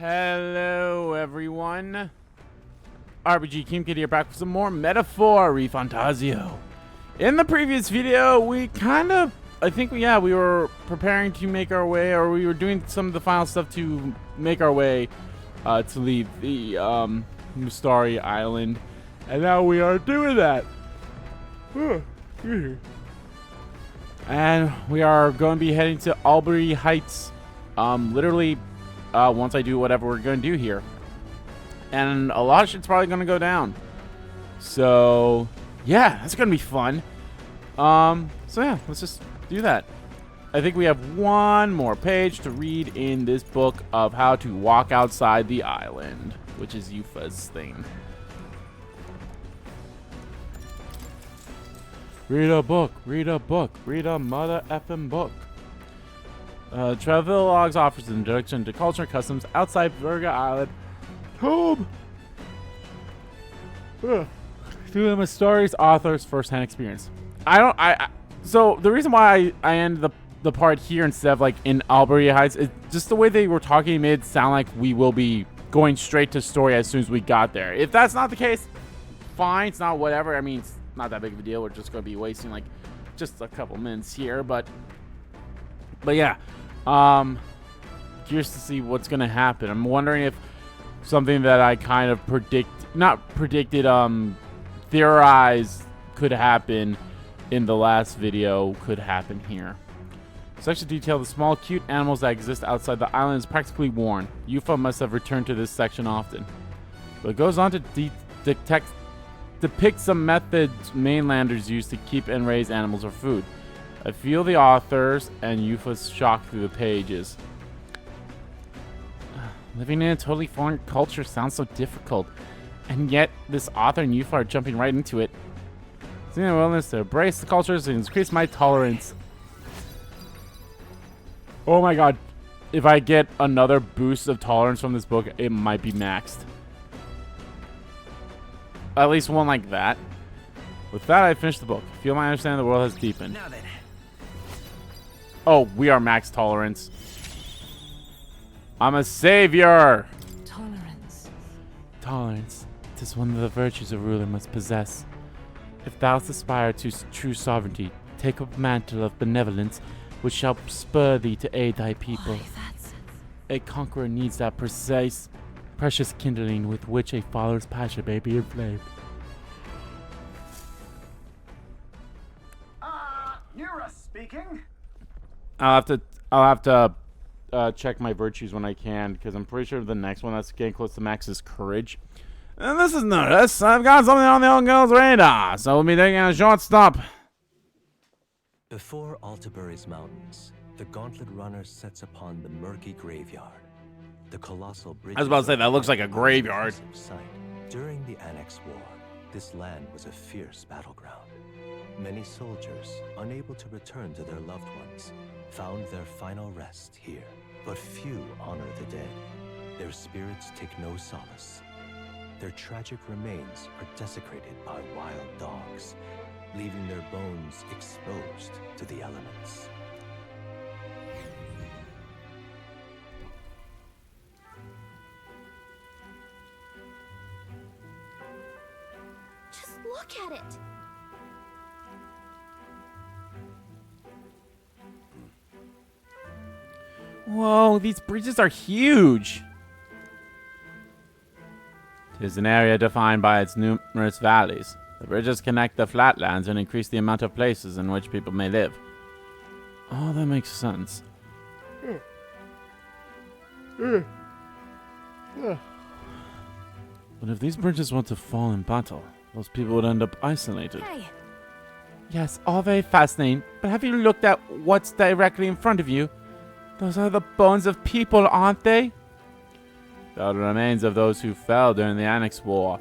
Hello, everyone. RPG King Kid here, back with some more Metaphor ReFantazio. In the previous video, we we were preparing to make our way, or we were doing some of the final stuff to make our way to leave the Mustari Island, and now we are doing that. And we are going to be heading to Albury Heights, literally once I do whatever we're going to do here. And a lot of shit's probably going to go down. So, yeah, that's going to be fun. So yeah, let's just do that. I think we have one more page to read in this book of how to walk outside the island, which is Yufa's thing. Read a book, read a book, read a mother effing book. Travelogues offers an introduction to culture and customs outside Virga Island. Home! Through the Mustari's author's first-hand experience. So the reason why I ended the part here instead of like in Albury Heights is just the way they were talking made it sound like we will be going straight to story as soon as we got there. If that's not the case, fine, it's not whatever. I mean, it's not that big of a deal. We're just going to be wasting like just a couple minutes here, but yeah, curious to see what's going to happen. I'm wondering if something that I kind of theorized could happen in the last video could happen here. Section detail the small cute animals that exist outside the island is practically worn. Yufa must have returned to this section often. But it goes on to depict some methods mainlanders use to keep and raise animals for food. I feel the authors and Yufa's shock through the pages. Living in a totally foreign culture sounds so difficult, and yet this author and Yufa are jumping right into it. Seeing the willingness to embrace the cultures and increase my tolerance. Oh my god, if I get another boost of tolerance from this book, it might be maxed. At least one like that. With that, I finished the book. I feel my understanding of the world has deepened. Now then. Oh, we are max tolerance. I'm a savior. Tolerance. Tolerance. 'Tis one of the virtues a ruler must possess. If thou aspire to true sovereignty, take up a mantle of benevolence, which shall spur thee to aid thy people. A conqueror needs that precious kindling with which a follower's passion may be inflamed. Yura speaking. I'll have to check my virtues when I can, because I'm pretty sure the next one that's getting close to max is courage. And this is notice. I've got something on the old girl's radar, so we'll be taking a short stop. Before Altabury's mountains, the gauntlet runner sets upon the murky graveyard. The colossal bridge. I was about to say, that looks like a graveyard. During the Annex War, this land was a fierce battleground. Many soldiers, unable to return to their loved ones, found their final rest here. But few honor the dead. Their spirits take no solace. Their tragic remains are desecrated by wild dogs, leaving their bones exposed to the elements. Just look at it. Whoa, these bridges are huge. It is an area defined by its numerous valleys. The bridges connect the flatlands and increase the amount of places in which people may live. Oh, that makes sense. But if these bridges want to fall in battle, those people would end up isolated. Hey. Yes, all very fascinating, but have you looked at what's directly in front of you? Those are the bones of people, aren't they? They are the remains of those who fell during the Annex War.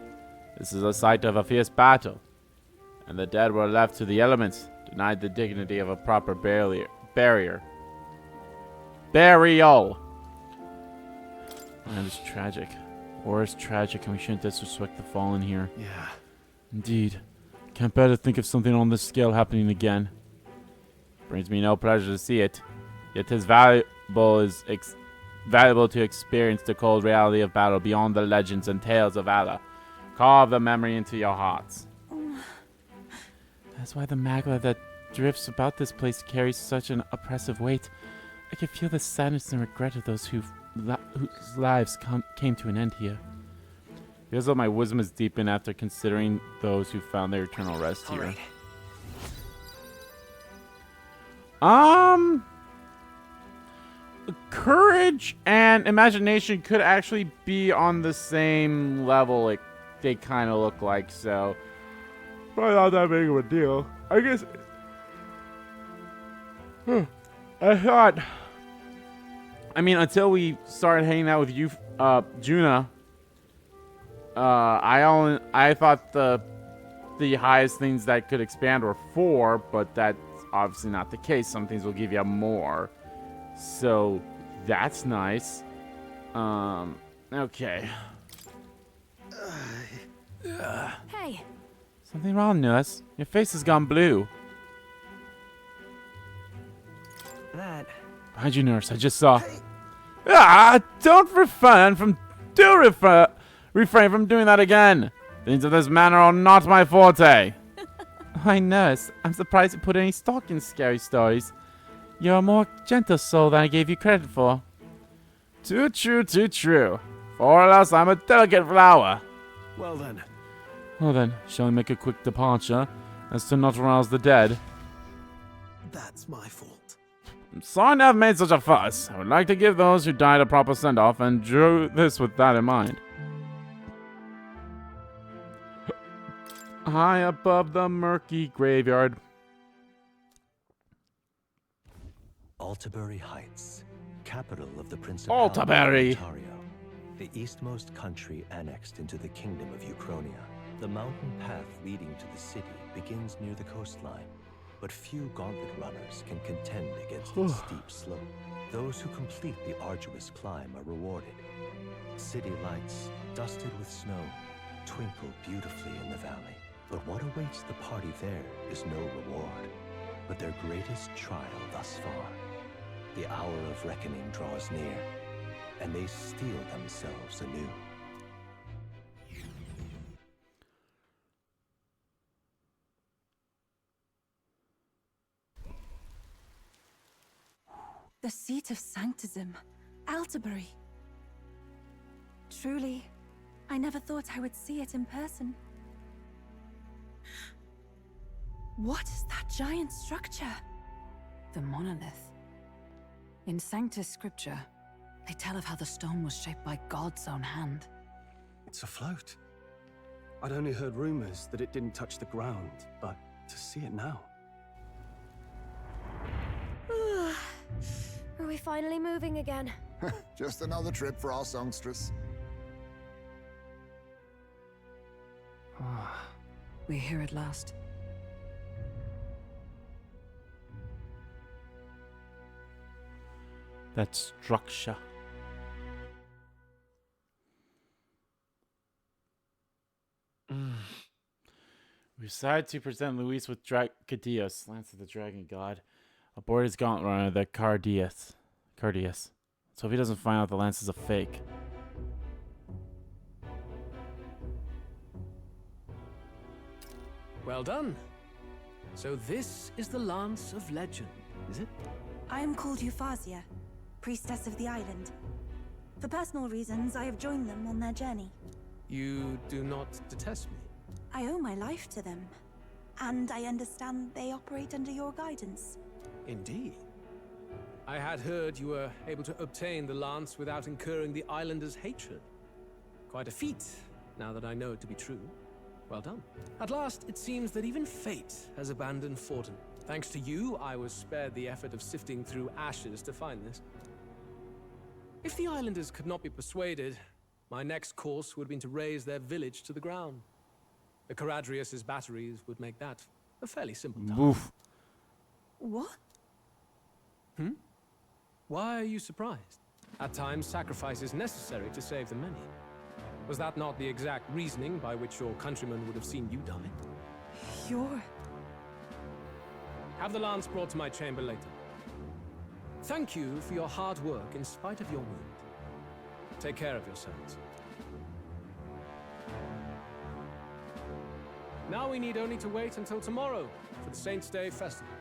This is a site of a fierce battle, and the dead were left to the elements, denied the dignity of a proper burial. That is tragic. War is tragic, and we shouldn't disrespect the fallen here. Yeah. Indeed. Can't bear to think of something on this scale happening again. Brings me no pleasure to see it. Yet 'tis valuable is valuable to experience the cold reality of battle beyond the legends and tales of Elda. Carve the memory into your hearts. That's why the magma that drifts about this place carries such an oppressive weight. I can feel the sadness and regret of those whose lives came to an end here. Feels like my wisdom is deepened after considering those who found their eternal rest here. Courage and imagination could actually be on the same level. Like, they kind of look like, so probably not that big of a deal. I guess. I thought. I mean, until we started hanging out with you, Juna. I thought the highest things that could expand were 4, but that's obviously not the case. Some things will give you more. So that's nice. Okay. Hey. Something wrong, nurse? Your face has gone blue. That. Behind you, nurse. I just saw. Don't refrain from doing that again. Things of this manner are not my forte. Why, nurse, I'm surprised you put any stock in scary stories. You're a more gentle soul than I gave you credit for. Too true, too true. For else I'm a delicate flower. Well then. Well then, shall we make a quick departure, as to not rouse the dead? That's my fault. I'm sorry to have made such a fuss. I would like to give those who died a proper send-off, and drew this with that in mind. High above the murky graveyard. Altabury Heights, capital of the Principality of Altabury! Ontario, the eastmost country annexed into the Kingdom of Euchronia. The mountain path leading to the city begins near the coastline, but few gauntlet runners can contend against its steep slope. Those who complete the arduous climb are rewarded. City lights, dusted with snow, twinkle beautifully in the valley. But what awaits the party there is no reward, but their greatest trial thus far. The hour of reckoning draws near, and they steel themselves anew. The seat of sanctism, Altabury. Truly, I never thought I would see it in person. What is that giant structure? The monolith. In Sanctus Scripture, they tell of how the stone was shaped by God's own hand. It's afloat. I'd only heard rumors that it didn't touch the ground, but to see it now. Are we finally moving again? Just another trip for our songstress. We're here at last. That structure. We decided to present Luis with Cardias, Lance of the Dragon God, aboard his gauntlet runner, the Cardias. So if he doesn't find out the lance is a fake. Well done. So this is the Lance of Legend, is it? I am called Euphazia, priestess of the island. For personal reasons, I have joined them on their journey. You do not detest me? I owe my life to them, and I understand they operate under your guidance. Indeed. I had heard you were able to obtain the lance without incurring the islanders' hatred. Quite a feat, now that I know it to be true. Well done. At last, it seems that even fate has abandoned Fortin. Thanks to you, I was spared the effort of sifting through ashes to find this. If the islanders could not be persuaded, my next course would have been to raze their village to the ground. The Caradrius' batteries would make that a fairly simple task. Oof. What? Why are you surprised? At times, sacrifice is necessary to save the many. Was that not the exact reasoning by which your countrymen would have seen you die? You're... Have the lance brought to my chamber later. Thank you for your hard work in spite of your wound. Take care of yourselves. Now we need only to wait until tomorrow for the Saints' Day festival.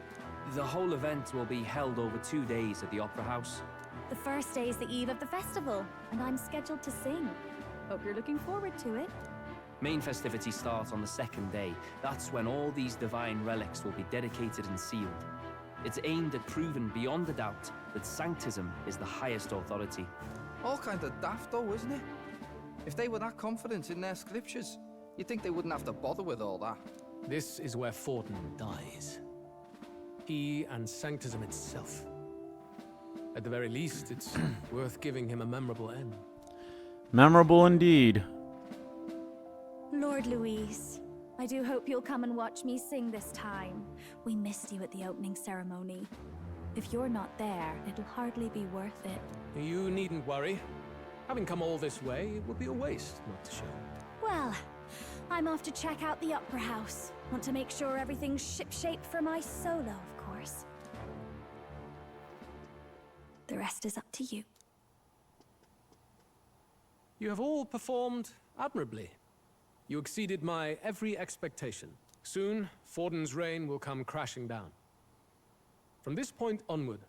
The whole event will be held over 2 days at the Opera House. The first day is the eve of the festival, and I'm scheduled to sing. Hope you're looking forward to it. Main festivities start on the 2nd day. That's when all these divine relics will be dedicated and sealed. It's aimed at proving beyond a doubt that Sanctism is the highest authority. All kind of daft though, isn't it? If they were that confident in their scriptures, you'd think they wouldn't have to bother with all that. This is where Forden dies. He and Sanctism itself. At the very least, it's worth giving him a memorable end. Memorable indeed. Lord Louise, I do hope you'll come and watch me sing this time. We missed you at the opening ceremony. If you're not there, it'll hardly be worth it. You needn't worry. Having come all this way, it would be a waste not to show. Well, I'm off to check out the Opera House. Want to make sure everything's shipshape for my solo, of course. The rest is up to you. You have all performed admirably. You exceeded my every expectation. Soon, Forden's reign will come crashing down. From this point onward,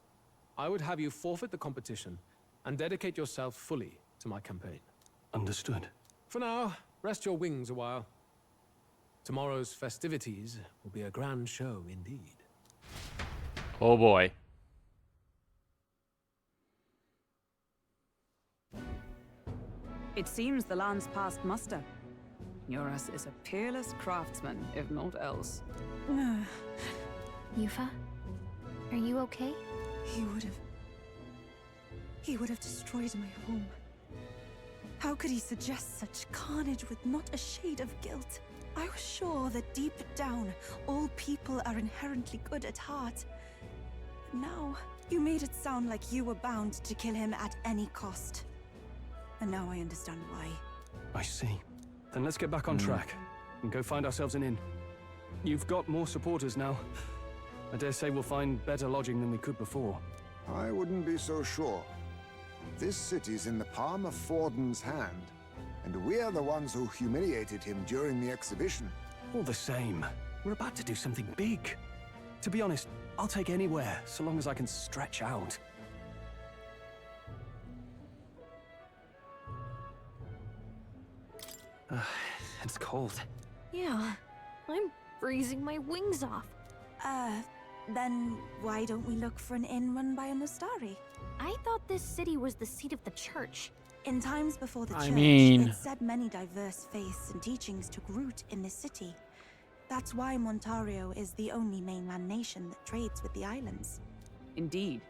I would have you forfeit the competition and dedicate yourself fully to my campaign. Understood. For now, rest your wings a while. Tomorrow's festivities will be a grand show indeed. Oh boy. It seems the land's past muster. Eurus is a peerless craftsman, if not else. Yufa, are you okay? He would have destroyed my home. How could he suggest such carnage with not a shade of guilt? I was sure that deep down, all people are inherently good at heart. But now, you made it sound like you were bound to kill him at any cost. And now I understand why. I see. Then let's get back on track and go find ourselves an inn. You've got more supporters now. I dare say we'll find better lodging than we could before. I wouldn't be so sure. This city's in the palm of Forden's hand, and we're the ones who humiliated him during the exhibition. All the same, we're about to do something big. To be honest, I'll take anywhere, so long as I can stretch out. It's cold. Yeah, I'm freezing my wings off. Then why don't we look for an inn run by a Mustari? I thought this city was the seat of the church. In times before the church, it said many diverse faiths and teachings took root in this city. That's why Montario is the only mainland nation that trades with the islands. Indeed.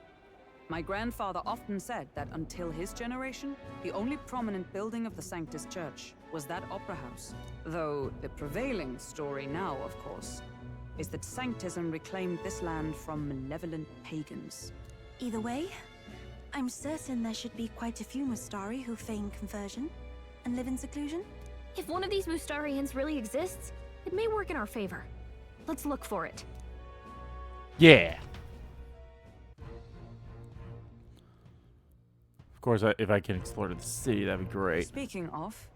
My grandfather often said that until his generation, the only prominent building of the Sanctus Church was that opera house. Though the prevailing story now, of course, is that Sanctism reclaimed this land from malevolent pagans. Either way, I'm certain there should be quite a few Mustari who feign conversion and live in seclusion. If one of these Mustarians really exists, it may work in our favor. Let's look for it. Yeah. Of course, if I can explore the city, that'd be great. Speaking of...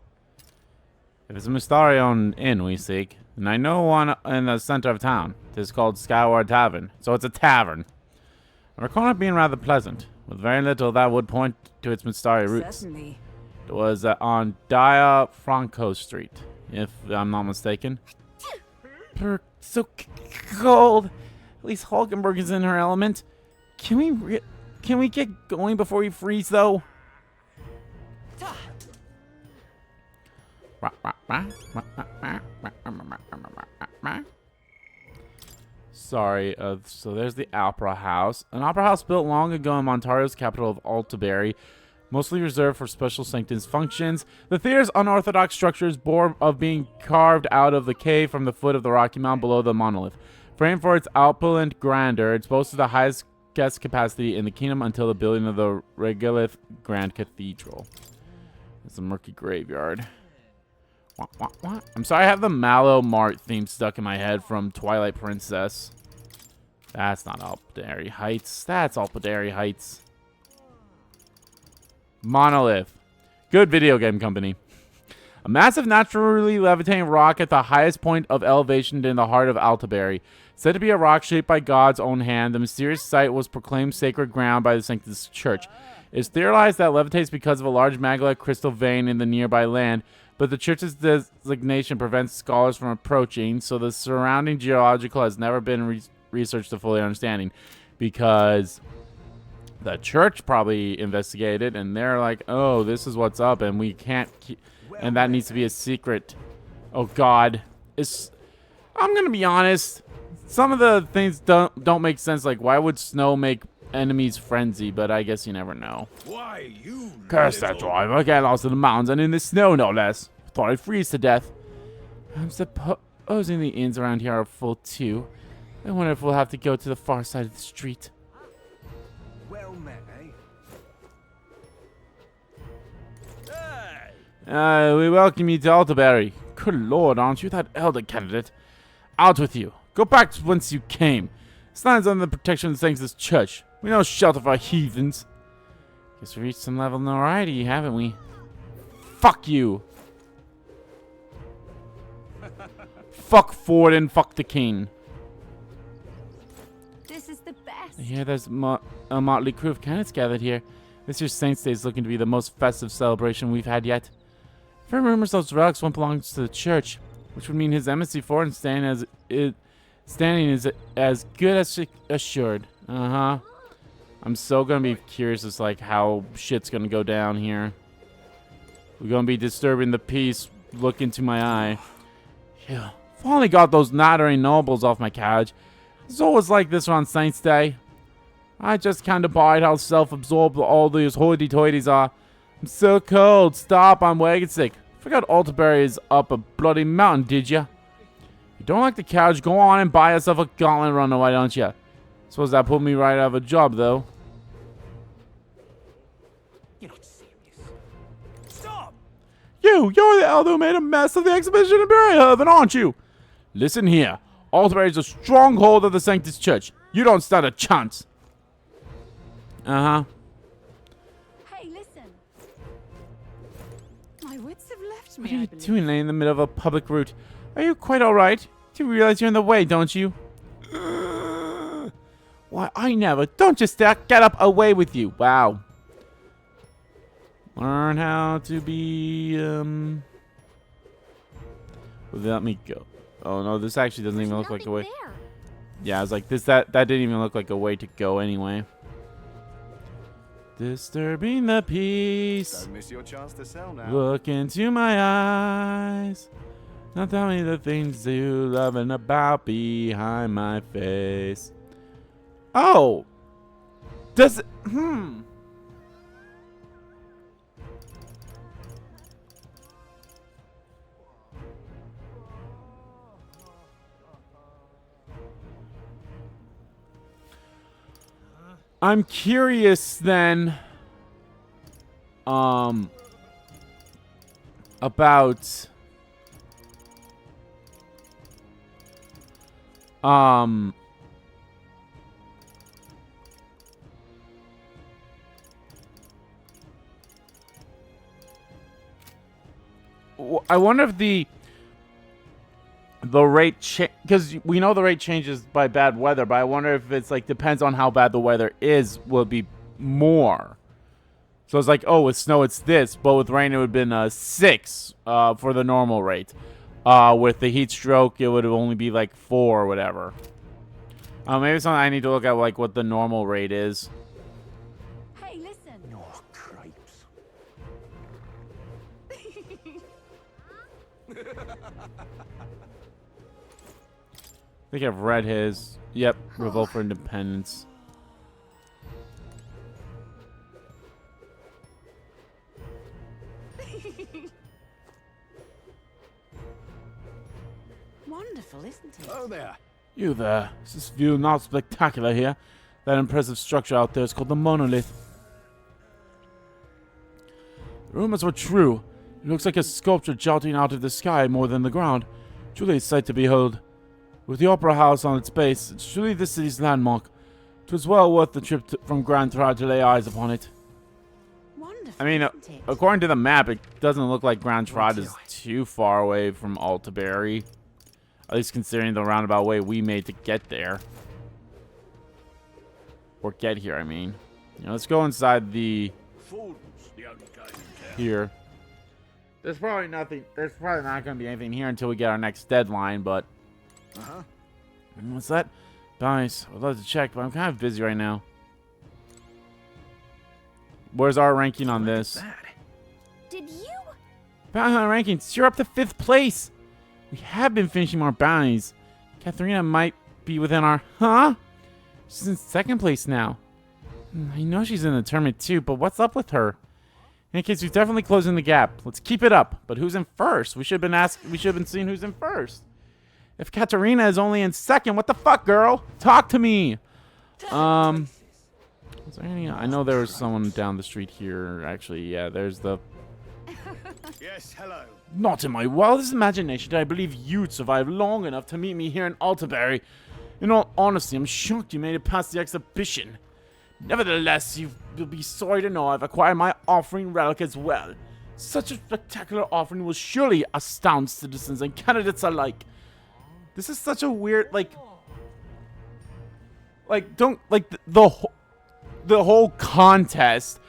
If it's a Mustarian inn we seek, and I know one in the center of town. It is called Skyward Tavern, so it's a tavern. I recall it being rather pleasant, with very little that would point to its Mustari roots. Certainly. It was on Dia Franco Street, if I'm not mistaken. So cold. At least Hulkenberg is in her element. Can we get going before we freeze, though? Sorry, so there's the Opera House. An opera house built long ago in Montario's capital of Altaberry, mostly reserved for special Sanctus functions. The theater's unorthodox structure is born of being carved out of the cave from the foot of the rocky mountain below the monolith. Framed for its opulent grandeur, it's boasted the highest guest capacity in the kingdom until the building of the Regolith Grand Cathedral. It's a murky graveyard. What? I'm sorry, I have the Mallow Mart theme stuck in my head from Twilight Princess. That's not Alpadary Heights. That's Alpadary Heights. Monolith. Good video game company. A massive naturally levitating rock at the highest point of elevation in the heart of Altaberry. Said to be a rock shaped by God's own hand, the mysterious site was proclaimed sacred ground by the Sanctus Church. It is theorized that it levitates because of a large magma crystal vein in the nearby land, but the church's designation prevents scholars from approaching, so the surrounding geological has never been researched to fully understanding. Because the church probably investigated, and they're like, oh, this is what's up, and we can't keep... And that needs to be a secret. Oh, God. I'm going to be honest. Some of the things don't make sense. Like, why would snow make enemies frenzy? But I guess you never know. Why, you Curse that driver. I get lost in the mountains and in the snow, no less. Thought I'd freeze to death. I'm supposing the inns around here are full, too. I wonder if we'll have to go to the far side of the street. Well met, eh? We welcome you to Altaberry. Good lord, aren't you that elder candidate? Out with you. Go back to whence you came. This land's under the protection of the Sanctus Church. We know shelter for our heathens. Guess we reached some level of notoriety, haven't we? Fuck you. Fuck Ford and fuck the king. This is the best. I hear there's a motley crew of candidates gathered here. This year's Saints' Day is looking to be the most festive celebration we've had yet. I've heard rumors those relics won't belong to the church, which would mean his embassy for and standing is as good as assured. I'm so gonna be curious as like how shit's gonna go down here. We're gonna be disturbing the peace. Look into my eye. Yeah, finally got those nattering nobles off my couch. It's always like this on Saints' Day. I just can't abide how self-absorbed all these hoity-toities are. I'm so cold. Stop, I'm wagon sick. Forgot Altaberry is up a bloody mountain, did ya? You don't like the couch? Go on and buy yourself a gauntlet runner, why don't ya? Suppose that put me right out of a job, though. You're not serious. Stop! You're the elder who made a mess of the exhibition in Berryhaven, aren't you? Listen here. Altaberry is a stronghold of the Sanctus Church. You don't stand a chance. Hey, listen. My wits have left me. What are you doing in the middle of a public route? Are you quite alright? Do you realize you're in the way, don't you? Why, I never. Don't just get up, away with you. Wow. Learn how to be, let me go. Oh, no, this actually doesn't even look like a way. Yeah, I was like, that didn't even look like a way to go anyway. Disturbing the peace. Don't miss your chance to sell now. Look into my eyes. Now tell me the things you love and about behind my face. Oh. Does it... I'm curious then about I wonder if the rate because we know the rate changes by bad weather, but I wonder if it's like depends on how bad the weather is, will be more. So it's like, oh, with snow it's this, but with rain it would have been 6 for the normal rate. With the heat stroke it would have only be like 4 or whatever. Maybe something I need to look at, like what the normal rate is. Hey, listen. Oh, cripes. I think I've read his. Yep, Revolt for Independence. Wonderful, isn't it? Oh there. You there. Is this view not spectacular here? That impressive structure out there is called the monolith. The rumors were true. It looks like a sculpture jutting out of the sky more than the ground. Truly a sight to behold. With the opera house on its base, it's truly the city's landmark. 'Twas well worth the trip from Grand Thra to lay eyes upon it. Wonderful. I mean, according to the map, it doesn't look like Grand Trot is too far away from Altaberry. At least considering the roundabout way we made to get there. Or get here, I mean. You know, let's go inside the... Here. There's probably nothing... There's probably not going to be anything here until we get our next deadline, but... What's that? Nice. I'd love to check, but I'm kind of busy right now. Where's our ranking on this? Did you? Bounty hunter rankings. You're up to 5th place. We have been finishing more bounties. Katharina might be within our... Huh? She's in 2nd place now. I know she's in the tournament too, but what's up with her? In any case, we're definitely closing the gap. Let's keep it up. But who's in 1st? We should have been seeing who's in 1st. If Katarina is only in 2nd, what the fuck, girl? Talk to me. Is there any? I know there was someone down the street here. Actually, yeah. There's the. Yes, hello. Not in my wildest imagination did I believe you'd survive long enough to meet me here in Altaberry. In all honesty, I'm shocked you made it past the exhibition. Nevertheless, you'll be sorry to know I've acquired my offering relic as well. Such a spectacular offering will surely astound citizens and candidates alike. This is such a weird, the whole contest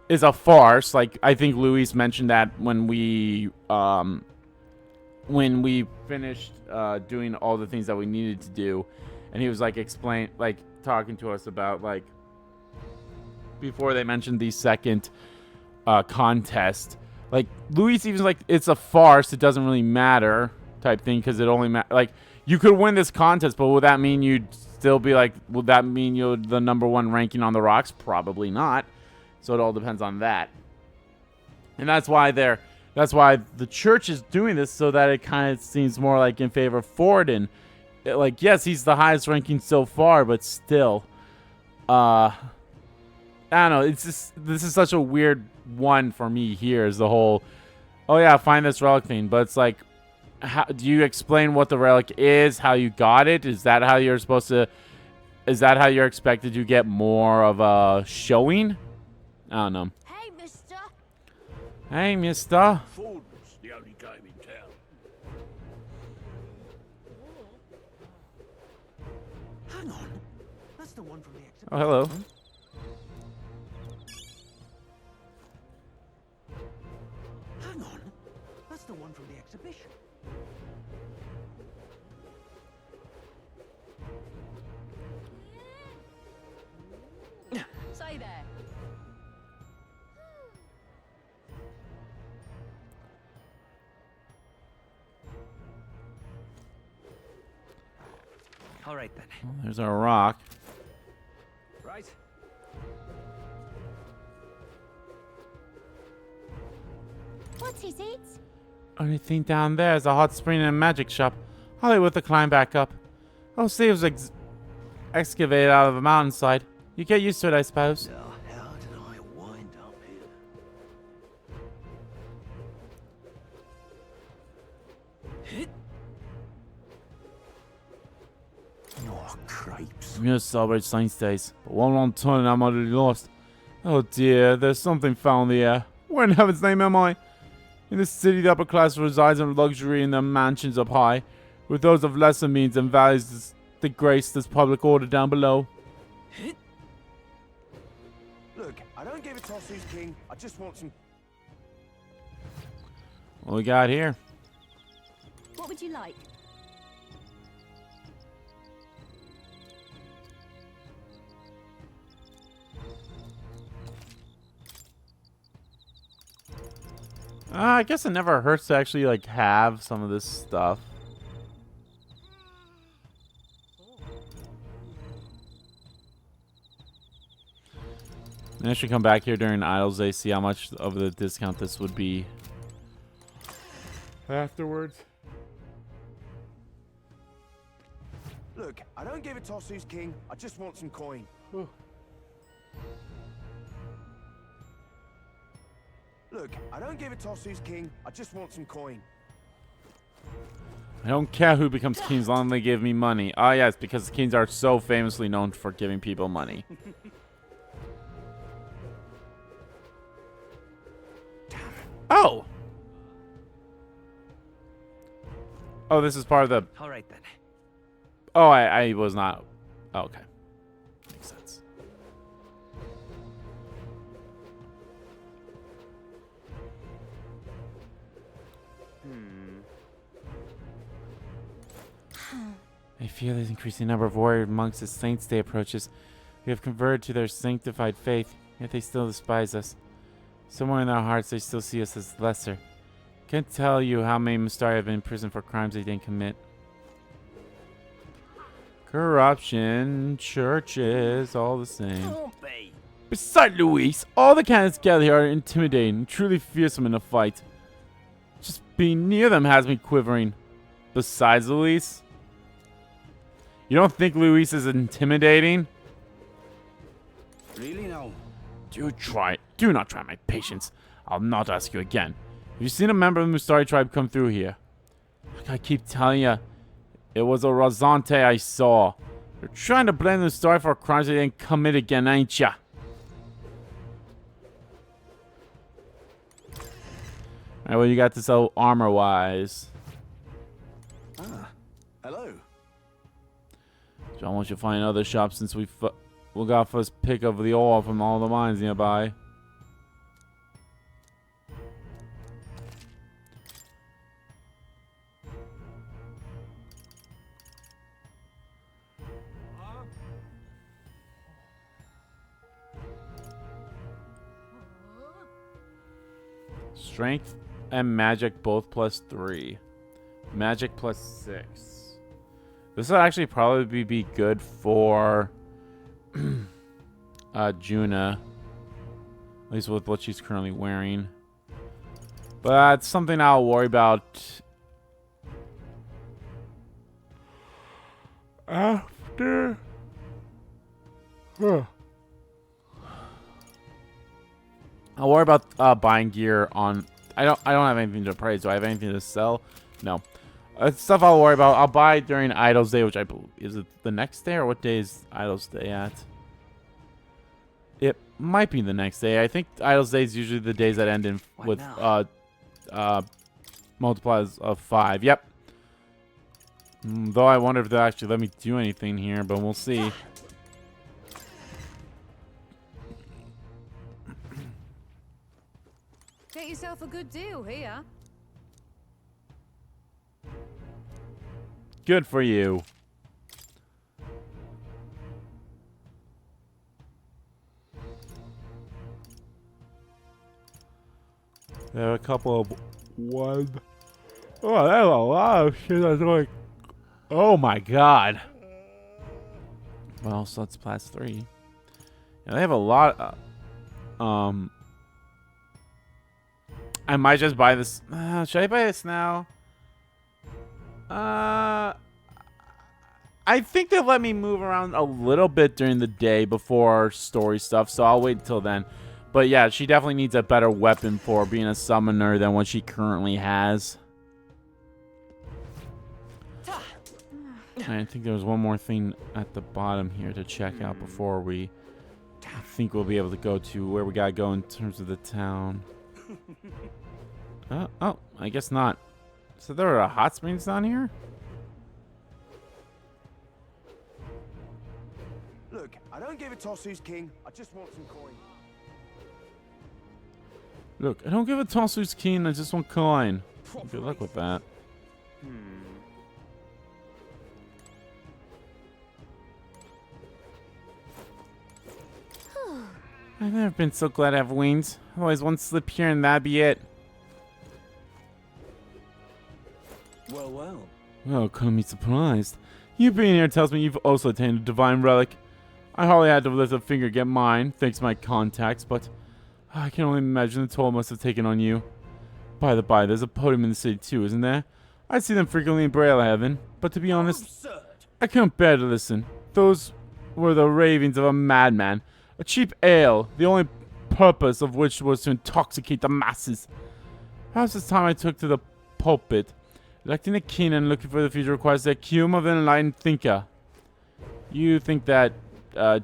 is a farce. Like, I think Luis mentioned that when we finished doing all the things that we needed to do, and he was talking to us about before they mentioned the second contest. Like, Luis even it's a farce. It doesn't really matter type thing because it only you could win this contest, but would that mean you'd still be would that mean you're the #1 ranking on the rocks? Probably not. So it all depends on that. And that's why the church is doing this, so that it kind of seems more in favor of Forden. Yes, he's the highest ranking so far, but still. I don't know. This is such a weird one for me here, is the whole, oh yeah, find this relic thing. But it's how do you explain what the relic is, how you got it? Is that how you're supposed to, is that how you're expected to get more of a showing? I don't know. Hey, mister. Hey, mister. Ford's the only game in town. Hang on. That's the one from the exhibition. Oh, hello. Hang on. That's the one from the exhibition. Say there. All right then. Well, there's our rock. Right. What's his eats? Only thing down there is a hot spring and a magic shop. Hollywood to climb back up. Oh, see, it was excavated out of a mountainside. You get used to it, I suppose. Now, how did I wind up here? Oh, crepes. I'm gonna celebrate Saints Days, but one wrong turn and I'm utterly lost. Oh dear, there's something foul in the air. Where in heaven's name am I? In this city, the upper class resides in luxury in their mansions up high, with those of lesser means and values disgrace this public order down below. Look, I don't give a toss who's king. I just want some... What we got here? What would you like? I guess it never hurts to actually have some of this stuff. And I should come back here during Idols Day, see how much of the discount this would be afterwards. Look, I don't give a toss who's king. I just want some coin. Look, I don't give a toss who's king. I just want some coin. I don't care who becomes king as long as they give me money. Ah, yes, because kings are so famously known for giving people money. Oh, this is part of the... All right, then. Oh, I was not... Oh, okay. Makes sense. I fear there's increasing number of warrior monks as Saints' Day approaches. We have converted to their sanctified faith, yet they still despise us. Somewhere in their hearts, they still see us as lesser. Can't tell you how many Mustari have been in prison for crimes they didn't commit. Corruption, churches, all the same. Besides, Luis, all the candidates gathered here are intimidating and truly fearsome in a fight. Just being near them has me quivering. Besides, Luis? You don't think Luis is intimidating? Really now? Do not try my patience. I'll not ask you again. Have you seen a member of the Mustari tribe come through here? Like I keep telling you, it was a Razante I saw. You're trying to blame the Mustari for crimes they didn't commit again, ain't ya? Alright, what you got to sell armor-wise? Ah, hello. So I want you to find another shop since we got first pick of the ore from all the mines nearby. Strength and magic both +3. Magic +6. This would actually probably be good for Juna. At least with what she's currently wearing. But that's something I'll worry about after. I'll worry about buying gear on. I don't have anything to appraise. Do I have anything to sell? No. Stuff I'll worry about. I'll buy during Idol's Day, which I believe is it the next day or what day is Idol's Day at? It might be the next day. I think Idol's Day is usually the days that end in with multipliers of 5. Yep. Though I wonder if they'll actually let me do anything here, but we'll see. Get yourself a good deal here. Good for you. There are a couple of one. Oh, that's a lot of shit. That's like, oh my god. Well, so that's +3. Yeah, they have a lot. I might just buy this. Should I buy this now? I think they'll let me move around a little bit during the day before story stuff, so I'll wait until then. But yeah, she definitely needs a better weapon for being a summoner than what she currently has. I think there was one more thing at the bottom here to check out before we... I think we'll be able to go to where we gotta go in terms of the town. Oh, I guess not. So there are hot springs down here? Look, I don't give a toss who's king. I just want some coin. Look, I don't give a toss who's keen. I just want coin. Good luck with that. I've never been so glad I have wings. Always one slip here and that'd be it. Well, well. Well, couldn't be surprised. You being here tells me you've also attained a divine relic. I hardly had to lift a finger to get mine, thanks to my contacts, but I can only imagine the toll it must have taken on you. By the by, there's a podium in the city too, isn't there? I see them frequently in Braille Heaven, but to be honest, I couldn't bear to listen. Those were the ravings of a madman. A cheap ale, the only purpose of which was to intoxicate the masses. Perhaps it's time I took to the pulpit. Electing a king and looking for the future requires the acumen of an enlightened thinker. You think that,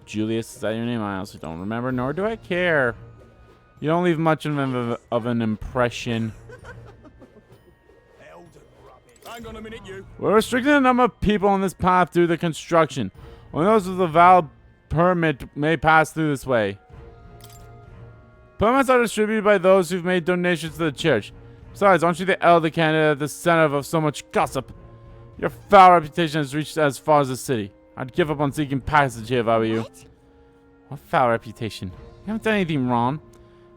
Julius, is that your name? I also don't remember, nor do I care. You don't leave much of an impression. Hang on a minute, you. We're restricting the number of people on this path due to the construction. Only those with a valid permit may pass through this way. Permits are distributed by those who've made donations to the church. Besides, aren't you the elder candidate at the center of so much gossip? Your foul reputation has reached as far as the city. I'd give up on seeking passage here if I were you. What foul reputation? You haven't done anything wrong.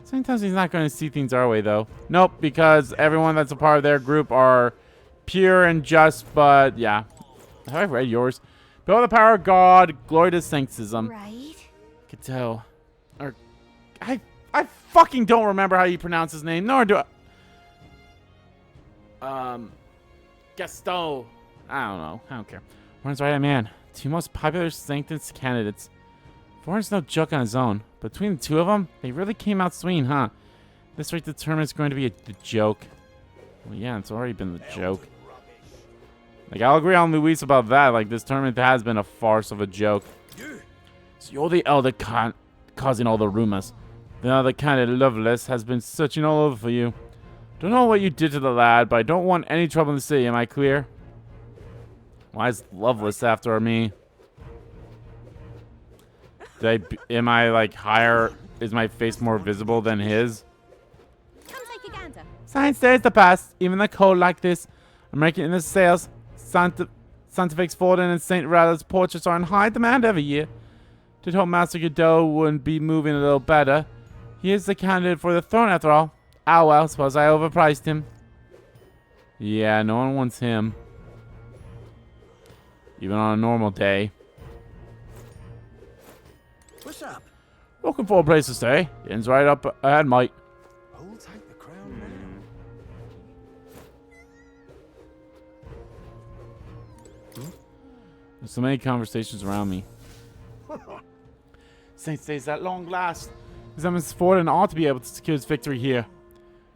Sometimes he's not going to see things our way, though. Nope, because everyone that's a part of their group are pure and just, but yeah. Have I read yours? Behold the power of God, glory to sanctism. Right. Could tell. Or, I fucking don't remember how you pronounce his name, nor do I. Gaston. I don't know. I don't care. Warren's right, man. Two most popular sanctus candidates. Warren's no joke on his own. Between the two of them, they really came out swinging, huh? This rate determines it's going to be the joke. Well, yeah, it's already been the joke. Like, I'll agree on Luis about that. Like, this tournament has been a farce of a joke. So you're the elder causing all the rumors. The other candidate, Loveless, has been searching all over for you. Don't know what you did to the lad, but I don't want any trouble in the city. Am I clear? Why is Loveless after me? Am I like higher? Is my face more visible than his? Come take a gander. Science days the past. Even the cold like this. I'm making the sales. Santa Vic's Forden and St. Ralla's portraits are in high demand every year. Did hope Master Godot wouldn't be moving a little better. He is the candidate for the throne after all. Ah well, suppose I overpriced him. Yeah, no one wants him. Even on a normal day. What's up? Looking for a place to stay. The inn's right up ahead, mate. Who'll take the crown now? There's so many conversations around me. Saint stays at long last. Examines Forden ought to be able to secure his victory here.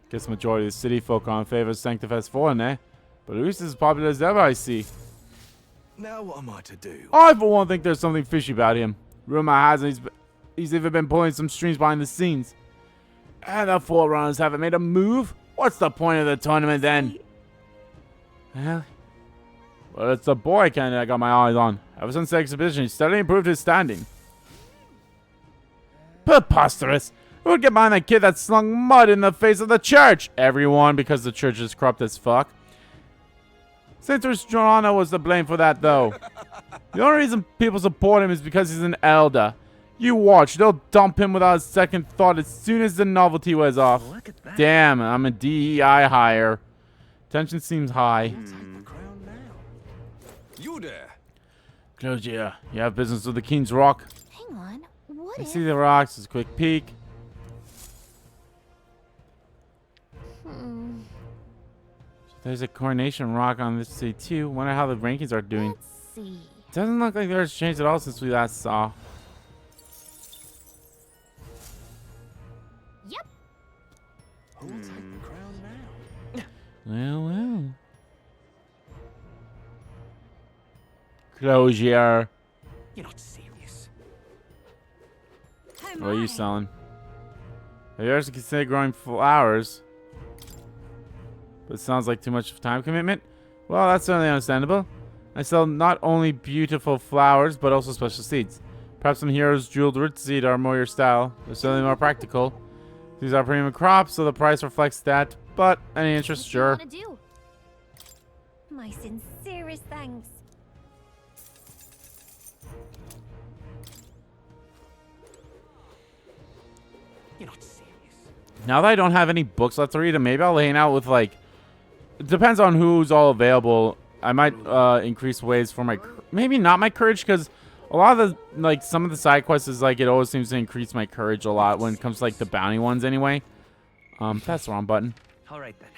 Guess the majority of the city folk are in favor of Sanctifest Forden, eh? But at least as popular as ever, I see. Now what am I to do? I, for one, think there's something fishy about him. Rumor has it he's even been pulling some strings behind the scenes. And the Forerunners haven't made a move? What's the point of the tournament then? Well, it's the boy candidate I got my eyes on. Ever since the exhibition, he's steadily improved his standing. Preposterous! Who would get behind that kid that slung mud in the face of the church? Everyone, because the church is corrupt as fuck. Saint Joanna was to blame for that, though. The only reason people support him is because he's an Elda. You watch, they'll dump him without a second thought as soon as the novelty wears off. Damn, I'm a DEI hire. Tension seems high. You there? Claudia, you have business with the King's Rock? Hang on. What I if... see the rocks, just a quick peek. There's a coronation rock on this city too. Wonder how the rankings are doing. Let's see. Doesn't look like there's changed at all since we last saw. Yep. Who'll take the crown now? Well. Closure. You're not serious. What are you selling? Have you ever considered growing flowers? But it sounds like too much time commitment. Well, that's certainly understandable. I sell not only beautiful flowers, but also special seeds. Perhaps some heroes' jeweled root seed are more your style. They're certainly more practical. These are premium crops, so the price reflects that. But any interest, sure. What do you want to do? My sincerest thanks. You're not serious. Now that I don't have any books left to read, maybe I'll hang out with like. It depends on who's all available. I might increase ways for my, maybe not my courage, because a lot of the, like, some of the side quests is like, it always seems to increase my courage a lot when it comes to like the bounty ones anyway. That's the wrong button. All right then.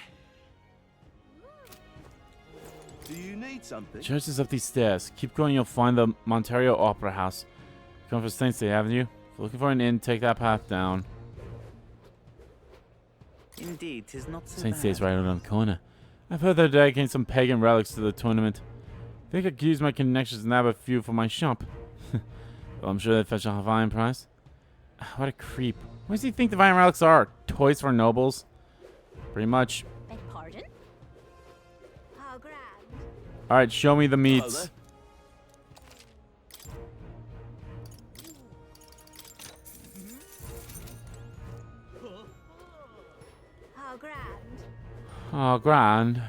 Do you need something? Church is up these stairs. Keep going, you'll find the Monterio Opera House. Come for Saints Day, haven't you? If you're looking for an inn, take that path down. Indeed, 'tis not so Saints bad. Day's right around the corner. I've heard they're dedicating some pagan relics to the tournament. Think I could use my connections and nab a few for my shop. Well, I'm sure they fetch a fine price. What a creep. What does he think divine relics are? Toys for nobles? Pretty much. Beg pardon? How grand. All right, show me the meats. How grand. Oh, grand.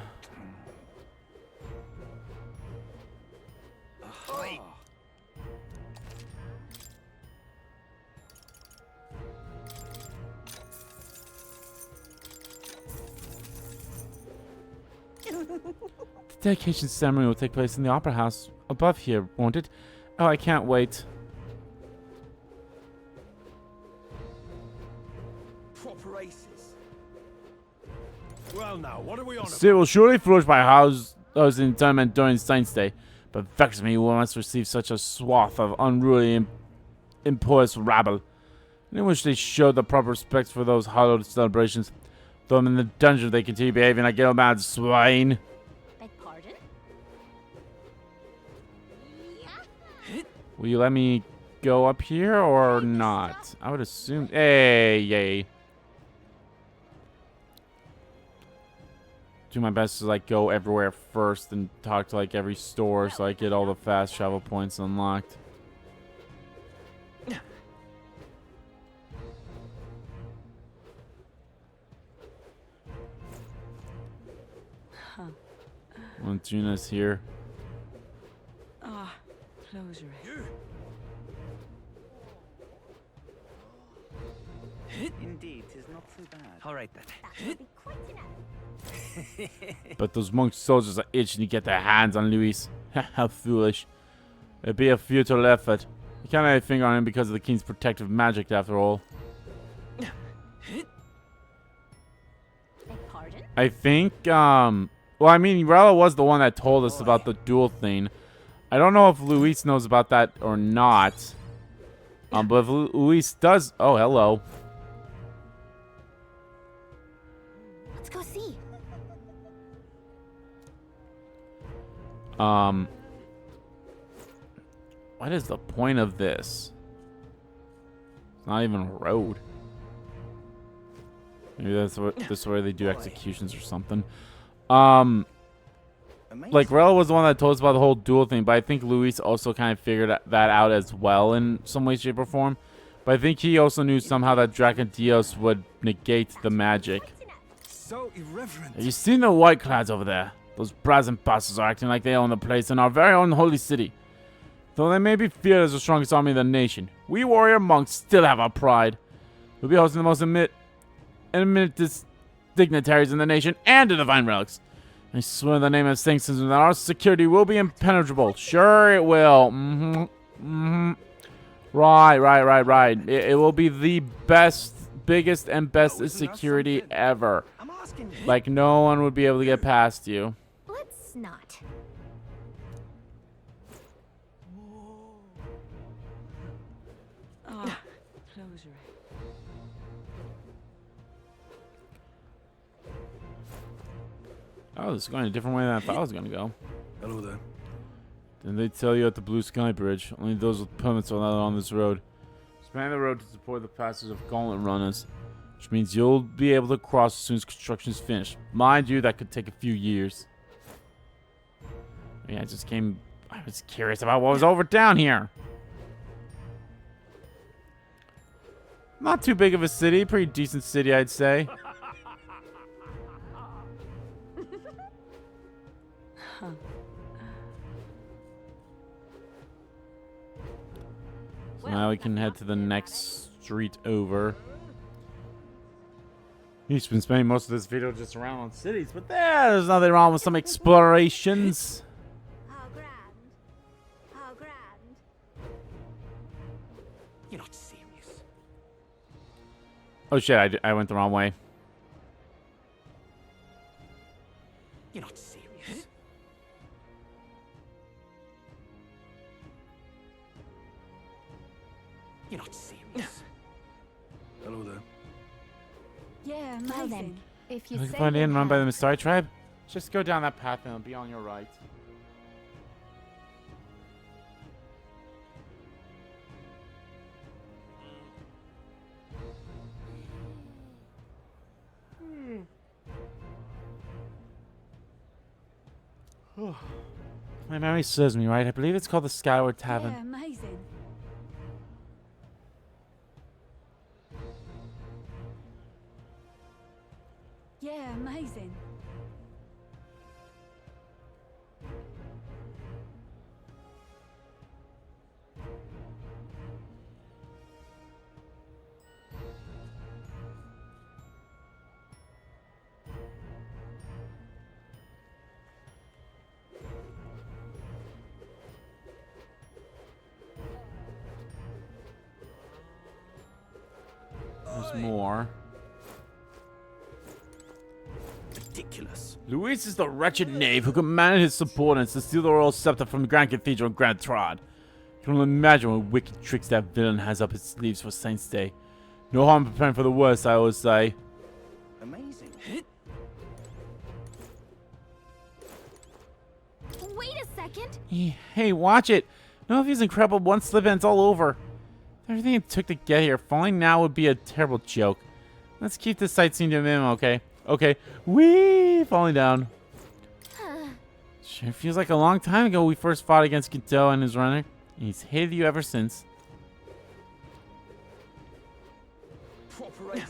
The dedication ceremony will take place in the opera house above here, won't it? Oh, I can't wait. Proper aces. Well, now, what are we on about? It will surely flourish by house in tournament during Saints' Day, but vex me who must receive such a swath of unruly, impious rabble. I wish they showed the proper respect for those hallowed celebrations. Though I'm in the dungeon, they continue behaving like ill-mannered swine. Beg pardon? Will you let me go up here or not? I would assume. Hey, yay. Do my best to like go everywhere first and talk to like every store so I get all the fast travel points unlocked. Montuna's here. Ah, close your eyes. Indeed, 'tis not so bad. All right then. That would be quite enough. But those monk soldiers are itching to get their hands on Luis. How foolish. It'd be a futile effort. You can't lay a finger on him because of the king's protective magic after all. Beg pardon? I think, well, I mean, Rella was the one that told us about the duel thing. I don't know if Luis knows about that or not. But if Luis does... Oh, hello. Let's go see. What is the point of this? It's not even a road. Maybe that's what this is where they do executions or something. Like Rella was the one that told us about the whole duel thing, but I think Luis also kind of figured that out as well in some way, shape, or form. But I think he also knew somehow that Dracondios would negate the magic. So irreverent. Have you seen the white clouds over there? Those brazen bastards are acting like they own the place in our very own holy city. Though they may be feared as the strongest army in the nation, we warrior monks still have our pride. We'll be hosting the most eminent dignitaries in the nation and the divine relics. I swear in the name of Saint Citizen that our security will be impenetrable. Sure it will. Right. It will be the best, biggest, and bestest security ever. Like no one would be able to get past you. Let's not. Ah, close your eyes. Oh, this is going a different way than I thought it was going to go. Hello there. Didn't they tell you at the Blue Sky Bridge? Only those with permits are allowed on this road. Expand the road to support the passage of gauntlet runners, which means you'll be able to cross as soon as construction is finished. Mind you, that could take a few years. Yeah, I was curious about what was over down here. Not too big of a city, pretty decent city, I'd say. So now we can head to the next street over. He's been spending most of this video just around on cities, but there's nothing wrong with some explorations. How grand. How grand. You're not serious. Oh shit, I went the wrong way. You're not serious. You're not serious. Hello there. Yeah, Well amazing. then, If you You can say find you in run by the have. Mistari tribe. Just go down that path and it'll be on your right. My memory serves me right. I believe it's called the Skyward Tavern. Yeah, amazing. Yeah, amazing. There's more. Ridiculous. Luis is the wretched knave who commanded his subordinates to steal the royal scepter from the Grand Cathedral in Grand Trod. You can only imagine what wicked tricks that villain has up his sleeves for Saint's Day. No harm preparing for the worst, I always say. Amazing. Wait a second. Hey, watch it. No, if he's incredible, one slip and it's all over. Everything it took to get here, falling now would be a terrible joke. Let's keep this sightseeing to a minimum, okay? Okay. Whee! Falling down. Sure feels like a long time ago we first fought against Godot and his runner. And he's hated you ever since. Proper aces.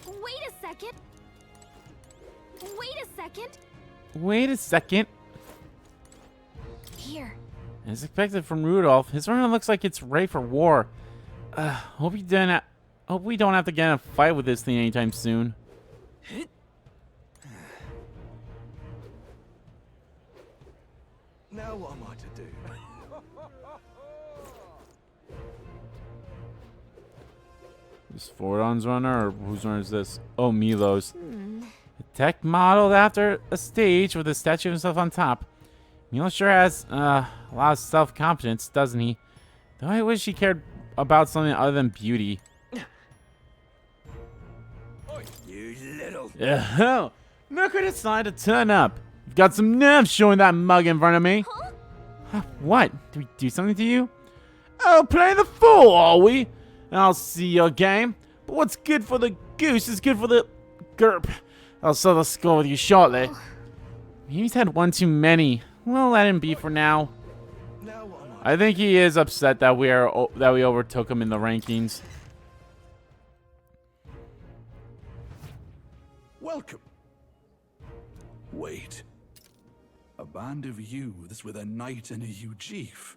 Wait a second. Wait a second. Wait a second. Here. As expected from Rudolph, his runner looks like it's ready for war. Hope we don't have to get in a fight with this thing anytime soon. Now what am I to do? Is Fordon's runner, or whose runner is this? Oh, Milo's. A tech modeled after a stage with a statue of himself on top. Milo sure has a lot of self-confidence, doesn't he? Though I wish he cared about something other than beauty. You little... Oh, look who decided to turn up. You've got some nerve showing that mug in front of me. Huh? What? Did we do something to you? Oh, playing the fool, are we? I'll see your game. But what's good for the goose is good for the GURP. I'll settle the score with you shortly. He's had one too many. We'll let him be for now. I think he is upset that we overtook him in the rankings. Welcome. Wait. A band of youths with a knight and a Eugif.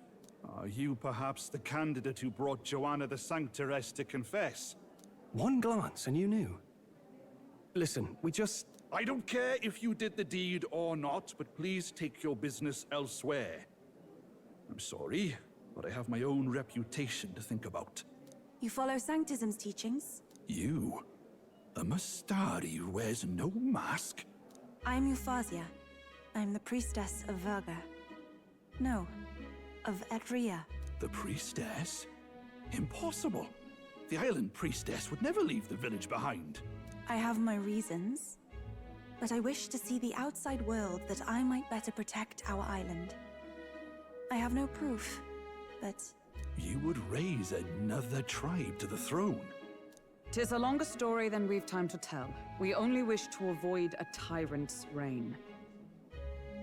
Are you perhaps the candidate who brought Joanna the Sanctoress to confess? One glance and you knew. Listen, we just... I don't care if you did the deed or not, but please take your business elsewhere. I'm sorry, but I have my own reputation to think about. You follow Sanctism's teachings? You? A Mystari who wears no mask? I'm Euphazia. I'm the priestess of Verga. No, of Etria. The priestess? Impossible. The island priestess would never leave the village behind. I have my reasons, but I wish to see the outside world that I might better protect our island. I have no proof, but... You would raise another tribe to the throne. 'Tis a longer story than we've time to tell. We only wish to avoid a tyrant's reign.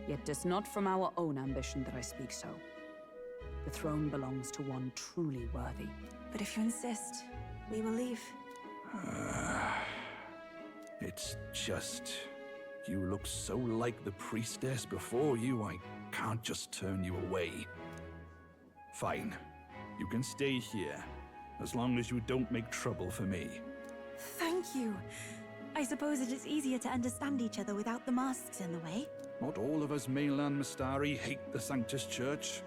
Yet 'tis not from our own ambition that I speak so. The throne belongs to one truly worthy. But if you insist, we will leave. It's just... You look so like the priestess before you, I can't just turn you away. Fine. You can stay here, as long as you don't make trouble for me. Thank you. I suppose it is easier to understand each other without the masks in the way. Not all of us mainland Mystari hate the Sanctus Church.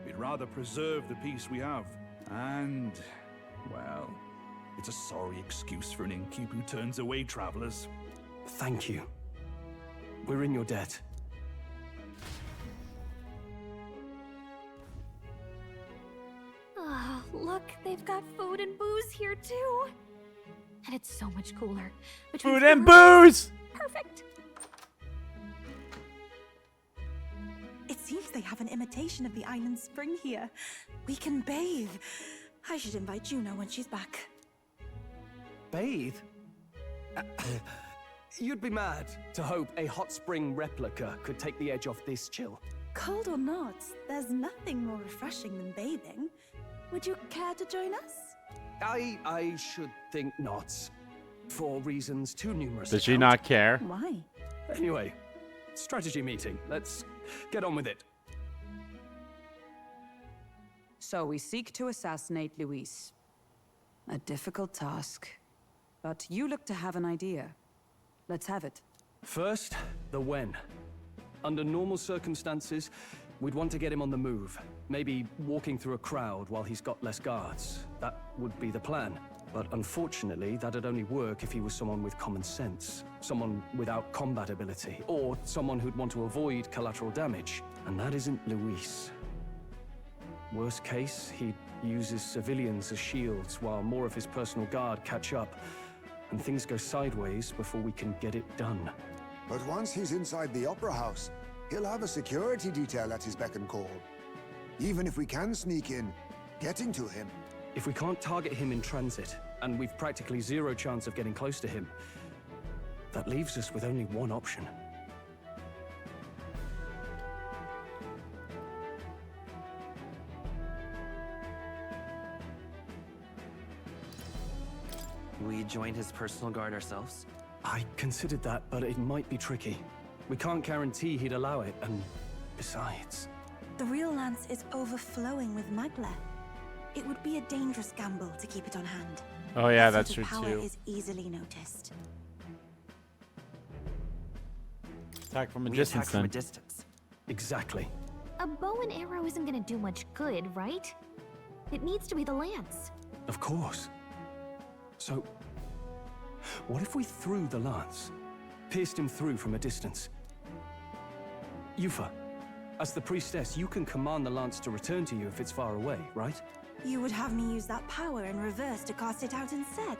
We'd rather preserve the peace we have. And, well, it's a sorry excuse for an innkeep who turns away travelers. Thank you. We're in your debt. Oh, look, they've got food and booze here too. And it's so much cooler. Food and booze! Perfect. It seems they have an imitation of the island spring here. We can bathe. I should invite Juno when she's back. Bathe? You'd be mad to hope a hot spring replica could take the edge off this chill. Cold or not, there's nothing more refreshing than bathing. Would you care to join us? I should think not. For reasons too numerous. Does she not care? Why? Anyway, strategy meeting. Let's get on with it. So we seek to assassinate Luis. A difficult task. But you look to have an idea. Let's have it. First, the when. Under normal circumstances, we'd want to get him on the move. Maybe walking through a crowd while he's got less guards. That would be the plan. But unfortunately, that'd only work if he was someone with common sense. Someone without combat ability. Or someone who'd want to avoid collateral damage. And that isn't Luis. Worst case, he uses civilians as shields while more of his personal guard catch up. And things go sideways before we can get it done. But once he's inside the Opera House, he'll have a security detail at his beck and call. Even if we can sneak in, getting to him. If we can't target him in transit, and we've practically zero chance of getting close to him, that leaves us with only one option. We join his personal guard ourselves? I considered that, but it might be tricky. We can't guarantee he'd allow it, and besides... The real lance is overflowing with magla. It would be a dangerous gamble to keep it on hand. Oh yeah, That that's sort true of power too. is easily noticed. Attack from a We distance attack from then. a distance. Exactly. A bow and arrow isn't gonna do much good, right? It needs to be the lance. Of course. So, what if we threw the lance? Pierced him through from a distance? Yufa, as the priestess, you can command the lance to return to you if it's far away, right? You would have me use that power in reverse to cast it out instead.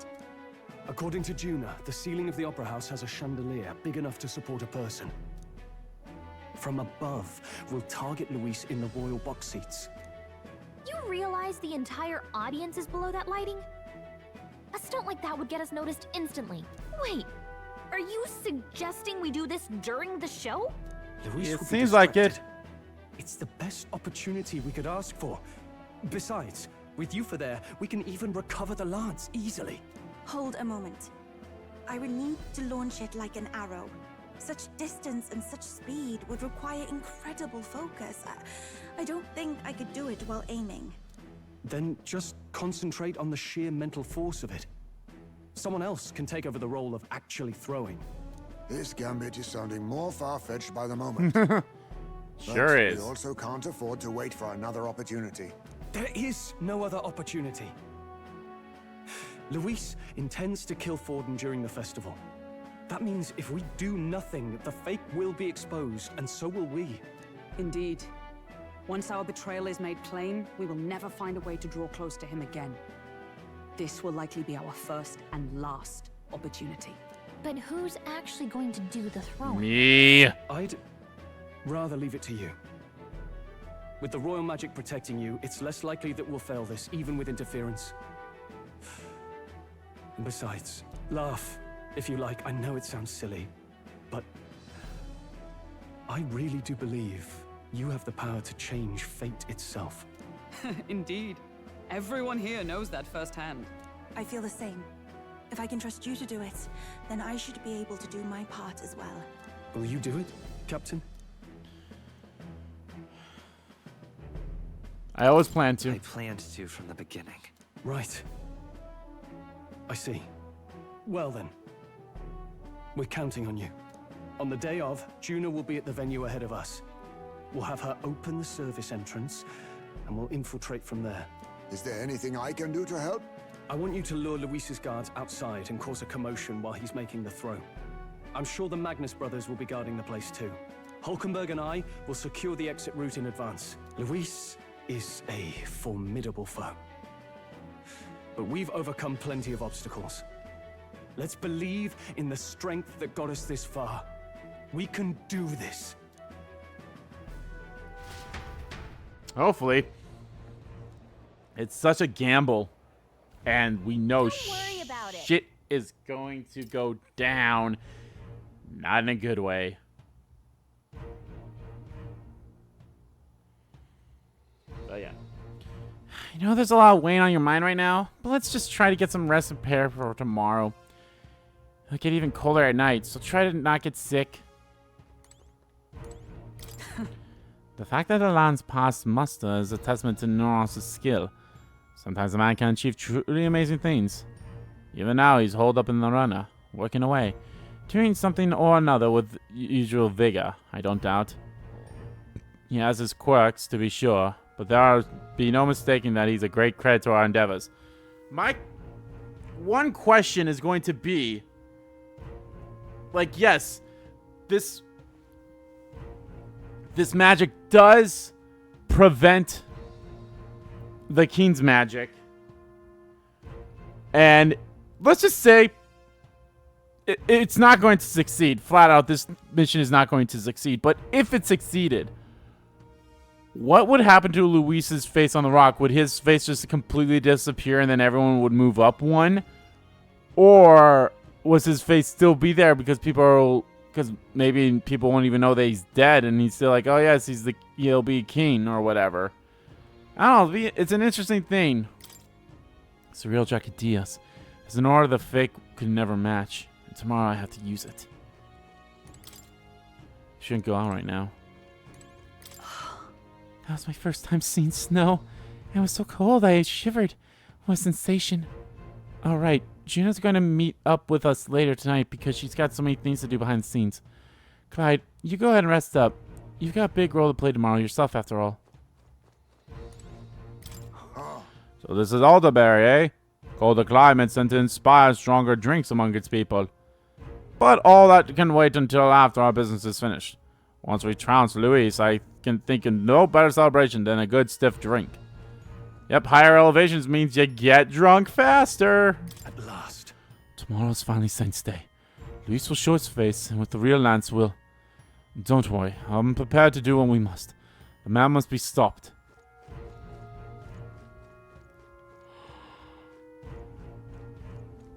According to Juna, the ceiling of the Opera House has a chandelier big enough to support a person. From above, we'll target Luis in the royal box seats. You realize the entire audience is below that lighting? A stunt like that would get us noticed instantly. Wait, are you suggesting we do this during the show? Luis It would be seems like it. distracted. It's the best opportunity we could ask for. Besides, with Yufa there, we can even recover the lance easily. Hold a moment. I would need to launch it like an arrow. Such distance and such speed would require incredible focus. I don't think I could do it while aiming. Then just concentrate on the sheer mental force of it. Someone else can take over the role of actually throwing. This gambit is sounding more far-fetched by the moment. Sure But is. We also can't afford to wait for another opportunity. There is no other opportunity. Luis intends to kill Forden during the festival. That means if we do nothing, the fake will be exposed, and so will we. Indeed. Once our betrayal is made plain, we will never find a way to draw close to him again. This will likely be our first and last opportunity. But who's actually going to do the throwing? Me. I'd rather leave it to you. With the royal magic protecting you, it's less likely that we'll fail this, even with interference. And besides, laugh, if you like. I know it sounds silly, but I really do believe you have the power to change fate itself. Indeed. Everyone here knows that firsthand. I feel the same. If I can trust you to do it, then I should be able to do my part as well. Will you do it, Captain? I always planned to. I planned to from the beginning. Right. I see. Well then. We're counting on you. On the day of, Juna will be at the venue ahead of us. We'll have her open the service entrance, and we'll infiltrate from there. Is there anything I can do to help? I want you to lure Luis's guards outside and cause a commotion while he's making the throw. I'm sure the Magnus brothers will be guarding the place too. Hulkenberg and I will secure the exit route in advance. Luis is a formidable foe. But we've overcome plenty of obstacles. Let's believe in the strength that got us this far. We can do this. Hopefully. It's such a gamble. And we know Don't worry about it. shit is going to go down. Not in a good way. But yeah. You know, there's a lot weighing on your mind right now, but let's just try to get some rest and prepare for tomorrow. It'll get even colder at night, so try to not get sick. The fact that the lands passed muster is a testament to Noros' skill. Sometimes a man can achieve truly amazing things. Even now, he's holed up in the runner, working away, doing something or another with usual vigor, I don't doubt. He has his quirks, to be sure, but there be no mistaking that he's a great credit to our endeavors. My one question is going to be, like, yes, this magic does prevent the king's magic. And let's just say it's not going to succeed. Flat out, this mission is not going to succeed. But if it succeeded, what would happen to Luis's face on the rock? Would his face just completely disappear and then everyone would move up one? Or was his face still be there because because maybe people won't even know that he's dead and he's still like, oh yes, he'll be king or whatever. I don't know. It's an interesting thing. It's a real Jacadillas. It's an aura the fake could never match. And tomorrow I have to use it. Shouldn't go out right now. That was my first time seeing snow. It was so cold I shivered. What a sensation. Alright, Juno's going to meet up with us later tonight because she's got so many things to do behind the scenes. Clyde, you go ahead and rest up. You've got a big role to play tomorrow yourself, after all. So this is Elderberry, eh? Colder climates and to inspire stronger drinks among its people. But all that can wait until after our business is finished. Once we trounce Luis, I can think of no better celebration than a good stiff drink. Yep, higher elevations means you get drunk faster. At last. Tomorrow's finally Saint's Day. Luis will show his face, and with the real lance will... Don't worry, I'm prepared to do what we must. The man must be stopped.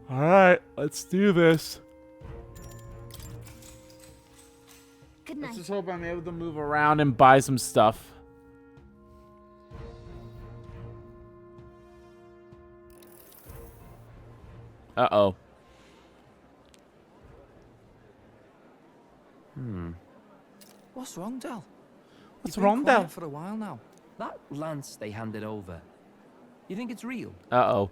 Alright, let's do this. Good night. Let's just hope I'm able to move around and buy some stuff. Uh-oh. What's wrong, Del? What's You've been wrong, quiet Del? for a while now. That lance they handed over, you think it's real? Uh-oh.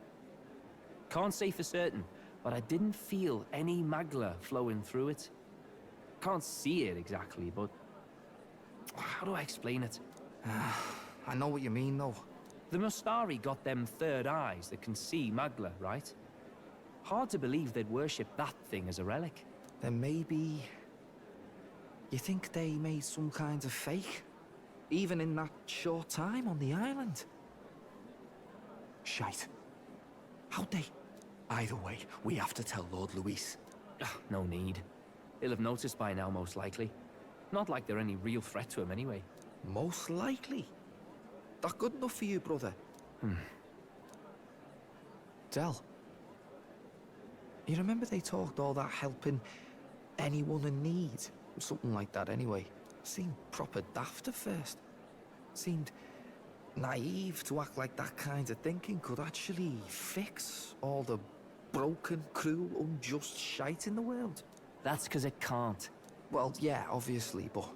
Can't say for certain, but I didn't feel any magla flowing through it. Can't see it exactly, but how do I explain it? I know what you mean, though. The Mustari got them third eyes that can see magla, right? Hard to believe they'd worship that thing as a relic. Then maybe... You think they made some kind of fake? Even in that short time on the island? Shite. How'd they? Either way, we have to tell Lord Luis. No need. He'll have noticed by now, most likely. Not like they're any real threat to him anyway. Most likely? That good enough for you, brother? Del. You remember they talked all that helping anyone in need? Something like that anyway. Seemed proper daft at first. Seemed naive to act like that kind of thinking could actually fix all the broken, cruel, unjust shite in the world. That's because it can't. Well, yeah, obviously, but...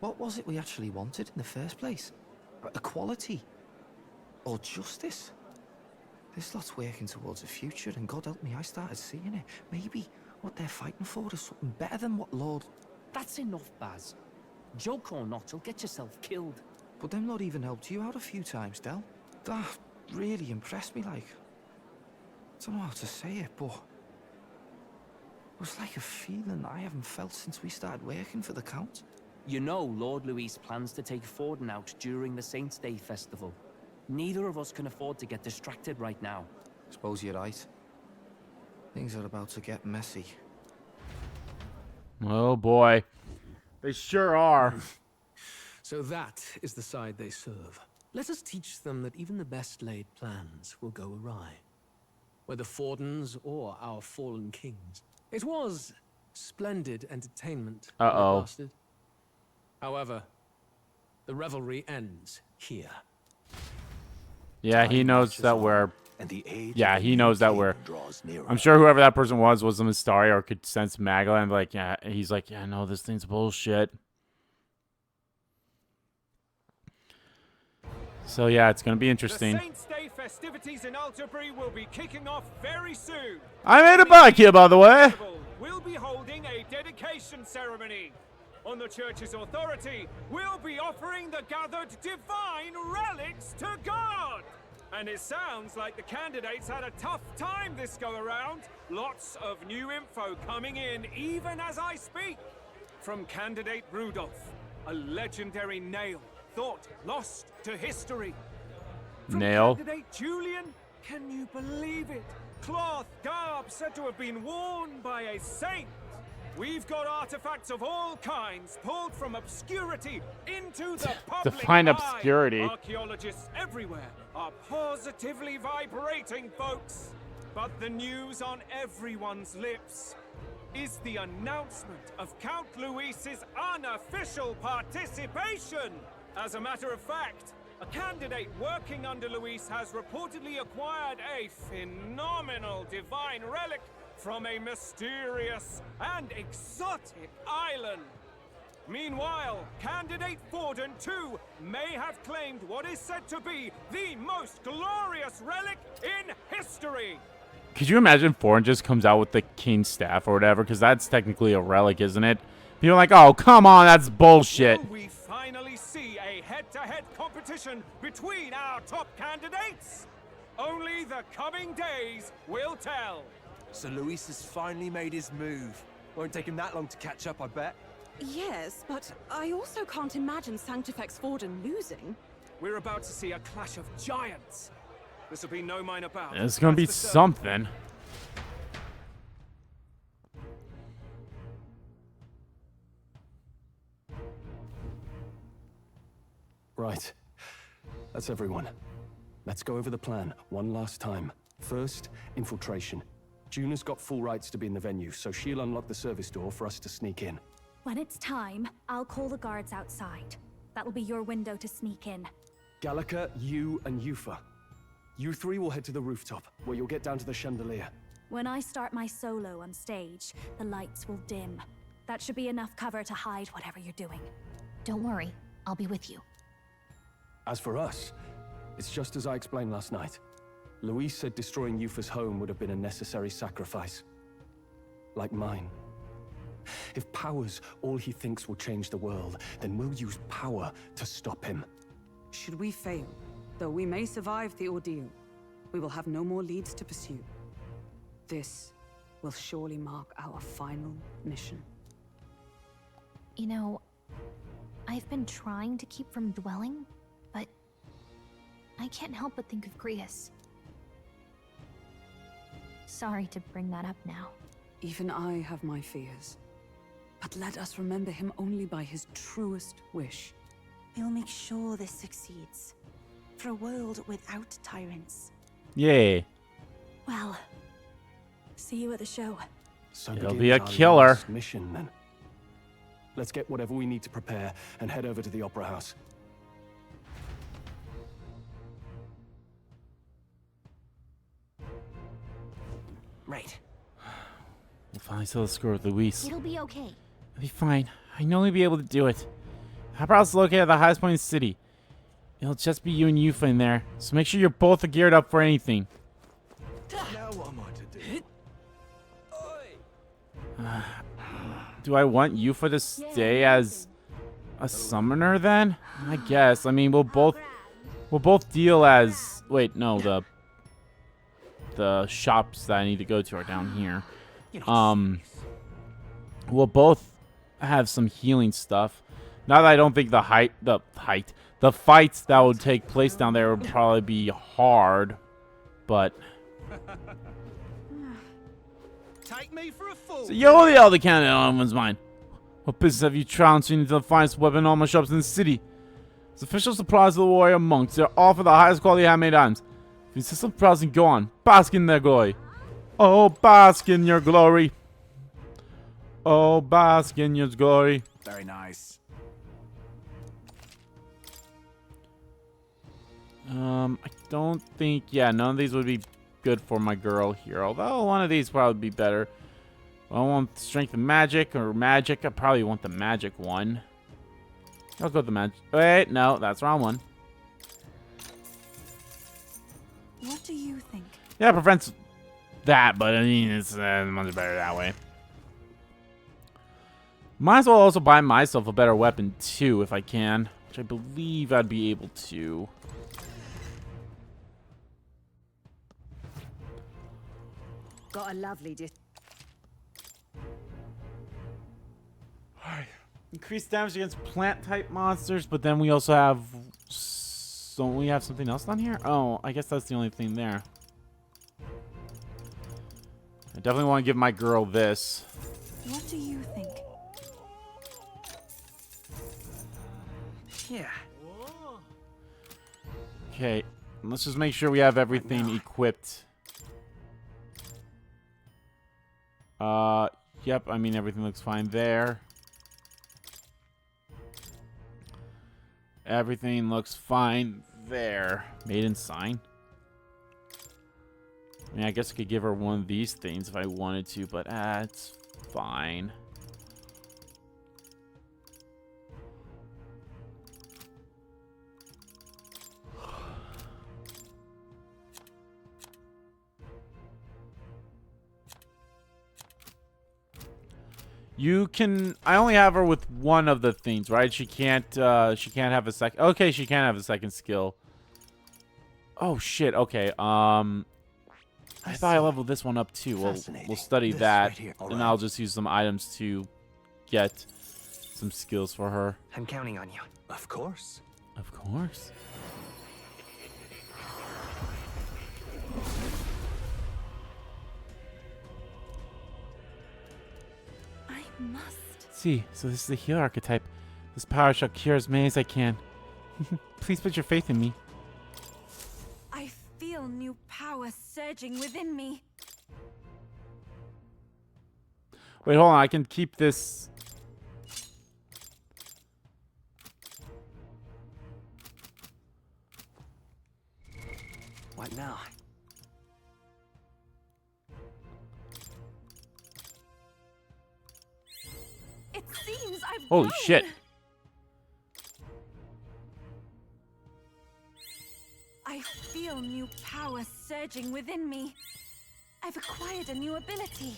What was it we actually wanted in the first place? Equality? Or justice? This lot's working towards a future, and God help me, I started seeing it. Maybe what they're fighting for is something better than what Lord... That's enough, Baz. Joke or not, you'll get yourself killed. But them not even helped you out a few times, Del. That really impressed me, like... I don't know how to say it, but... It was like a feeling I haven't felt since we started working for the Count. You know Lord Luis plans to take Forden out during the Saints' Day festival. Neither of us can afford to get distracted right now. Suppose you're right. Things are about to get messy. Oh boy. They sure are. So that is the side they serve. Let us teach them that even the best laid plans will go awry. whether Fordens or our fallen kings. It was splendid entertainment. when it Uh-oh. lasted. However, the revelry ends here. Yeah, he knows that we're... And the age Yeah, of the he new knows that king we're... draws nearer. I'm sure whoever that person was a Mystari or could sense Magla and like, yeah, he's like, yeah, no, this thing's bullshit. So yeah, it's gonna be interesting. The Saints' Day festivities in Alderbury will be kicking off very soon. I made it back here, by the way. We'll be holding a dedication ceremony. On the church's authority, we'll be offering the gathered divine relics to God. And it sounds like the candidates had a tough time this go around. Lots of new info coming in even as I speak. From candidate Rudolph, a legendary nail thought lost to history. From Nail. candidate Julian, can you believe it? Cloth garb said to have been worn by a saint. We've got artifacts of all kinds pulled from obscurity into the public Define eye. obscurity. Archaeologists everywhere are positively vibrating, folks. But the news on everyone's lips is the announcement of Count Luis's unofficial participation. As a matter of fact, a candidate working under Luis has reportedly acquired a phenomenal divine relic from a mysterious and exotic island. Meanwhile, candidate Forden too may have claimed what is said to be the most glorious relic in history. Could you imagine Foreign just comes out with the king's staff or whatever? Because that's technically a relic, isn't it? People are like, oh, come on, that's bullshit. Will we finally see a head-to-head competition between our top candidates? Only the coming days will tell. So Luis has finally made his move. Won't take him that long to catch up, I bet. Yes, but I also can't imagine Sanctifex Forden losing. We're about to see a clash of giants. This will be no minor bout. It's gonna be something. Right. That's everyone. Let's go over the plan one last time. First, infiltration. Juna's got full rights to be in the venue, so she'll unlock the service door for us to sneak in. When it's time, I'll call the guards outside. That'll be your window to sneak in. Gallica, you, and Yufa. You three will head to the rooftop, where you'll get down to the chandelier. When I start my solo on stage, the lights will dim. That should be enough cover to hide whatever you're doing. Don't worry, I'll be with you. As for us, it's just as I explained last night. Luis said destroying Yufa's home would have been a necessary sacrifice. Like mine. If power's all he thinks will change the world, then we'll use power to stop him. Should we fail, though we may survive the ordeal, we will have no more leads to pursue. This will surely mark our final mission. You know, I've been trying to keep from dwelling, but I can't help but think of Grius. Sorry to bring that up now. Even I have my fears. But let us remember him only by his truest wish. We'll make sure this succeeds. For a world without tyrants. Yay. Well, see you at the show. So It'll begins be a our killer. last mission, then. Let's get whatever we need to prepare and head over to the Opera House. Right. We'll finally settle the score with Luis. It'll be okay. It'll be fine. I know we'll be able to do it. How about it's located at the highest point in the city? It'll just be you and Yufa in there, so make sure you're both geared up for anything. Now what am I to do? Do I want Yufa to stay as a summoner then? I guess. I mean, we'll both deal as... Wait, no, the shops that I need to go to are down here. We'll both have some healing stuff. Not that I don't think the fights that would take place down there would probably be hard, but... Take me for a fool. So you're the Elder candidate on one's mind. What business have you trouncing into the finest weapon in all my shops in the city? As official supplies of the warrior monks, they're all for the highest quality handmade items. If you system browsing, go on. Bask in their glory. Oh, bask in your glory. Oh, bask in your glory. Very nice. I don't think... Yeah, none of these would be good for my girl here. Although one of these probably be better. I want strength and magic or magic. I probably want the magic one. I'll go with the magic. Wait, no, that's the wrong one. What do you think? Yeah, it prevents that, but I mean, it's much better that way. Might as well also buy myself a better weapon too, if I can. Which I believe I'd be able to. Got a lovely Increased damage against plant-type monsters, but then we also have... Don't we have something else on here? Oh, I guess that's the only thing there. I definitely want to give my girl this. What do you think? Yeah. Okay, let's just make sure we have everything equipped. Yep, I mean, everything looks fine there. Everything looks fine there. Maiden sign. I mean, I guess I could give her one of these things if I wanted to, but it's fine. You can... I only have her with one of the things, right? She can't have a second... Okay, she can have a second skill. Oh, shit. Okay, I thought I leveled this one up, too. We'll study that, and I'll just use some items to get some skills for her. I'm counting on you. Of course. Of course. Must. See, so this is the healer archetype. This power shall cure as many as I can. Please put your faith in me. I feel new power surging within me. Wait, hold on. I can keep this. What now? It seems I've Holy grown. shit. I feel new power surging within me. I've acquired a new ability.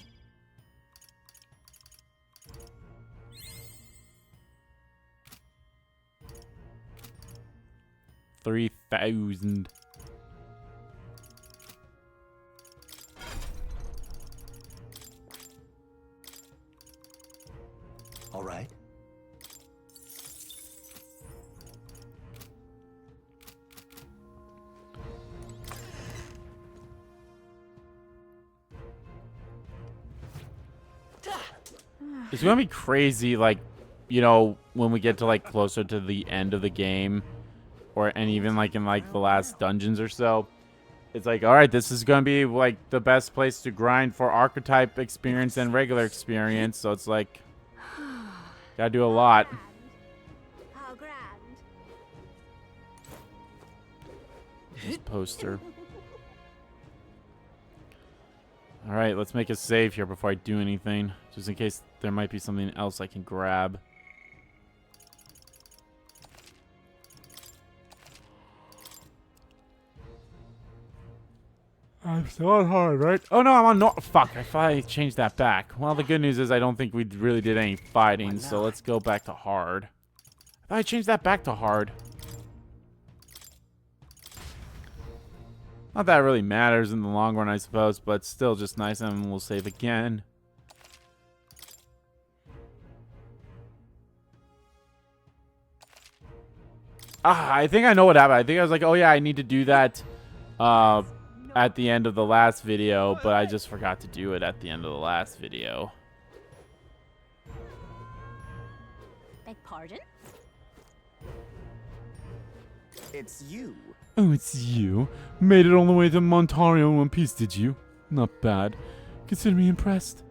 $3,000. All right. It's gonna be crazy, like, you know, when we get to like closer to the end of the game, and even like in like the last dungeons or so. It's like, all right, this is gonna be like the best place to grind for archetype experience and regular experience. So it's like, gotta do a lot. How grand. This poster. All right, let's make a save here before I do anything, just in case there might be something else I can grab. I'm still on hard, right? Oh no, I'm on no. Fuck, I thought I changed that back. Well, the good news is I don't think we really did any fighting, so let's go back to hard. I thought I changed that back to hard. Not that it really matters in the long run, I suppose, but still just nice, and we'll save again. Ah, I think I know what happened. I think I was like, oh yeah, I need to do that at the end of the last video, but I just forgot to do it at the end of the last video. Beg pardon? It's you. Oh, it's you. Made it all the way to Ontario in one piece, did you? Not bad. Consider me impressed.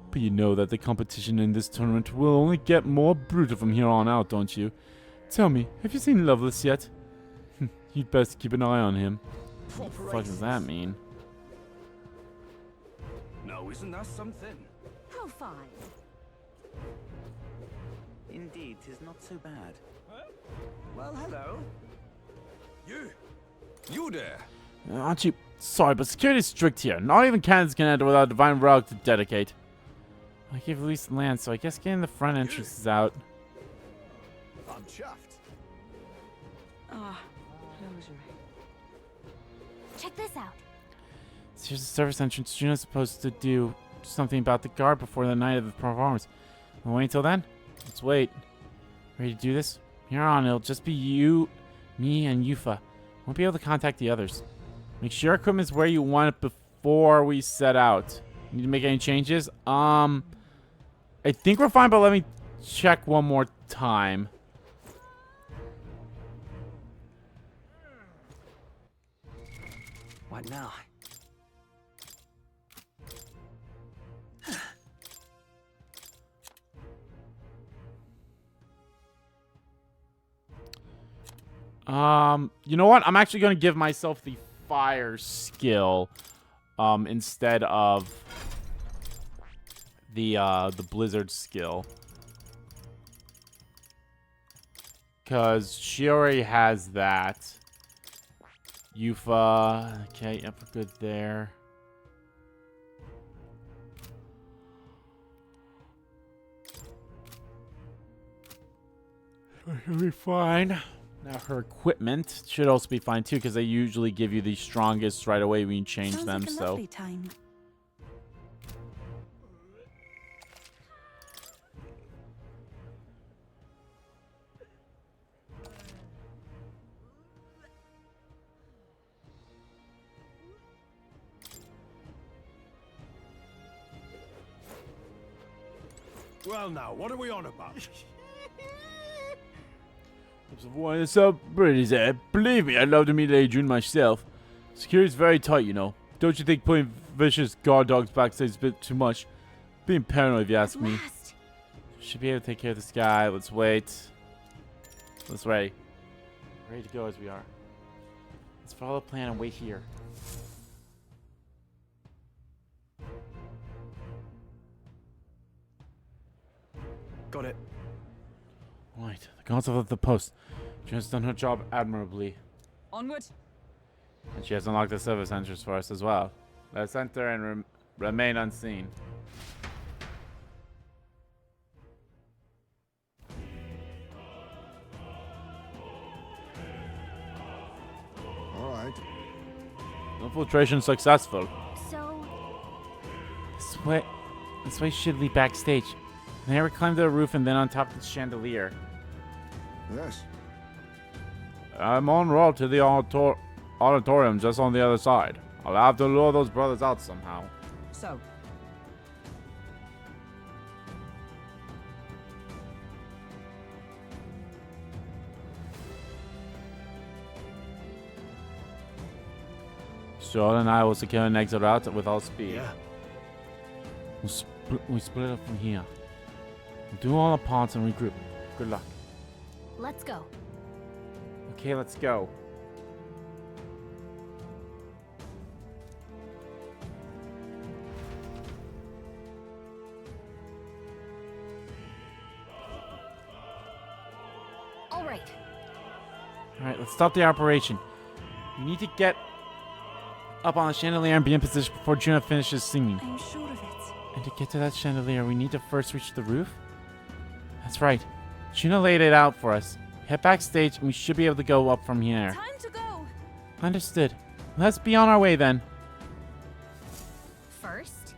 But you know that the competition in this tournament will only get more brutal from here on out, don't you? Tell me, have you seen Lovelace yet? You'd best keep an eye on him. What the fuck does that mean? No, isn't that something? How fine. Indeed, 'tis not so bad. Well, hello. You there? Aren't you? Sorry, but security's strict here. Not even cannons can enter without a divine relic to dedicate. I gave Luis the land, so I guess getting the front entrance is out. I'm chuffed. Ah, rosary. Check this out. So here's the service entrance. Juno's supposed to do something about the guard before the night of the performance. We'll wait until then? Let's wait. Ready to do this? Here on, it'll just be you, me, and Yufa. Won't be able to contact the others. Make sure equipment's where you want it before we set out. Need to make any changes? I think we're fine, but let me check one more time. What now? You know what? I'm actually going to give myself the fire skill instead of the blizzard skill. Cuz she already has that. Yufa, okay, yep, we're good there. She'll be fine. Now her equipment should also be fine too, because they usually give you the strongest right away when you change Sounds them. like a So lovely time. Well, now, what are we on about? What's up, British? Believe me, I'd love to meet Adrian myself. Security's very tight, you know. Don't you think putting vicious guard dogs backstage is a bit too much? Being paranoid, if you ask me. Should be able to take care of this guy. Let's wait. Let's ready. Ready to go as we are. Let's follow the plan and wait here. Got it. Right, the consul of the post. She has done her job admirably. Onward. And she has unlocked the service entrance for us as well. Let's enter and remain unseen. All right. Infiltration successful. So, This way should lead backstage. Now we climb to the roof and then on top of the chandelier. Yes. I'm en route to the auditorium just on the other side. I'll have to lure those brothers out somehow. So, Sean and I will secure an exit route with all speed. Yeah. We split up from here. We'll do all the parts and regroup. Good luck. let's go. Okay, let's go. All right. Alright, let's stop the operation. We need to get up on the chandelier and be in position before Juno finishes singing. I'm sure of it. And to get to that chandelier, we need to first reach the roof? That's right. Juno laid it out for us. Head backstage and we should be able to go up from here. Time to go. Understood. Let's be on our way then. First,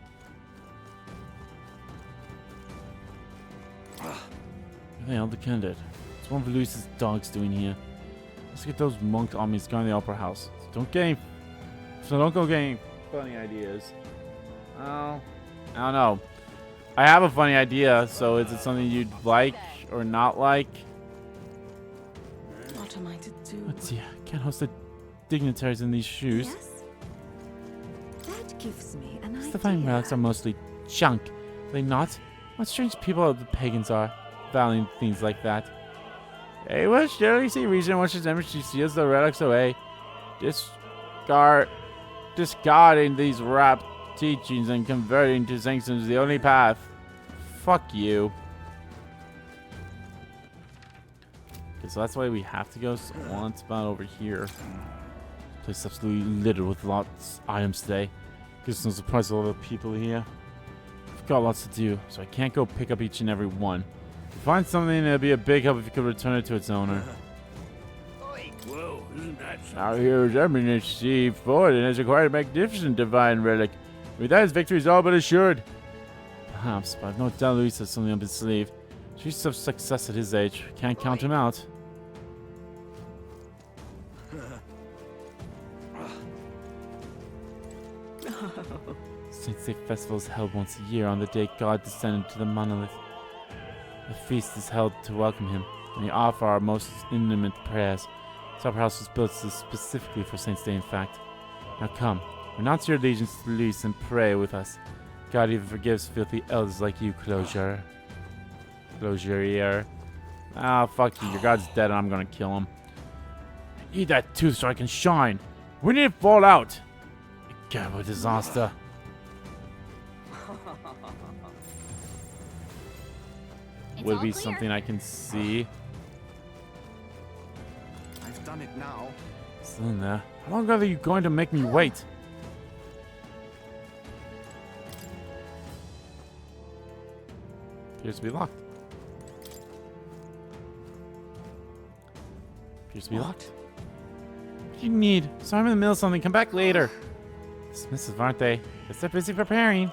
The Elda candidate. What's one of Luis's dogs doing here? Let's get those monk armies going to the opera house. Don't go getting funny ideas. Oh, I don't know. I have a funny idea, so is it something you'd like or not like? What am I to do? Let's see. Can't host a dignitaries in these shoes. Yes? That gives me an These divine idea. relics are mostly junk, are they not? What strange people the pagans are, valuing things like that. Hey, well, surely see reason in which his embassy seals the relics away. Discarding these wrapped teachings and converting to sanctions is the only path. Fuck you. Okay, so that's why we have to go. So once about over here. This place is absolutely littered with lots of items today. Gives no surprise to all the people here. I've got lots to do, so I can't go pick up each and every one. If you find something, it'd be a big help if you could return it to its owner. Whoa, isn't that Our hero's eminence C. Forden has acquired a magnificent divine relic. With that, his victory is all but assured. Perhaps, but I've no doubt Luis has something up his sleeve. She's such success at his age. Can't count him out. Saint Day Festival is held once a year on the day God descended to the monolith. The feast is held to welcome him, and we offer our most intimate prayers. This upper house was built specifically for Saint's Day, in fact. Now come, renounce your allegiance to Luis and pray with us. God even forgives filthy elders like you, Closure. Closure. Ah, fuck you. Your God's dead and I'm gonna kill him. I need that tooth so I can shine. We need to fall out. Terrible disaster. Would be something I can see. I've done it now. Still in there. How long are you going to make me wait? Appears to be locked. Appears to be locked. What do you need? Sorry, I'm in the middle of something. Come back later. Dismissive, aren't they? Guess they're busy preparing.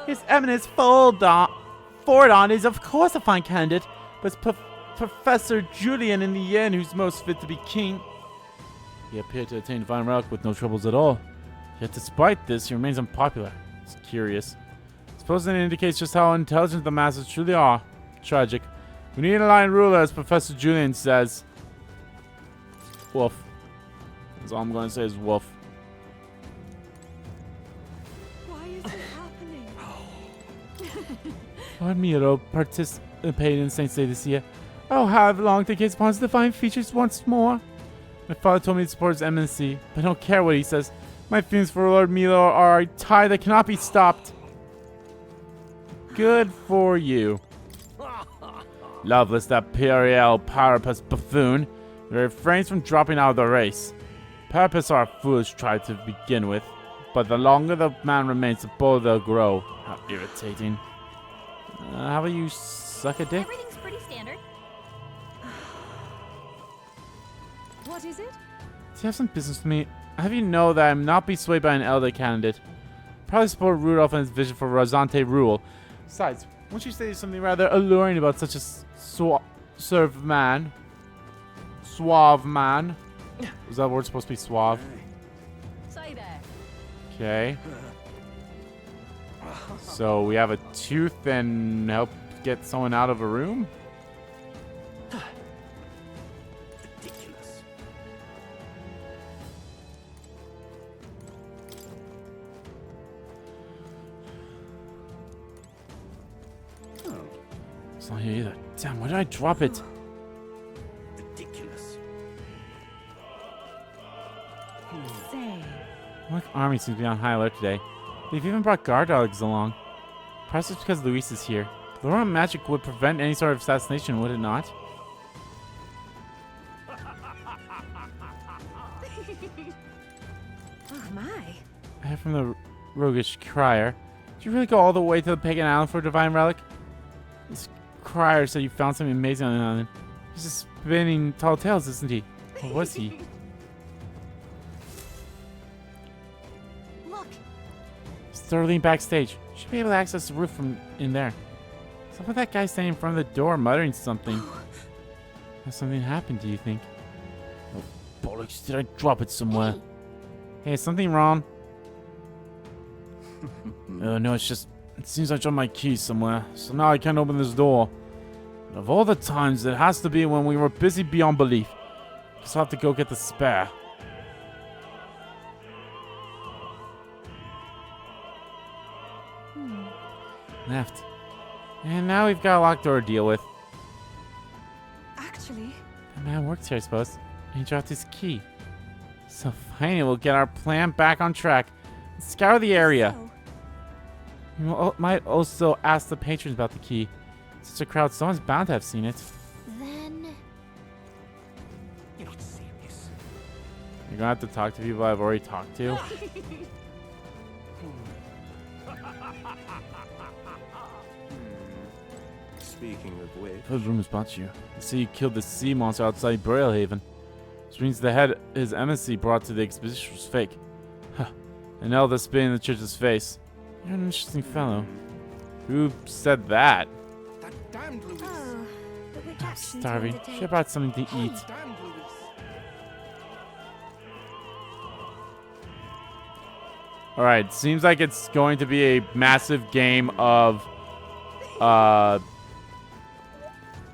His Eminence Fordon is of course a fine candidate, but it's Professor Julian in the end who's most fit to be king. He appeared to attain divine relic with no troubles at all. Yet despite this, he remains unpopular. It's curious. Suppose that indicates just how intelligent the masses truly are. Tragic. We need a lion ruler, as Professor Julian says. Woof. That's all I'm going to say is woof. Why is it happening? Lord Miro participated in Saint's Day this year. Oh, how I've longed to gaze upon his divine features once more. My father told me to support his eminency, but I don't care what he says. My feelings for Lord Milo are a tie that cannot be stopped. Good for you. Loveless, that Periel Parapus buffoon. He refrains from dropping out of the race. Parapus are a foolish tribe to begin with, but the longer the man remains, the bolder they'll grow. How irritating. How about you suck a dick? Everything's pretty standard. What is it? Do you have some business with me? I have you know that I am not be swayed by an Elda candidate. Probably support Rudolph and his vision for Rosante rule. Besides, won't you say something rather alluring about such a suave man? Suave man? Was that word supposed to be suave? Say there. Okay. So we have a tooth and help get someone out of a room? ridiculous? It's not here either. Damn, where did I drop it? Ridiculous. Say. The army seems to be on high alert today. They've even brought guard dogs along. Perhaps it's because Luis is here. The Roman magic would prevent any sort of assassination, would it not? Oh my. I heard from the roguish crier. Did you really go all the way to the pagan island for a divine relic? This crier said you found something amazing on the island. He's just spinning tall tales, isn't he? Or was he? Look. He's thoroughly backstage. Should be able to access the roof from in there. So what that guy standing in front of the door muttering something? Has something happened, do you think? Oh, bollocks, did I drop it somewhere? Hey, is something wrong? Oh, no, it's just... It seems I dropped my keys somewhere, so now I can't open this door. And of all the times, it has to be when we were busy beyond belief. Guess I'll have to go get the spare. Left. And now we've got a locked door to deal with. Actually, The man works here, I suppose. And he dropped his key. So finally, we'll get our plan back on track. Let's scour the area. We might also ask the patrons about the key. Such a crowd, someone's bound to have seen it. Then... You're not serious. You're gonna have to talk to people I've already talked to. Speaking of which... Those rumors about you. They say you killed the sea monster outside Burial Haven. Which means the head his embassy brought to the expedition was fake. Huh. And Elda spit in the church's face. You're an interesting fellow. Who said that? That damned Louis. Oh, the I'm rejection starving. to Should have brought something to eat. Damned Louis. Alright, seems like it's going to be a massive game of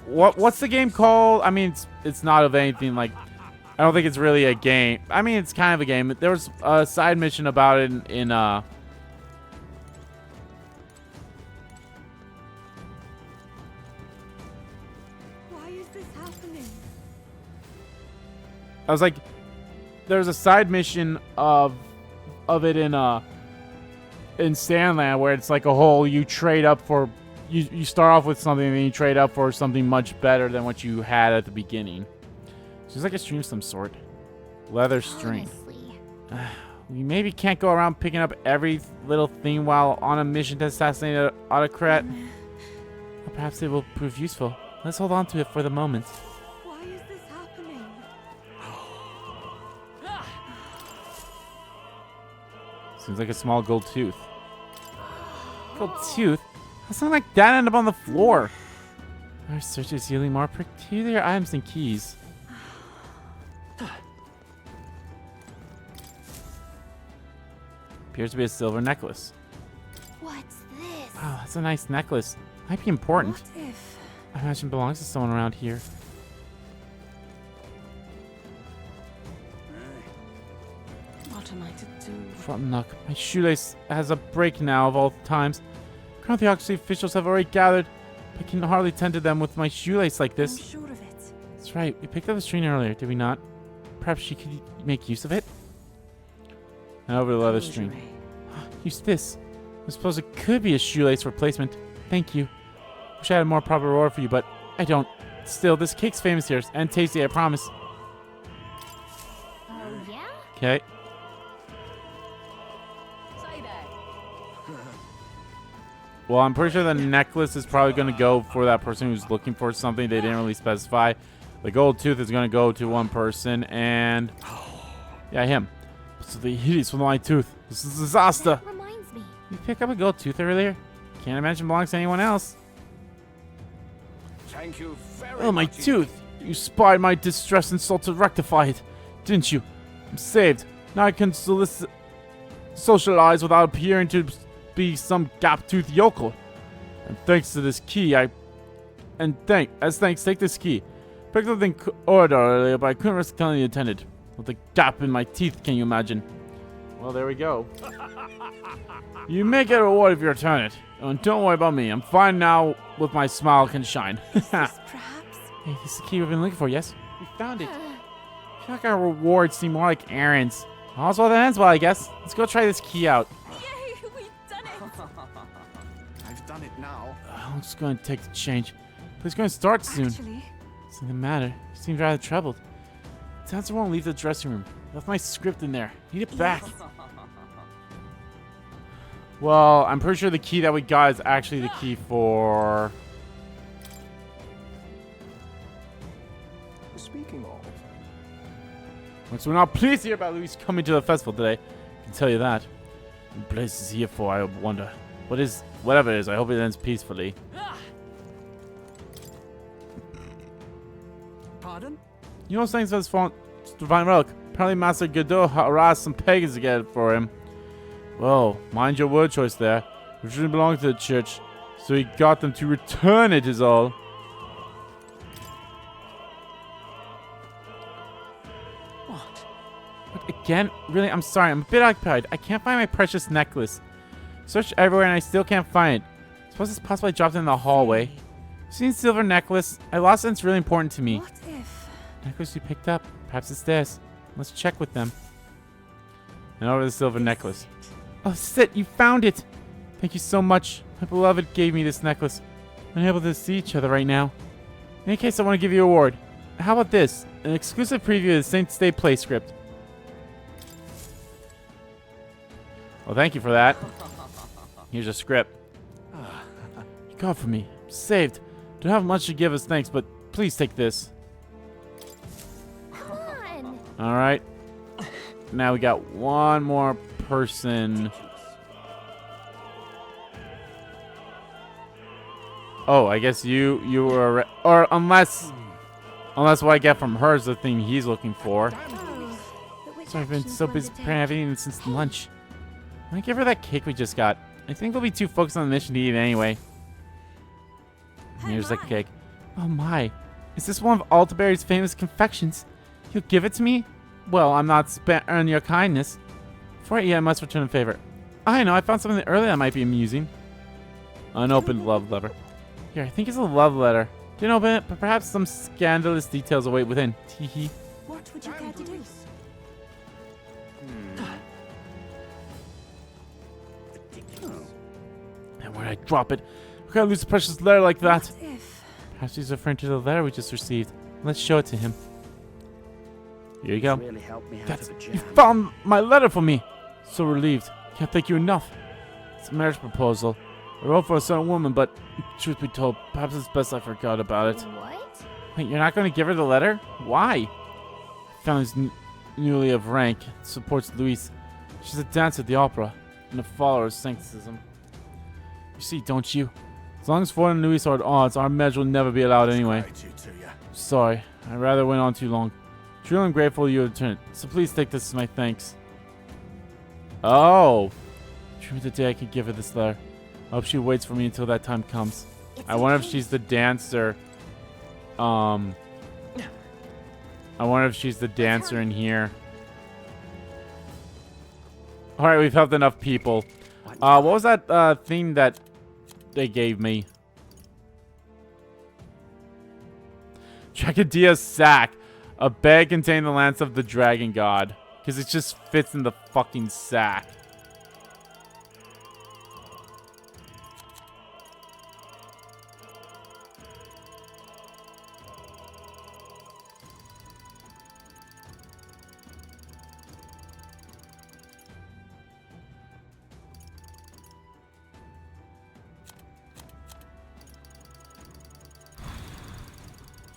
what's the game called? I mean it's not of anything like I don't think it's really a game. I mean it's kind of a game. There was a side mission about it in why is this happening? I was like there's a side mission of it in Sandland where it's like a whole you trade up for you start off with something and then you trade up for something much better than what you had at the beginning. Seems like a stream of some sort. Leather string. We maybe can't go around picking up every little thing while on a mission to assassinate an autocrat. Or perhaps it will prove useful. Let's hold on to it for the moment. Why is this happening? Seems like a small gold tooth. Gold tooth? How something like that end up on the floor? Our search is yielding more peculiar items and keys. Appears to be a silver necklace. What's this? Wow, that's a nice necklace. Might be important. What if? I imagine it belongs to someone around here. What am I to do? Rotten luck. My shoelace has a break now of all times. Currently, the officials have already gathered, but I can hardly tend to them with my shoelace like this. I'm sure of it. That's right. We picked up the string earlier, did we not? Perhaps she could make use of it? And over the leather string. Use this. I suppose it could be a shoelace replacement. Thank you. Wish I had a more proper reward for you, but I don't. Still, this cake's famous here and tasty, I promise. Oh, yeah? Okay. Well, I'm pretty sure the necklace is probably going to go for that person who's looking for something they didn't really specify. The gold tooth is going to go to one person, and yeah, him. So the hideous with my tooth. This is a disaster. That reminds me. You pick up a gold tooth earlier? Can't imagine it belongs to anyone else. Thank you very Oh, my much. tooth! You spied my distress and sought to rectify it, didn't you? I'm saved. Now I can socialize without appearing to be some gap-toothed yokel. And thanks to this key, as thanks, take this key. Picked up the order earlier, but I couldn't risk telling the attendant. With a gap in my teeth, can you imagine? Well, there we go. You may get a reward if you return it. And don't worry about me. I'm fine now with my smile can shine. Perhaps? Hey, this is the key we've been looking for, yes? We found it. I feel like our rewards seem more like errands. All's well that ends well, I guess. Let's go try this key out. Yay, we've done it! I've done it now. I'm just going to take the change. But it's going to start soon. Actually, Something the matter. You seem rather troubled. Sounds I won't leave the dressing room. Left my script in there. Need it back. Well, I'm pretty sure the key that we got is actually the key for... Speaking of... So we're not pleased to hear about Louis coming to the festival today. I can tell you that. The place is here for, I wonder. Whatever it is, I hope it ends peacefully. Pardon? You know things that's for Divine Relic. Apparently Master Godot harassed some pagans to get it for him. Well, mind your word choice there. It shouldn't belong to the church. So he got them to return it is all. again? Really? I'm sorry. I'm a bit occupied. I can't find my precious necklace. Searched everywhere and I still can't find it. Suppose it's possibly dropped in the hallway. Seen the silver necklace? I lost it and it's really important to me. What if? Necklace you picked up. Perhaps it's theirs. Let's check with them. And over the silver necklace. Oh, sit! You found it! Thank you so much. My beloved gave me this necklace. I'm unable to see each other right now. In any case, I want to give you a reward. How about this? An exclusive preview of the Saints Day play script. Well, thank you for that. Here's a script. You got for me. I'm saved. Don't have much to give as thanks, but please take this. Come on. All right. Now we got one more person. Oh, I guess you were, or unless what I get from her is the thing he's looking for. Sorry, I've been so busy preparing. I haven't eaten since lunch. Can I give her that cake we just got? I think we'll be too focused on the mission to eat it anyway. Here's the cake. Oh my. Is this one of Altaberry's famous confections? You'll give it to me? Well, I'm not spent on your kindness. Before I eat, I must return a favor. I know, I found something earlier that might be amusing. Unopened love letter. Here, I think it's a love letter. Didn't open it, but perhaps some scandalous details await within. Teehee. What would you care to do? And where'd I drop it? How can I lose a precious letter like that? What if? Perhaps he's referring to the letter we just received. Let's show it to him. Here you go. Really helped me out That's, of a you jam. found my letter for me. So relieved. Can't thank you enough. It's a marriage proposal. I wrote for a certain woman, but truth be told, perhaps it's best I forgot about it. What? Wait, you're not going to give her the letter? Why? Family's newly of rank. Supports Louise. She's a dancer at the opera and a follower of Sanctism. You see, don't you? As long as Ford and Louise are at odds, our marriage will never be allowed anyway. Sorry, I rather went on too long. Truly I'm grateful you returned, so please take this as my thanks. Oh! Dream of the day I could give her this letter. I hope she waits for me until that time comes. I wonder if she's the dancer. I wonder if she's the dancer in here. Alright, we've helped enough people. What was that thing that they gave me? Dragadia's sack. A bag containing the lance of the dragon god. Because it just fits in the fucking sack.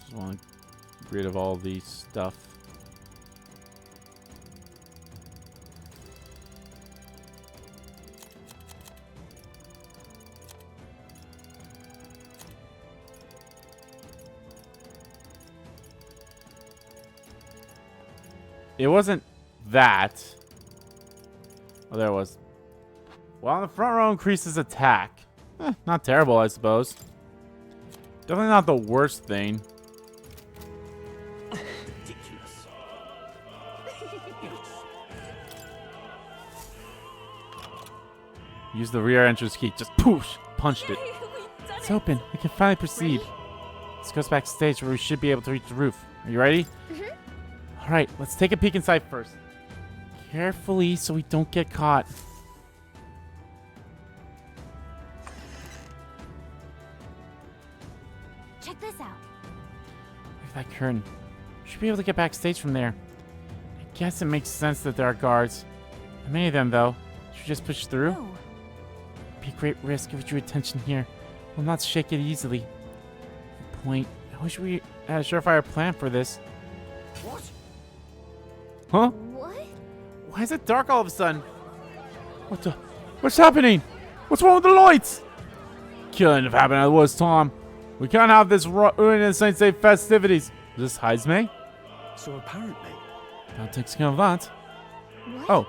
Just want to get rid of all these stuff. It wasn't that. Oh, there it was. Well, the front row increases attack. Not terrible, I suppose. Definitely not the worst thing. Ridiculous. Use the rear entrance key. Just poosh! Punched it. It's open. We can finally proceed. Let's go backstage where we should be able to reach the roof. Are you ready? Alright, let's take a peek inside first. Carefully so we don't get caught. Check this out. Look at that curtain. We should be able to get backstage from there. I guess it makes sense that there are guards. Not many of them, though. Should we just push through? No. It'd be a great risk if we drew attention here. We'll not shake it easily. Good point. I wish we had a surefire plan for this. What? Huh? What? Why is it dark all of a sudden? What the? What's happening? What's wrong with the lights? Couldn't have happened at the worst time. We can't have this ruining the Saints' Day festivities. Is this Heisme? So apparently... That takes care of that. What? Oh,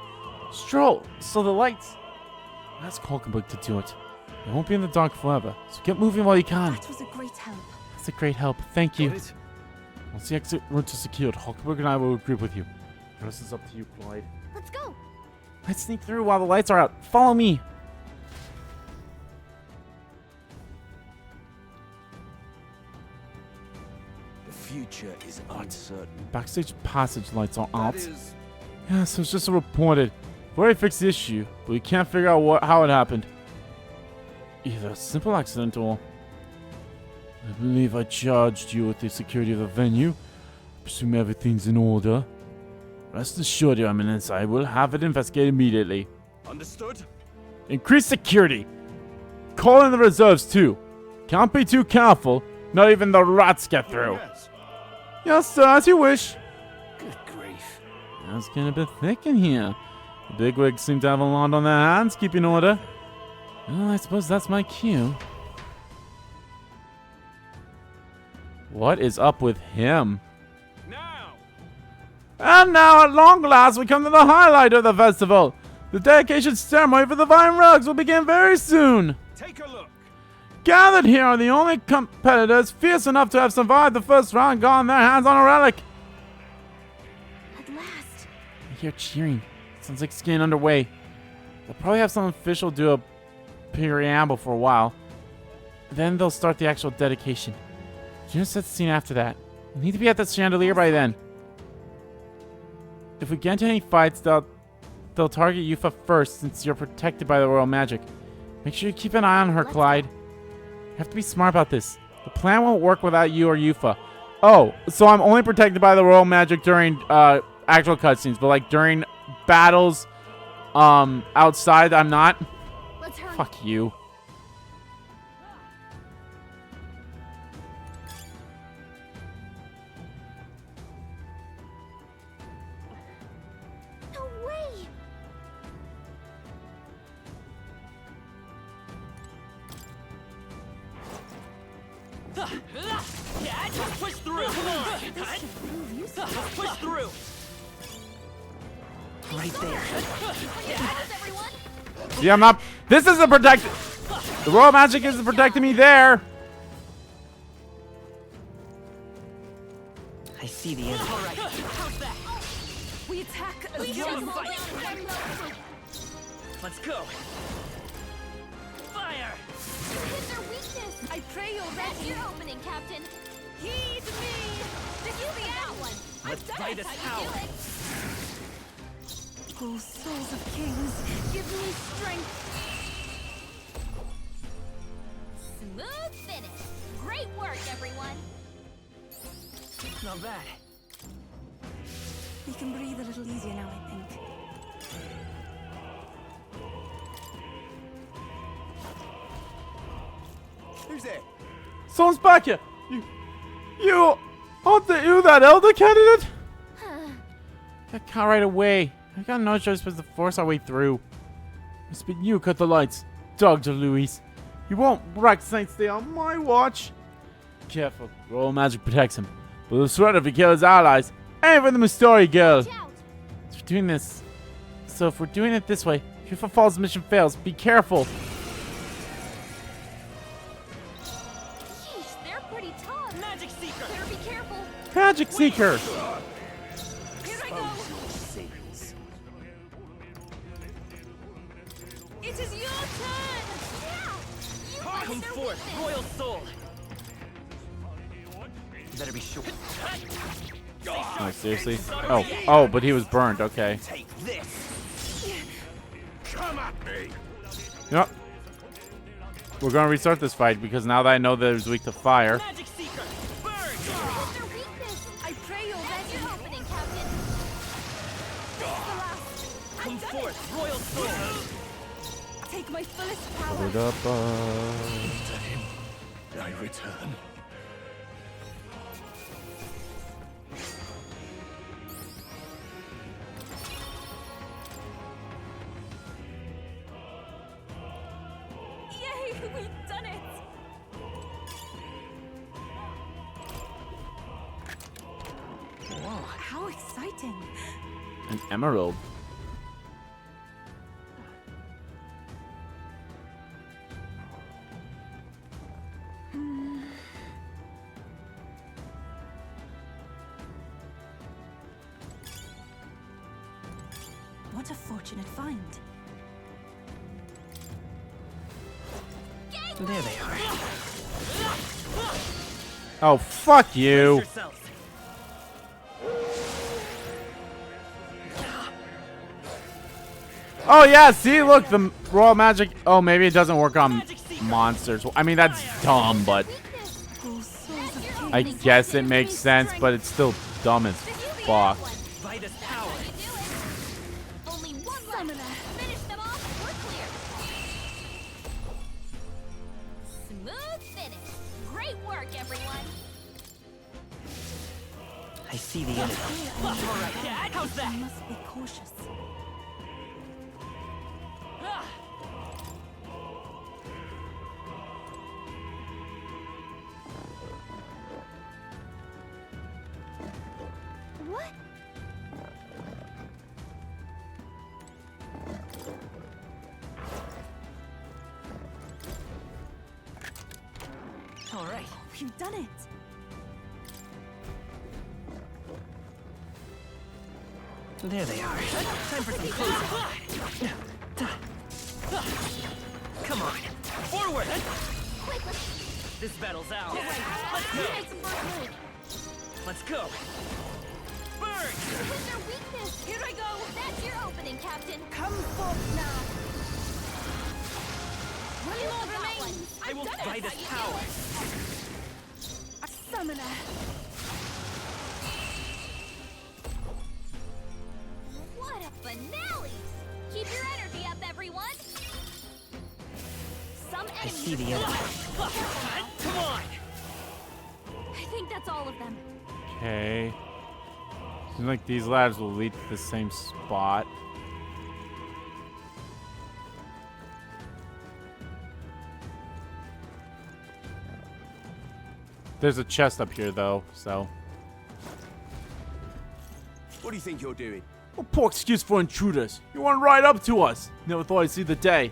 Stroll. So the lights. That's Hulkenberg to do it. It won't be in the dark forever, so get moving while you can. That was a great help. That's a great help. Thank you. Got it? Once the exit route is secured, Hulkenberg and I will regroup with you. rest is up to you, Clyde. Let's go. Let's sneak through while the lights are out. Follow me. The future is uncertain. Backstage passage lights are out. That is... Yeah, so it's just reported. We've already fixed the issue, but we can't figure out how it happened. Either a simple accident or... I believe I charged you with the security of the venue. Presume everything's in order. Rest assured, Your Eminence, I will have it investigated immediately. Understood? Increase security. Call in the reserves, too. Can't be too careful. Not even the rats get through. Yes, sir, as you wish. Good grief. It's getting a bit thick in here. The bigwigs seem to have a lot on their hands, keeping order. Well, I suppose that's my cue. What is up with him? And now, at long last, we come to the highlight of the festival. The dedication ceremony for the Vine Rugs will begin very soon. Take a look. Gathered here are the only competitors fierce enough to have survived the first round and gotten their hands on a relic. At last. I hear cheering. Sounds like it's getting underway. They'll probably have some official do a preamble for a while. Then they'll start the actual dedication. Just set the scene after that. We need to be at that chandelier by then. If we get into any fights, they'll target Yufa first since you're protected by the royal magic. Make sure you keep an eye on her, Clyde. You have to be smart about this. The plan won't work without you or Yufa. Oh, so I'm only protected by the royal magic during actual cutscenes, but like during battles outside, I'm not? Let's hurry. Fuck you. No way. Yeah, just push through. Come on. Push through. Right there. See, I'm not. This isn't protected. The royal magic isn't protecting me there. I see the end. All right. How's that? We attack. Let's go. Fire. Hit their weakness. I pray you're That's ready. your opening, Captain. Heed me. This is the That end. one. Let's fight us out. Oh, souls of kings, give me strength. Smooth finish. Great work, everyone. Not bad. We can breathe a little easier now, I think. Who's there? Someone's back here. Aren't you that Elda candidate? Got caught right away. I got no choice but to force our way through. It's been you cut the lights, Dr. Luis. You won't wreck Saint's Day on my watch. Careful, royal magic protects him. But the threat if he kills his allies, aim for the Mustori girl. So if we're doing it this way, if a falls mission fails, be careful. Yeesh, they're pretty tough. Magic Seeker. Better be careful. Magic Seeker. Here I go. It is your turn. Come forth, Royal Soul. You better be sure. Oh, seriously? Oh, but he was burned. Okay. Take this. Come at me. Yep. We're gonna restart this fight because now that I know that it's weak to fire. Magic Seeker. Burn. Hit their weakness. I pray you're That's ready. your opening, Captain. Come forth, Royal Soul. Take my fullest power. Put it up. To him, I return. Yay, we've done it. Whoa, how exciting. An emerald. unfortunate find. There they are. Oh, fuck you. Oh, yeah, see, look, the royal magic. Oh, maybe it doesn't work on monsters. I mean, that's dumb, but I guess it makes sense, but it's still dumb as fuck. Only one left. Finish them off. We're clear. Smooth finish. Great work, everyone. I see the enemy. All right, Dad, how's that? We must be cautious. What? All right, we've done it. There they are. Time for some closing. Come on, forward! This battle's out. Let's go. Let's go. Burn! Where's their weakness? Here I go. That's your opening, Captain. Come forth now. One more remains. I will fight his power. A summoner. What a finale! Keep your energy up, everyone. Some I enemies. see the enemy. Come on. I think that's all of them. Okay. Seems like these ladders will lead to the same spot. There's a chest up here, though, so. What do you think you're doing? A poor excuse for intruders. You want right up to us. Never thought I'd see the day.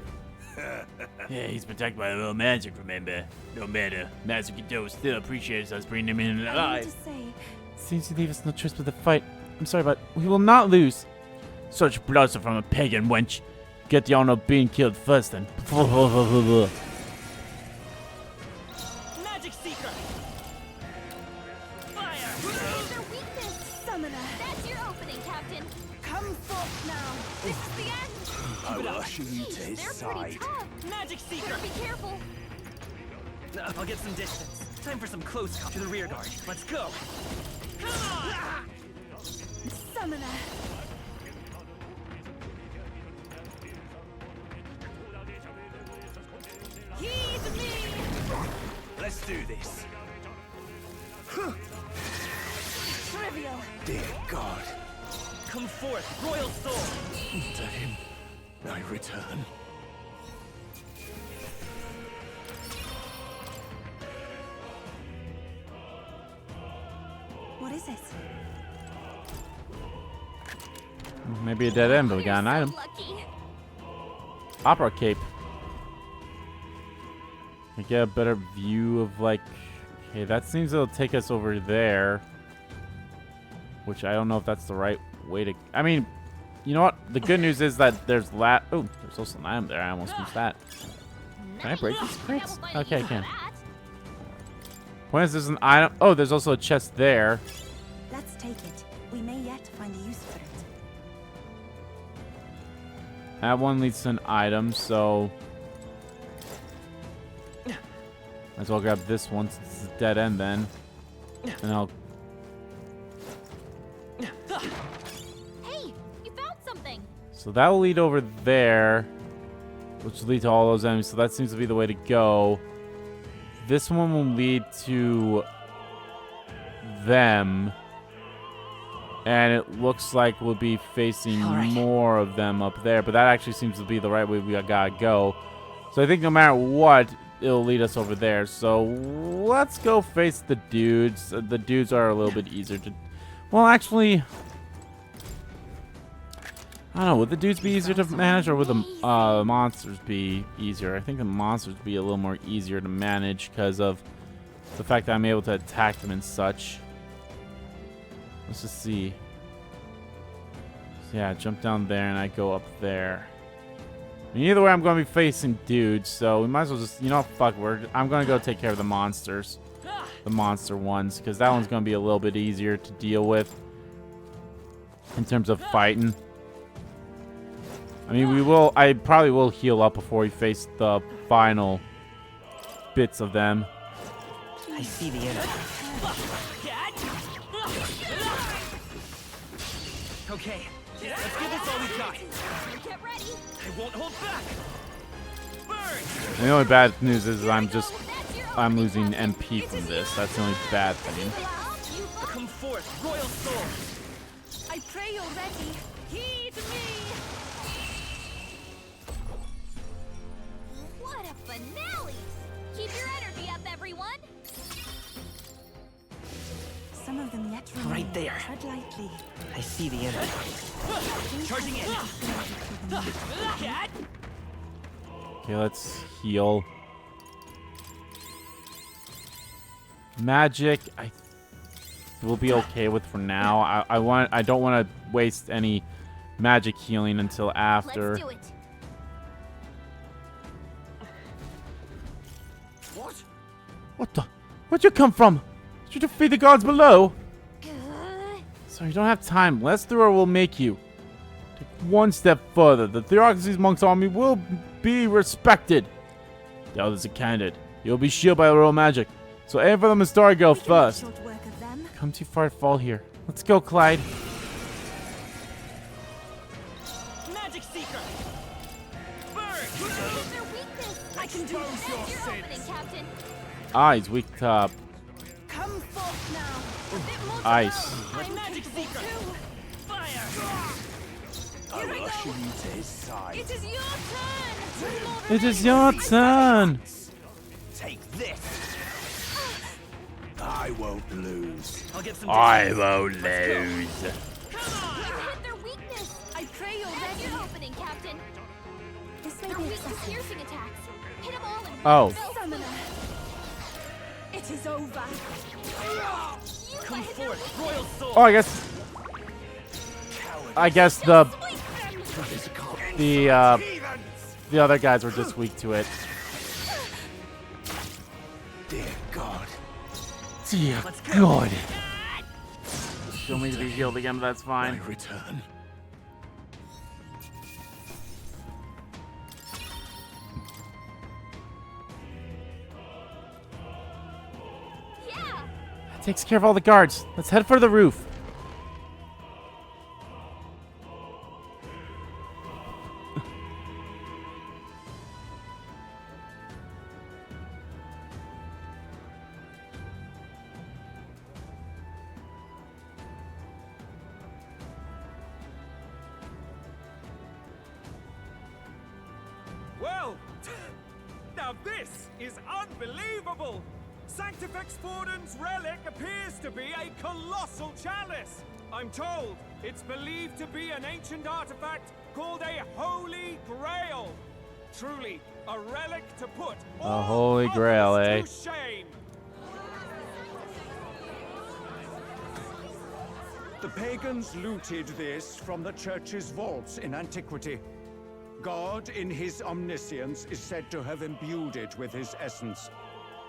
Yeah, he's protected by a little magic, remember? No matter. Master Godot still appreciates us bringing him in alive. Seems to leave us no choice but to fight. I'm sorry, but we will not lose. Such bluster from a pagan wench. Get the honor of being killed first, then. Magic Seeker! Fire! Where's their weakness? Summoner. That's your opening, Captain. Come forth now. This is the end. I will usher you to his They're pretty side. tough. Magic Seeker! Better be careful. I'll get some distance. Time for some close to the rear guard. Let's go! Come on! Summoner. Heed me. Let's do this. Trivial. Dear God. Come forth, Royal Soul! To him I return. What is it? Maybe a dead end, but we got an item. Opera cape. I get a better view of, like... Okay, that seems it'll take us over there. Which I don't know if that's the right way to... I mean, you know what? The good news is that there's Oh, there's also an item there. I almost missed that. Can I break these crates? Okay, I can. Point is, there's an item... Oh, there's also a chest there. Let's take it. We may yet find a use for it. That one leads to an item, so... Might as well grab this one since it's a dead end then. And I'll... Hey, you found something. So that will lead over there, which will lead to all those enemies. So that seems to be the way to go. This one will lead to them. And it looks like we'll be facing more of them up there. But that actually seems to be the right way we gotta go. So I think no matter what, it'll lead us over there. So let's go face the dudes. The dudes are a little bit easier to... Well, actually... I don't know. Would the dudes be easier to manage, or would the monsters be easier? I think the monsters would be a little more easier to manage because of the fact that I'm able to attack them and such. Let's just see. Yeah, jump down there and I go up there. I mean, either way, I'm going to be facing dudes, so we might as well just, you know, fuck, I'm going to go take care of the monsters. The monster ones, because that one's going to be a little bit easier to deal with in terms of fighting. I mean, I probably will heal up before we face the final bits of them. I see the enemy. Okay, let's give this all we got. Get ready. I won't hold back. Burn! And the only bad news is I'm losing MP from this. That's the only bad thing. Come forth, royal soul. I pray you're ready. Heed me. What a finale! Keep your energy up, everyone. Some of them yet remain. Right there. Tread lightly. I see the enemy. Charging in. Okay, let's heal. Magic, I will be okay with for now. I don't want to waste any magic healing until after. Let's do it. Where'd you come from? Did you defeat the gods below? So you don't have time. Less through will make you. Take one step further. The Theocracy's monk's army will be respected. The others are candid. You'll be shielded by royal magic. So aim for the Mistari girl first. Come too far to fall here. Let's go, Clyde. Magic Seeker. Burn! Their weakness. I can do this. That's your opening, Captain. Ah, he's weak to Come forth now. A bit more to ice. go. I'm Magic capable Seeker. too. Fire! Here I Rushing go. to his side. It is your turn. Lord It is your turn. Take this. I won't lose. I'll get some I distance. won't Let's go. lose. You hit their weakness. I pray you're That's ready. your opening, Captain. This may They're be weak to excessive. piercing attacks. Hit them all and Oh. Summoner. It is over. Come forth, royal soul. Oh, I guess the other guys were just weak to it. Dear God. Dear God. Still need to be healed again, but that's fine. My return. yeah. That takes care of all the guards. Let's head for the roof. Well, now this is unbelievable! Sanctifex Forden's relic appears to be a colossal chalice. I'm told it's believed to be an ancient artifact called a Holy Grail. Truly, a relic to put all Holy Grail, others eh? to shame. The pagans looted this from the church's vaults in antiquity. God, in his omniscience, is said to have imbued it with his essence,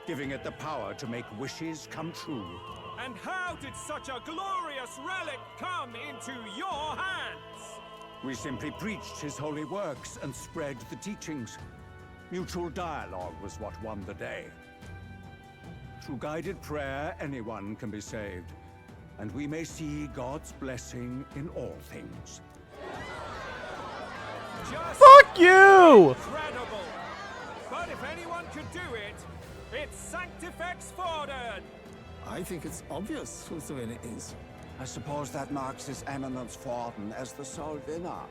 giving it the power to make wishes come true. And how did such a glorious relic come into your hands? We simply preached his holy works and spread the teachings. Mutual dialogue was what won the day. Through guided prayer, anyone can be saved, and we may see God's blessing in all things. Just Fuck you! incredible! But if anyone could do it, it's Sanctifex Forden! I think it's obvious whose win it is. I suppose that marks His Eminence Forden as the sole winner.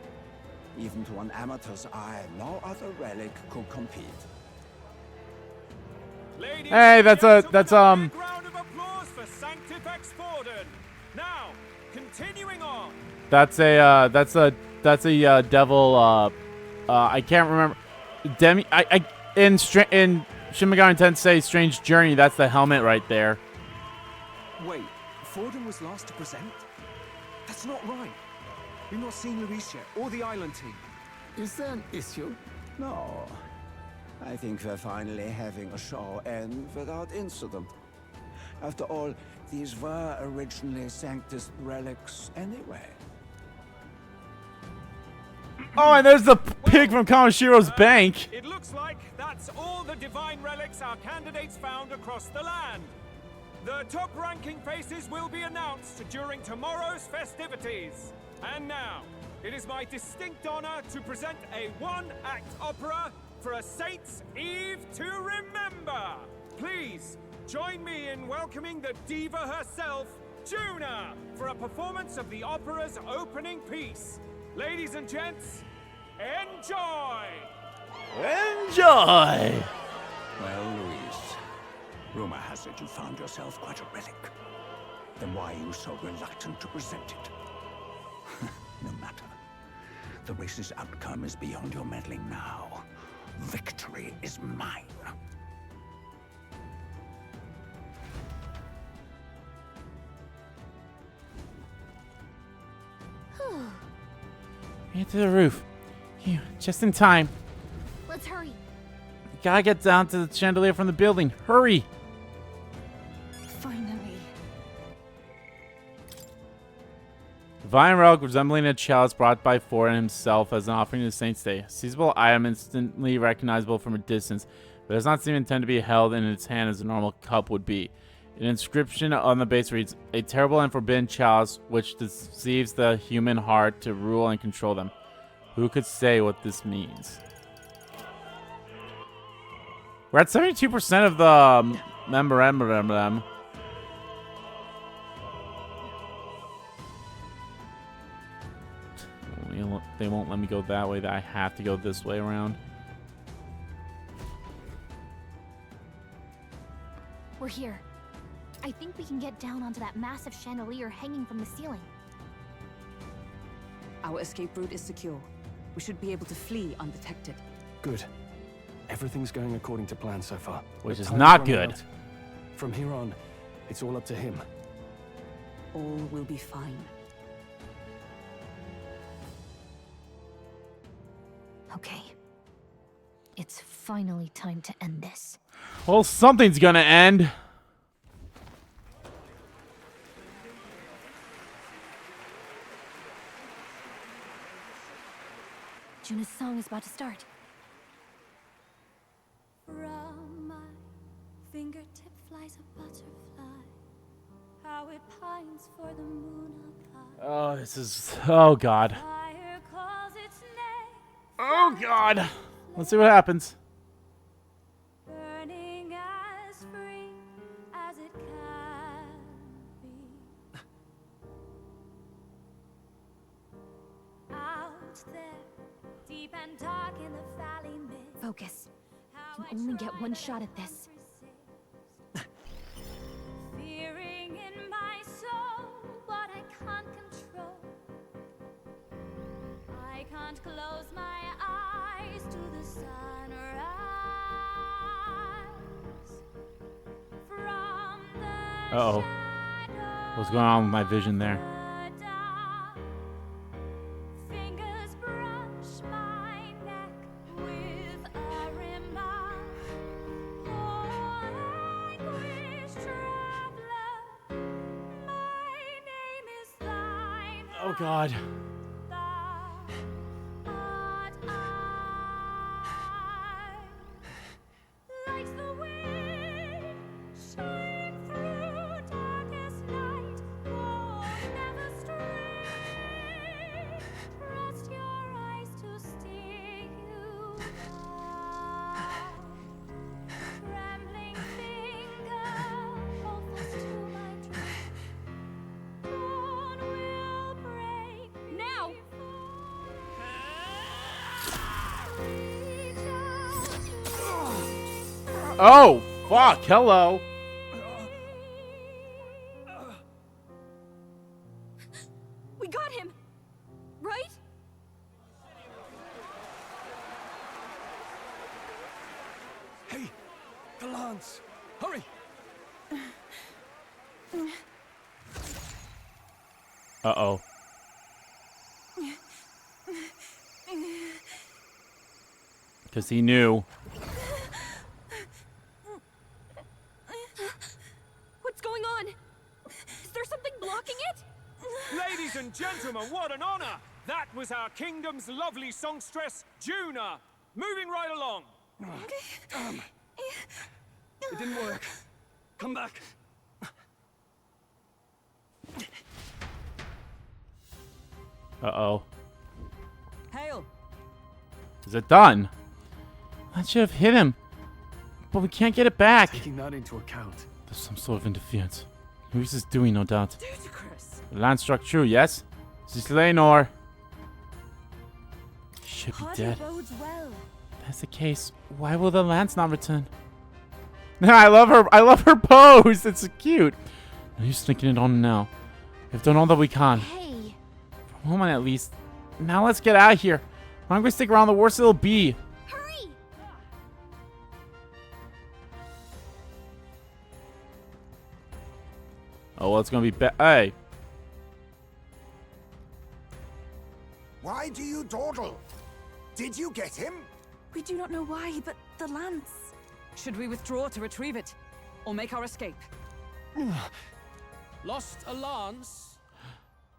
Even to an amateur's eye, no other relic could compete. Ladies Hey, and that's gentlemen, a big round of applause for Sanctifex Forden. Now, continuing on. That's a devil. I can't remember. In Shin Megami Tensei Strange Journey, that's the helmet right there. Wait, Forden was last to present? That's not right. We've not seen Luis yet, or the island team. Is there an issue? No. I think we're finally having a show end without incident. After all, these were originally Sanctus relics anyway. Oh, and there's the pig from Kamoshiro's bank. It looks like that's all the divine relics our candidates found across the land. The top-ranking faces will be announced during tomorrow's festivities. And now, it is my distinct honor to present a one-act opera for a Saints' Eve to remember. Please, join me in welcoming the diva herself, Juna, for a performance of the opera's opening piece. Ladies and gents, enjoy! Enjoy! Well, Luis, rumor has it you found yourself quite a relic. Then why are you so reluctant to present it? No matter. The race's outcome is beyond your meddling now. Victory is mine. Get to the roof. Phew, just in time. Let's hurry. Gotta get down to the chandelier from the building. Hurry! Finally. Divine relic resembling a chalice brought by Ford himself as an offering to Saint's Day. A seizable item instantly recognizable from a distance, but does not seem intended to be held in its hand as a normal cup would be. An inscription on the base reads, "A terrible and forbidden chalice which deceives the human heart to rule and control them." Who could say what this means? We're at 72% of the memorandum. They won't let me go that way. I have to go this way around. We're here. I think we can get down onto that massive chandelier hanging from the ceiling. Our escape route is secure. We should be able to flee undetected. Good. Everything's going according to plan so far. Which is Time's not running good. out. From here on, it's all up to him. All will be fine. Okay. It's finally time to end this. Well, something's gonna end. Juna's song is about to start. From my fingertip flies a butterfly, how it pines for the moon up high. Oh, this is... Oh, God. Fire calls its name. Oh, God. Let's see what happens. Burning as free as it can be. Out there, deep and dark in the valley mid. Focus. You can only get one shot at this. Fearing in my soul what I can't control. I can't close my eyes to the sunrise. From the Uh-oh. What's going on with my vision there? fingers brush my neck with a remark. Oh, anguish traveler, my name is thine. Oh, God. Like the wind, shine through darkest night. Oh, never stray. Trust your eyes to steer you by. Trembling finger, hold fast to my dream. Dawn will break. Now! Reach out to Oh, fuck. Hello. We got him! Right? Hey! The lance! Hurry! Uh-oh. Because he knew. What's going on? Is there something blocking it? Ladies and gentlemen, what an honor! That was our kingdom's lovely songstress, Juna. Moving right along. It didn't work. Come back. Uh-oh. Hail. Is it done? That should have hit him. But we can't get it back. Taking that into account. There's some sort of interference. Luis is doing, no doubt. Ludicrous. The lance struck true, yes? This is Lenor. Should be dead. bodes well. If that's the case, why will the lance not return? I love her pose. It's so cute. No use thinking it on now. We've done all that we can. Hey. For a moment at least. Now let's get out of here. I'm going to stick around, the worst it'll be. Hurry! Oh, well, it's going to be hey. Why do you dawdle? Did you get him? We do not know why, but the lance. Should we withdraw to retrieve it? Or make our escape? Lost a lance?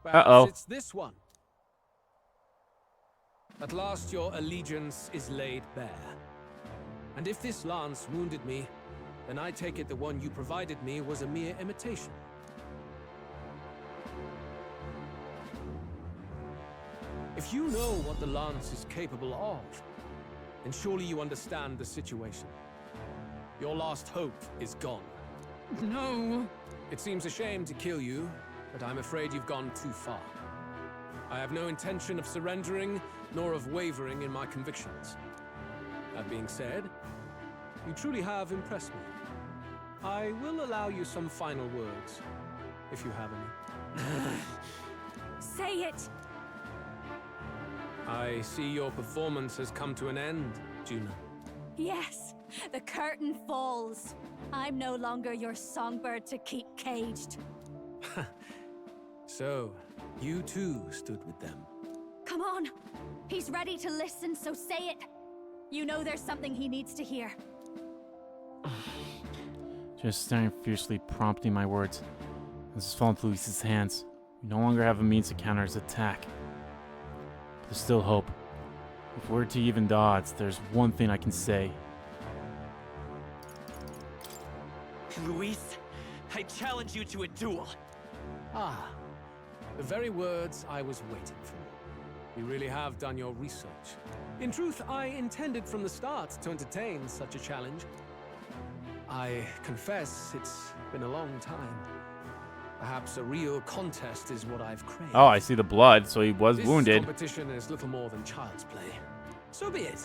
Uh-oh. It's this one. At last your allegiance is laid bare. And if this lance wounded me, then I take it the one you provided me was a mere imitation. If you know what the lance is capable of, then surely you understand the situation. Your last hope is gone. No. It seems a shame to kill you, but I'm afraid you've gone too far. I have no intention of surrendering, nor of wavering in my convictions. That being said, you truly have impressed me. I will allow you some final words, if you have any. Say it! I see your performance has come to an end, Juna. Yes, the curtain falls. I'm no longer your songbird to keep caged. So, you too stood with them. Come on. He's ready to listen, so say it. You know there's something he needs to hear. Just staring fiercely, prompting my words. This has fallen to Luis's hands. We no longer have a means to counter his attack. There's still hope. If we're to even the odds, there's one thing I can say. Luis, I challenge you to a duel. Ah, the very words I was waiting for. You really have done your research. In truth, I intended from the start to entertain such a challenge. I confess it's been a long time. Perhaps a real contest is what I've craved. Oh, I see the blood, so he was wounded. This competition is little more than child's play. So be it.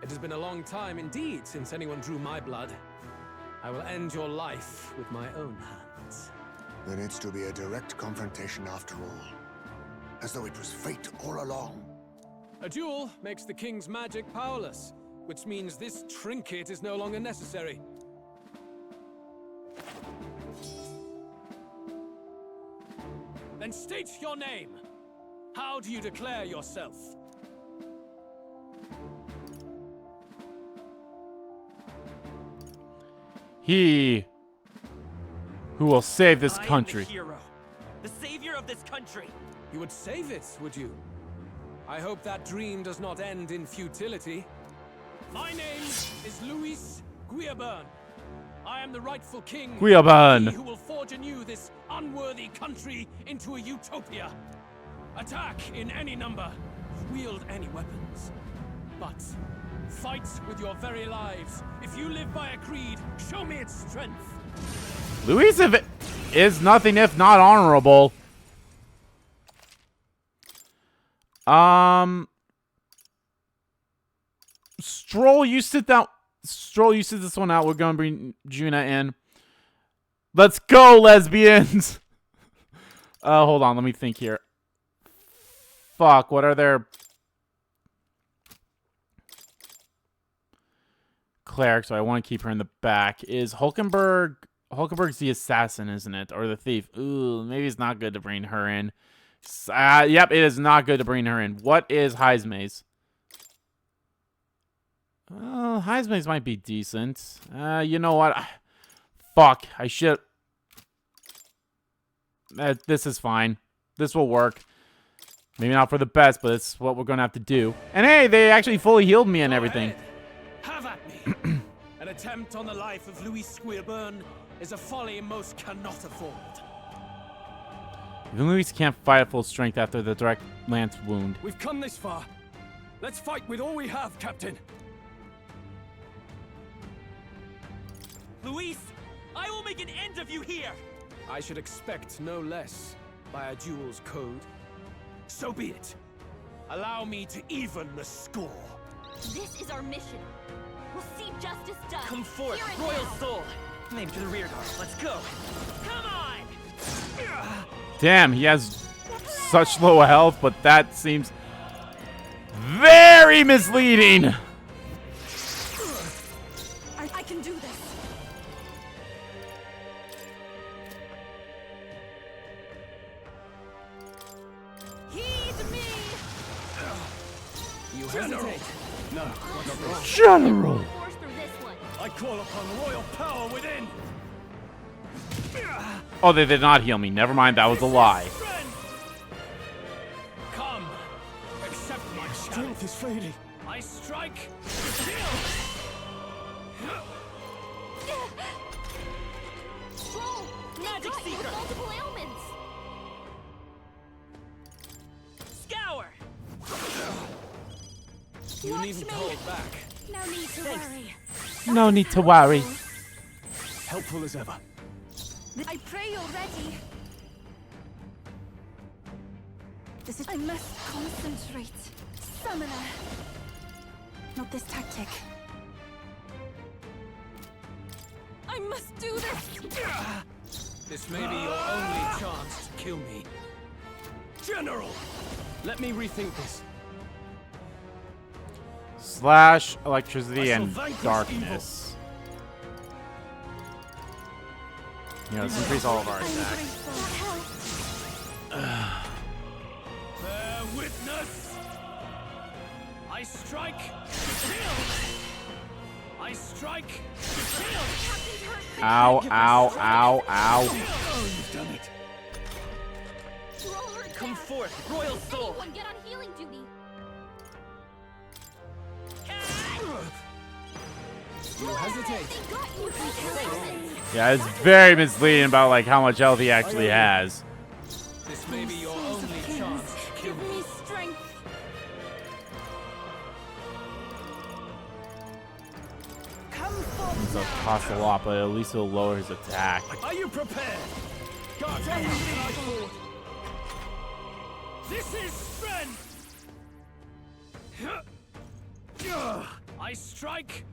It has been a long time indeed since anyone drew my blood. I will end your life with my own hands. Then it's to be a direct confrontation after all. As though it was fate all along. A duel makes the king's magic powerless, which means this trinket is no longer necessary. Then state your name. How do you declare yourself? He who will save this country. I am the hero, the savior of this country. You would save it, would you? I hope that dream does not end in futility. My name is Luis Guiaburn. I am the rightful king. Guiaburn. He who will forge anew this unworthy country into a utopia. Attack in any number. Wield any weapons. But fight with your very lives. If you live by a creed, show me its strength. Luis is nothing if not honorable. Stroll, you sit down. Stroll, you sit this one out. We're going to bring Juna in. Let's go, lesbians. Hold on. Let me think here. Fuck, what are their... Cleric, so I want to keep her in the back. Is Hulkenberg's the assassin, isn't it? Or the thief. Ooh, maybe it's not good to bring her in. Yep, it is not good to bring her in. What is Heisme's? Heisman's might be decent. You know what? Fuck. I should... this is fine. This will work. Maybe not for the best, but it's what we're going to have to do. And hey, they actually fully healed me and everything. Have at me. An attempt on the life of Louis Squeerburn is a folly most cannot afford. Even Louis can't fight at full strength after the direct lance wound. We've come this far. Let's fight with all we have, Captain. Luis, I will make an end of you here. I should expect no less by a duel's code. So be it. Allow me to even the score. This is our mission. We'll see justice done. Come forth, Here and Royal now. Soul. Maybe to the rear guard. Let's go. Come on. Damn, he has such low health, but that seems very misleading. I can do this. Heed me. You hesitate? No, not wrong. General. Force through this one. I call upon royal power within. Oh, they did not heal me. Never mind, that was a lie. Come, accept my challenge. Strength is fading. I strike. Stroll, Magic got you with Seeker. multiple ailments. Scour. You Watch needn't me. hold back. No need to worry. No need to worry. Helpful as ever. I pray you're ready. This is... I must concentrate. Summoner. Not this tactic. I must do this. This may be your only chance to kill me. General! Let me rethink this. Slash, electricity, I shall and vanquish darkness. Yeah, let's increase all of our attacks. Bear witness. I strike. Kill. I strike. Kill. Ow, ow, ow, ow. Oh, you've done it. Roll her Come down. forth, Royal Soul. Anyone get on healing duty. You hesitate. They got you with ailments. Yeah, it's very misleading about like how much health he actually has. This may be your only chance to kill Give me. me strength. Come forth It'll now. cost a lot, but at least it'll lower his attack. Are you prepared? Guard down and strike forward. This is strength. I strike.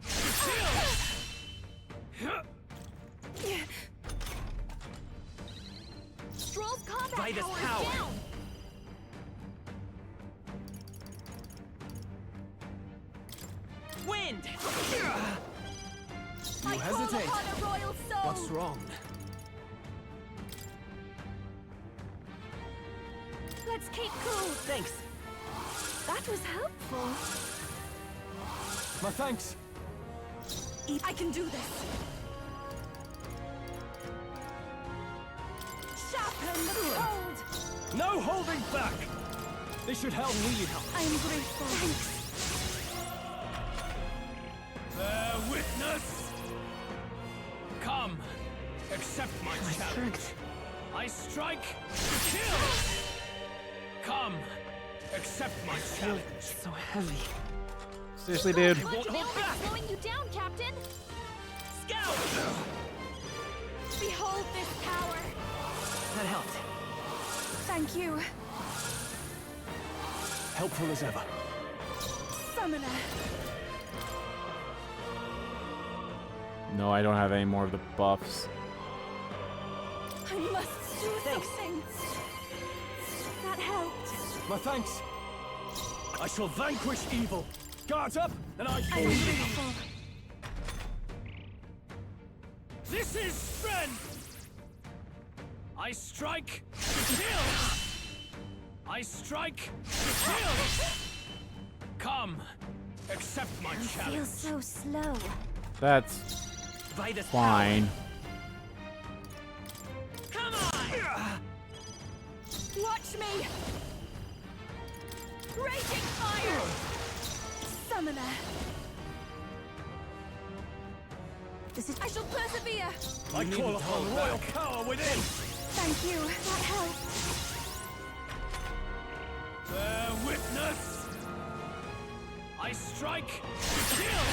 Stroll's combat By this power power. is down. Wind. You hesitate. Call upon a royal soul. What's wrong? Let's keep cool. Thanks. That was helpful. My thanks. I can do this. Sharpen the cold. No holding back. This should help me. I am grateful. Thanks. Bear witness. Come, accept my challenge. I strike. Kill. Come, accept my challenge. So heavy. Seriously, dude. I won't hold back. Slowing you down, Captain. Scout. Behold this power. That helped. Thank you, Helpful as ever. Summoner. No, I don't have any more of the buffs. I must do something. That helped. My thanks. I shall vanquish evil. Guards up, and I I shall am lead. grateful. This is strength. I strike. Kill. I strike. Kill. Come, Accept my It feels so slow. That's By this fine. Come on! Watch me! Raging fire! Summoner! I shall persevere! I call upon the royal power within! Thank you, that helped. Bear witness! I strike! Kill!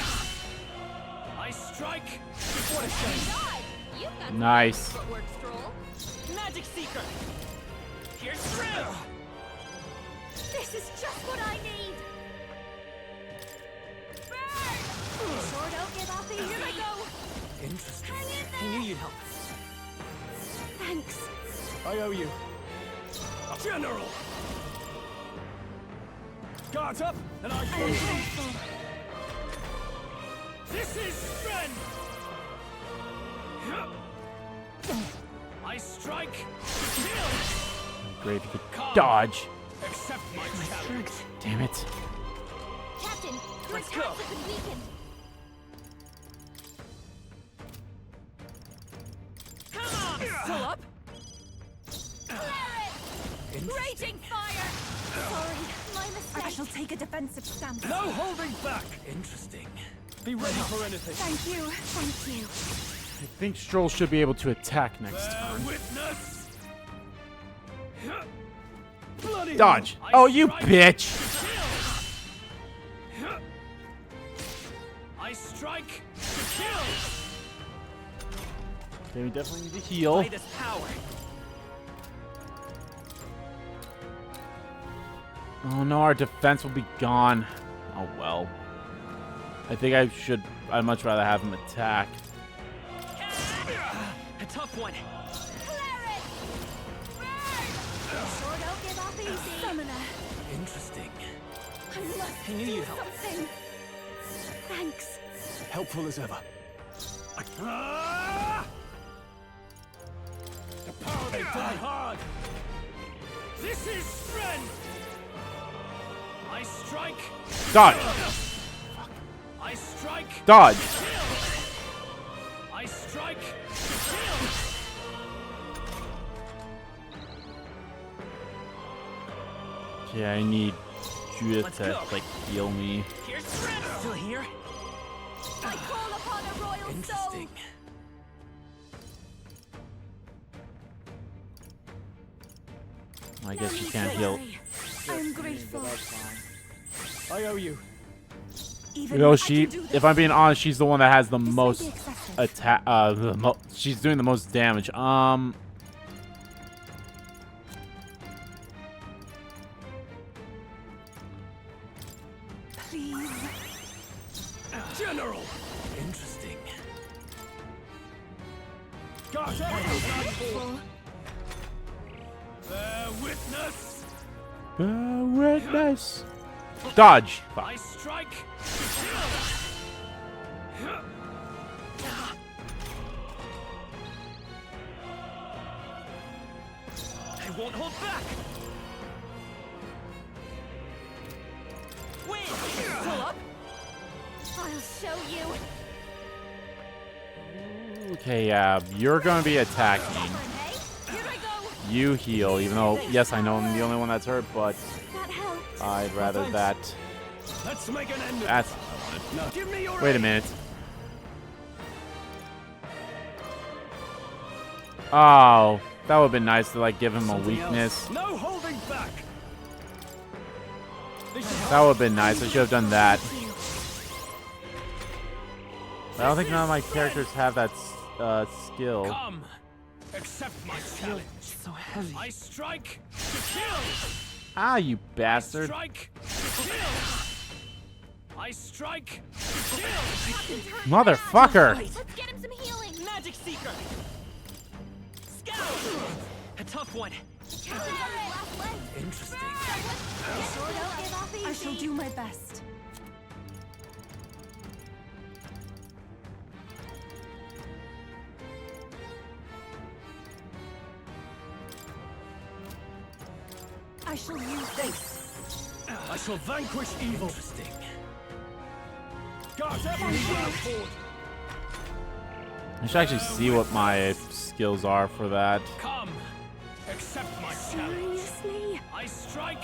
I strike! What a shame! Nice. Footwork stroll. Magic Seeker! Here's through! This is just what I need! Burn! Sure don't give up easy. Here I go! Interesting. Hang in I there! knew you'd help. Thanks. I owe you. General! Guards up, and I shall lead. This is strength! I strike! Kill! Great if you could dodge. Accept my challenge. Damn it. Captain, your Let's attacks go. have been weakened. Pull up! Raging fire! Sorry, my mistake. I shall take a defensive stance. No holding back! Interesting. Be ready for anything. Thank you, thank you. I think Stroll should be able to attack next Bear turn. witness! Bloody Dodge. hell. Oh, you bitch. I strike! Kill! Okay, we definitely need to heal. By this power. Oh no, our defense will be gone. Oh well. I think I'd much rather have him attack. A tough one. Sure don't give up easy. Summoner, Interesting. I must I knew do you'd help. something. Thanks. Helpful as ever. The power they die hard! This is strength! I strike! Dodge. I strike! Dodge. I strike! Okay, I need Judith Let's to go. like heal me. Here's through! Still here? I call upon a royal soul. Interesting. I guess you can't heal. I'm grateful. I owe you. Even You know, if I can do if this. I'm being honest, she's the one that has the This may most be excessive. attack. She's doing the most damage. Please. General! Interesting. Guards up! Grateful. Bear witness! Witness. Dodge. Fuck. I strike! I won't hold back! Win! Pull up. I'll show you. Okay, yeah, you're gonna be attacking. Hey, here I go. You heal, even though yes, I know I'm the only one that's hurt, but That helped. I'd rather that. Let's make an end of That's. it. Now give me your Wait a aid. minute. Oh, that would have been nice to like give him a Something weakness. else. No holding back! That would have been nice. I should have done that. But I don't think none of my characters have that skill. Come! Accept my challenge. So heavy. I strike! Kill! Ah, you bastard. Strike! Kill! I strike! Kill! Motherfucker! Let's get him some healing. Magic Seeker! Scout! A tough one. Captain's on his last leg. Interesting. Sure don't give up easy. I shall do my best. I shall use this. I shall vanquish evil. Interesting. I should actually see what my skills are for that. Come, accept my challenge. Seriously? I strike.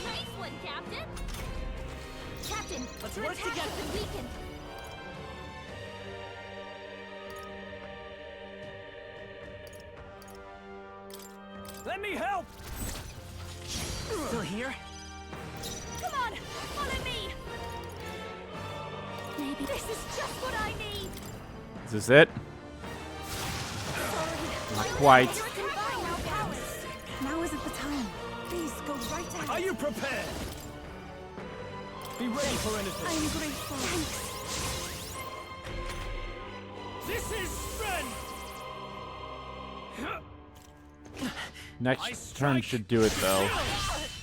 Nice one, Captain. Captain, Let's your work attack together. has been weakened. Let me help. Still here? Come on, follow me. Maybe this is just what I need. Is this it? Not quite. Now isn't the time. Please go right ahead. Are you prepared? Be ready for anything. I'm grateful. Thanks. This is strength. Next turn should do it though.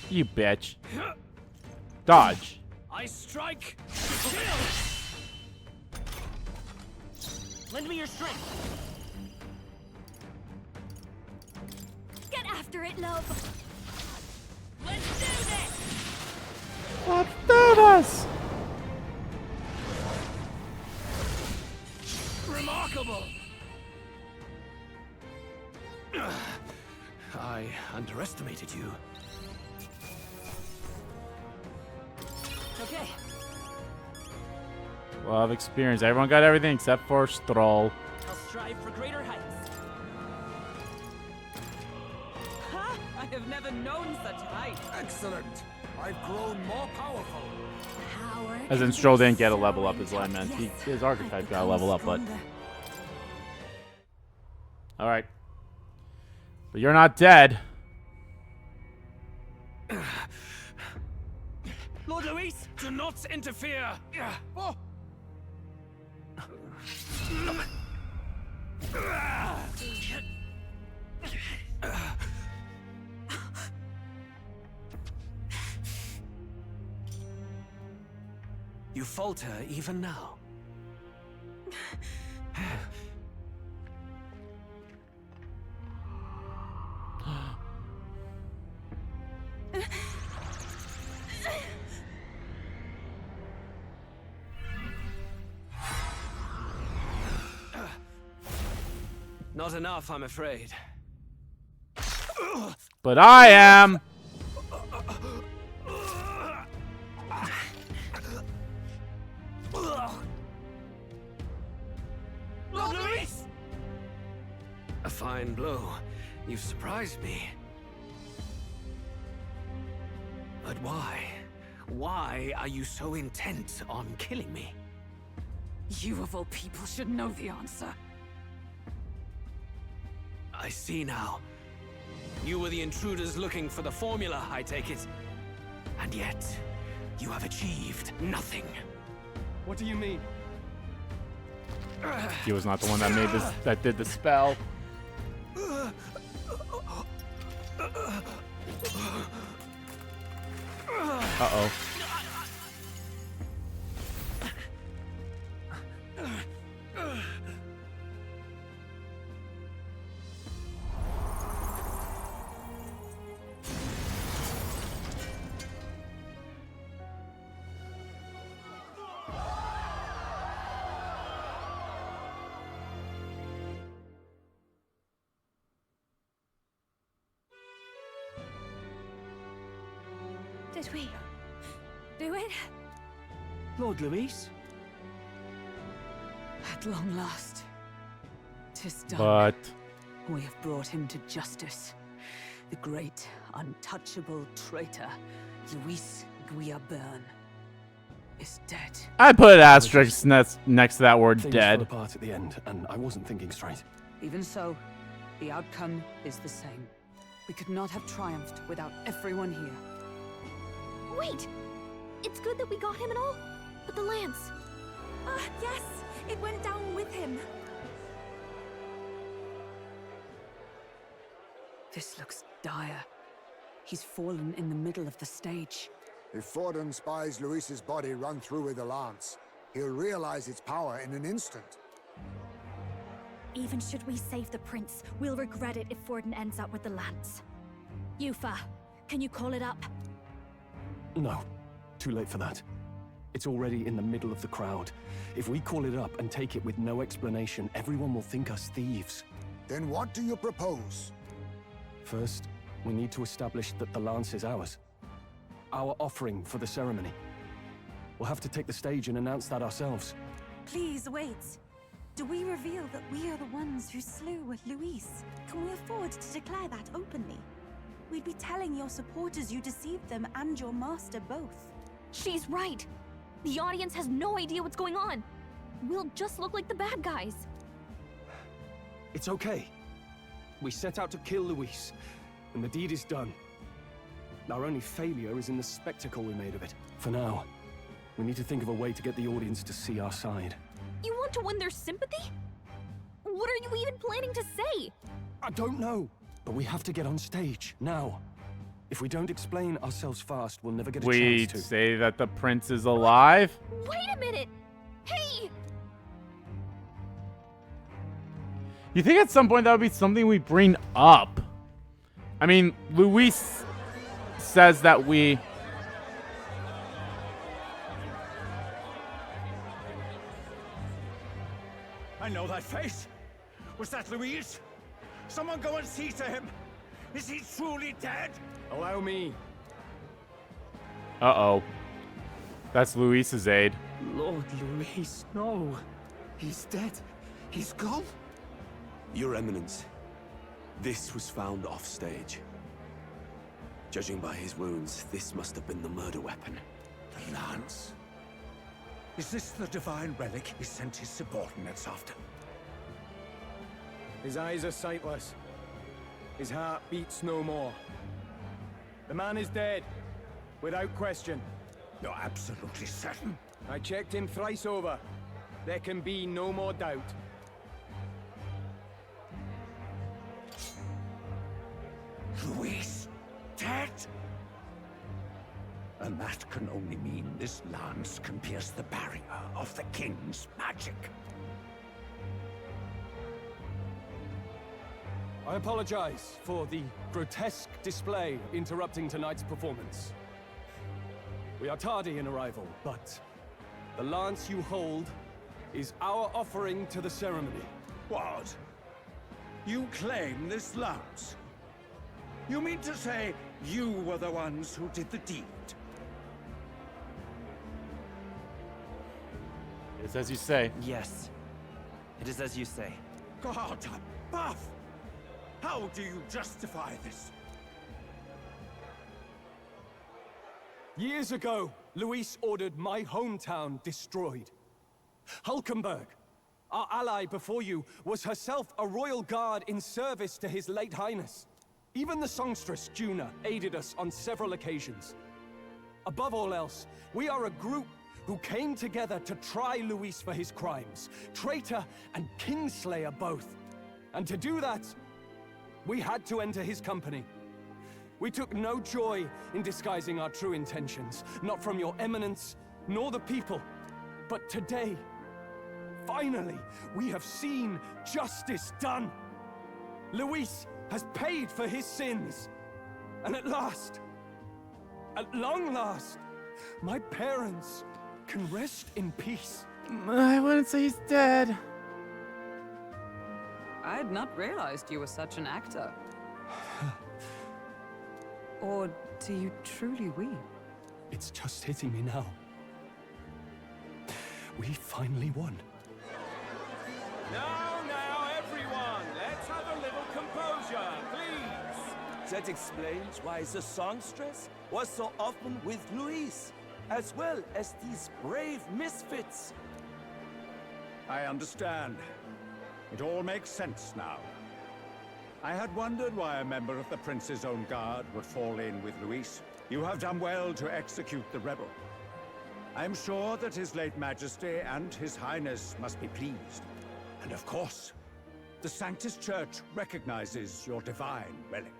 You bitch. Dodge. I strike. Lend me your strength. Get after it, love. Let's do this. Let's do this. Remarkable. I underestimated you. Okay. Love experience. Everyone got everything except for Stroll. I'll strive for greater heights. Ha! I have never known such height. Excellent. I've grown more powerful. Power. As in Stroll didn't get a level up as I meant. His archetype got a level up, but... Alright. But you're not dead. Lord Luis, do not interfere. Oh. You falter even now. Not enough, I'm afraid. But I am. Lord Luis! A fine blow. You've surprised me. But why? Why are you so intent on killing me? You of all people should know the answer. I see now. You were the intruders looking for the formula, I take it. And yet, you have achieved nothing. What do you mean? He was not the one that made this, that did the spell. Uh-oh. Did we do it? Lord Luis? At long last, 'tis done. But We have brought him to justice. The great, untouchable traitor, Luis Guillaburn, is dead. I put asterisks next to that word Things dead. fell apart at the end, and I wasn't thinking straight. Even so, the outcome is the same. We could not have triumphed without everyone here. Wait! It's good that we got him and all, but the lance. Ah, yes! It went down with him. This looks dire. He's fallen in the middle of the stage. If Forden spies Luis's body run through with a lance, he'll realize its power in an instant. Even should we save the prince, we'll regret it if Forden ends up with the lance. Yufa, can you call it up? No, too late for that. It's already in the middle of the crowd. If we call it up and take it with no explanation, everyone will think us thieves. Then what do you propose? First, we need to establish that the lance is ours. Our offering for the ceremony. We'll have to take the stage and announce that ourselves. Please wait. Do we reveal that we are the ones who slew Luis? Can we afford to declare that openly? We'd be telling your supporters you deceived them and your master both. She's right. The audience has no idea what's going on. We'll just look like the bad guys. It's okay. We set out to kill Luis, and the deed is done. Our only failure is in the spectacle we made of it. For now, we need to think of a way to get the audience to see our side. You want to win their sympathy? What are you even planning to say? I don't know, but we have to get on stage, now. If we don't explain ourselves fast, we'll never get a chance to. We say that the prince is alive? Wait a minute! Hey! You think at some point that would be something we bring up? I mean, Luis says that we... I know that face. Was that Luis? Someone go and see to him. Is he truly dead? Allow me. Uh-oh. That's Luis's aide. Lord Luis, no. He's dead. He's gone. Your Eminence, this was found off-stage. Judging by his wounds, this must have been the murder weapon. The lance? Is this the divine relic he sent his subordinates after? His eyes are sightless. His heart beats no more. The man is dead, without question. You're absolutely certain? I checked him thrice over. There can be no more doubt. Luis, dead? And that can only mean this lance can pierce the barrier of the king's magic. I apologize for the grotesque display interrupting tonight's performance. We are tardy in arrival, but the lance you hold is our offering to the ceremony. What? You claim this lance? You mean to say you were the ones who did the deed? It's as you say. Yes. It is as you say. God above! How do you justify this? Years ago, Luis ordered my hometown destroyed. Hulkenberg, our ally before you, was herself a royal guard in service to his late highness. Even the songstress, Juna, aided us on several occasions. Above all else, we are a group who came together to try Luis for his crimes. Traitor and Kingslayer both. And to do that, we had to enter his company. We took no joy in disguising our true intentions, not from your eminence, nor the people. But today, finally, we have seen justice done. Luis has paid for his sins. And at last, at long last, my parents can rest in peace. I wouldn't say he's dead. I had not realized you were such an actor. Or do you truly weep? It's just hitting me now. We finally won. Now, everyone, let's have a little composure, please. That explains why the songstress was so often with Luis, as well as these brave misfits. I understand. It all makes sense now. I had wondered why a member of the Prince's own guard would fall in with Luis. You have done well to execute the rebel. I am sure that His late Majesty and His Highness must be pleased. And of course, the Sanctus Church recognizes your divine relic.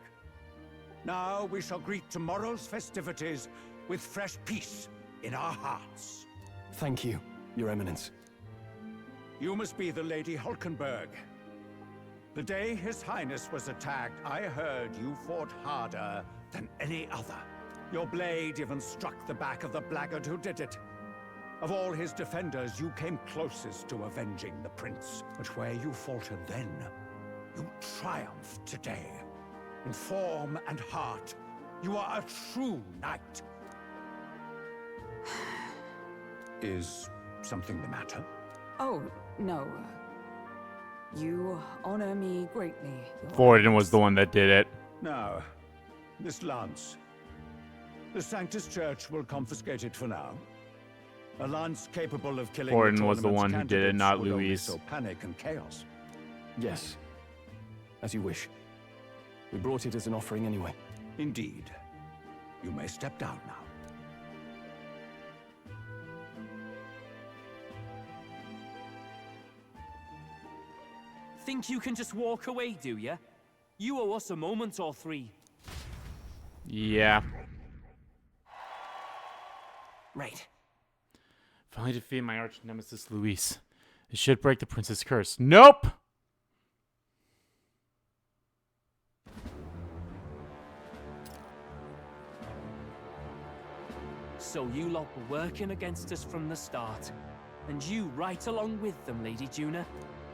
Now we shall greet tomorrow's festivities with fresh peace in our hearts. Thank you, Your Eminence. You must be the Lady Hulkenberg. The day His Highness was attacked, I heard you fought harder than any other. Your blade even struck the back of the blackguard who did it. Of all his defenders, you came closest to avenging the prince. But where you faltered then, you triumphed today. In form and heart, you are a true knight. Is something the matter? Oh, no. You honor me greatly. Forden was the one that did it. Now, this lance. The Sanctus Church will confiscate it for now. A lance capable of killing Forden was the one who did it, not Luis. So panic and chaos. Yes. As you wish. We brought it as an offering anyway. Indeed. You may step down now. Think you can just walk away, do ya? You owe us a moment or three. Yeah. Right. Finally defeat my arch nemesis Luis. It should break the prince's curse. Nope! So you lot were working against us from the start. And you right along with them, Lady Juna.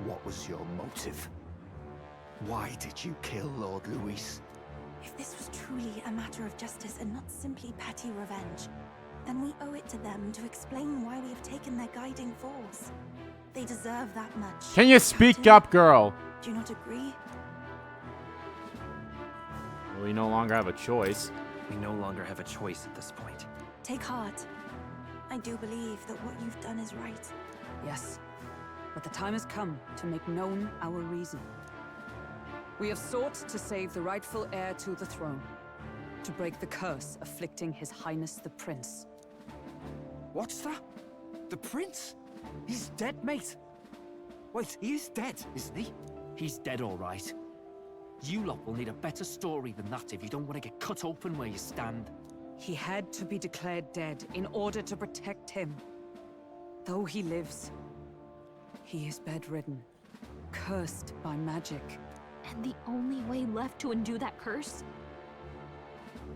What was your motive? Why did you kill Lord Luis? If this was truly a matter of justice and not simply petty revenge, then we owe it to them to explain why we have taken their guiding force. They deserve that much. Can you speak up, girl? Do you not agree? We no longer have a choice. We no longer have a choice at this point. Take heart. I do believe that what you've done is right. Yes, but the time has come to make known our reason. We have sought to save the rightful heir to the throne, to break the curse afflicting His Highness the Prince. What's that? The prince? He's dead, mate. Wait, he is dead, isn't he? He's dead, all right. You lot will need a better story than that if you don't want to get cut open where you stand. He had to be declared dead in order to protect him. Though he lives, he is bedridden, cursed by magic. And the only way left to undo that curse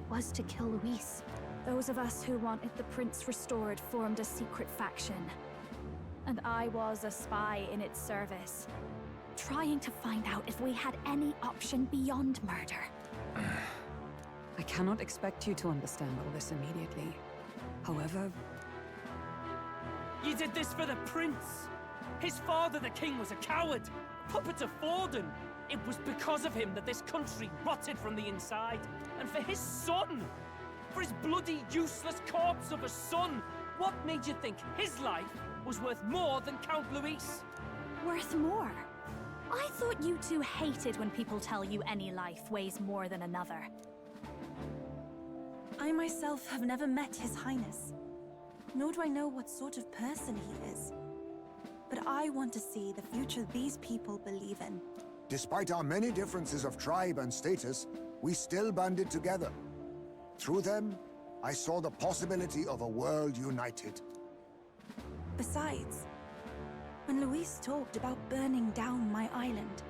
was to kill Luis. Those of us who wanted the prince restored formed a secret faction. And I was a spy in its service, trying to find out if we had any option beyond murder. I cannot expect you to understand all this immediately. However... You did this for the prince! His father, the king, was a coward, a puppet of Forden. It was because of him that this country rotted from the inside. And for his son! For his bloody, useless corpse of a son! What made you think his life was worth more than Count Luis? Worth more? I thought you two hated when people tell you any life weighs more than another. I myself have never met His Highness, nor do I know what sort of person he is. But I want to see the future these people believe in. Despite our many differences of tribe and status, we still banded together. Through them, I saw the possibility of a world united. Besides, when Luis talked about burning down my island,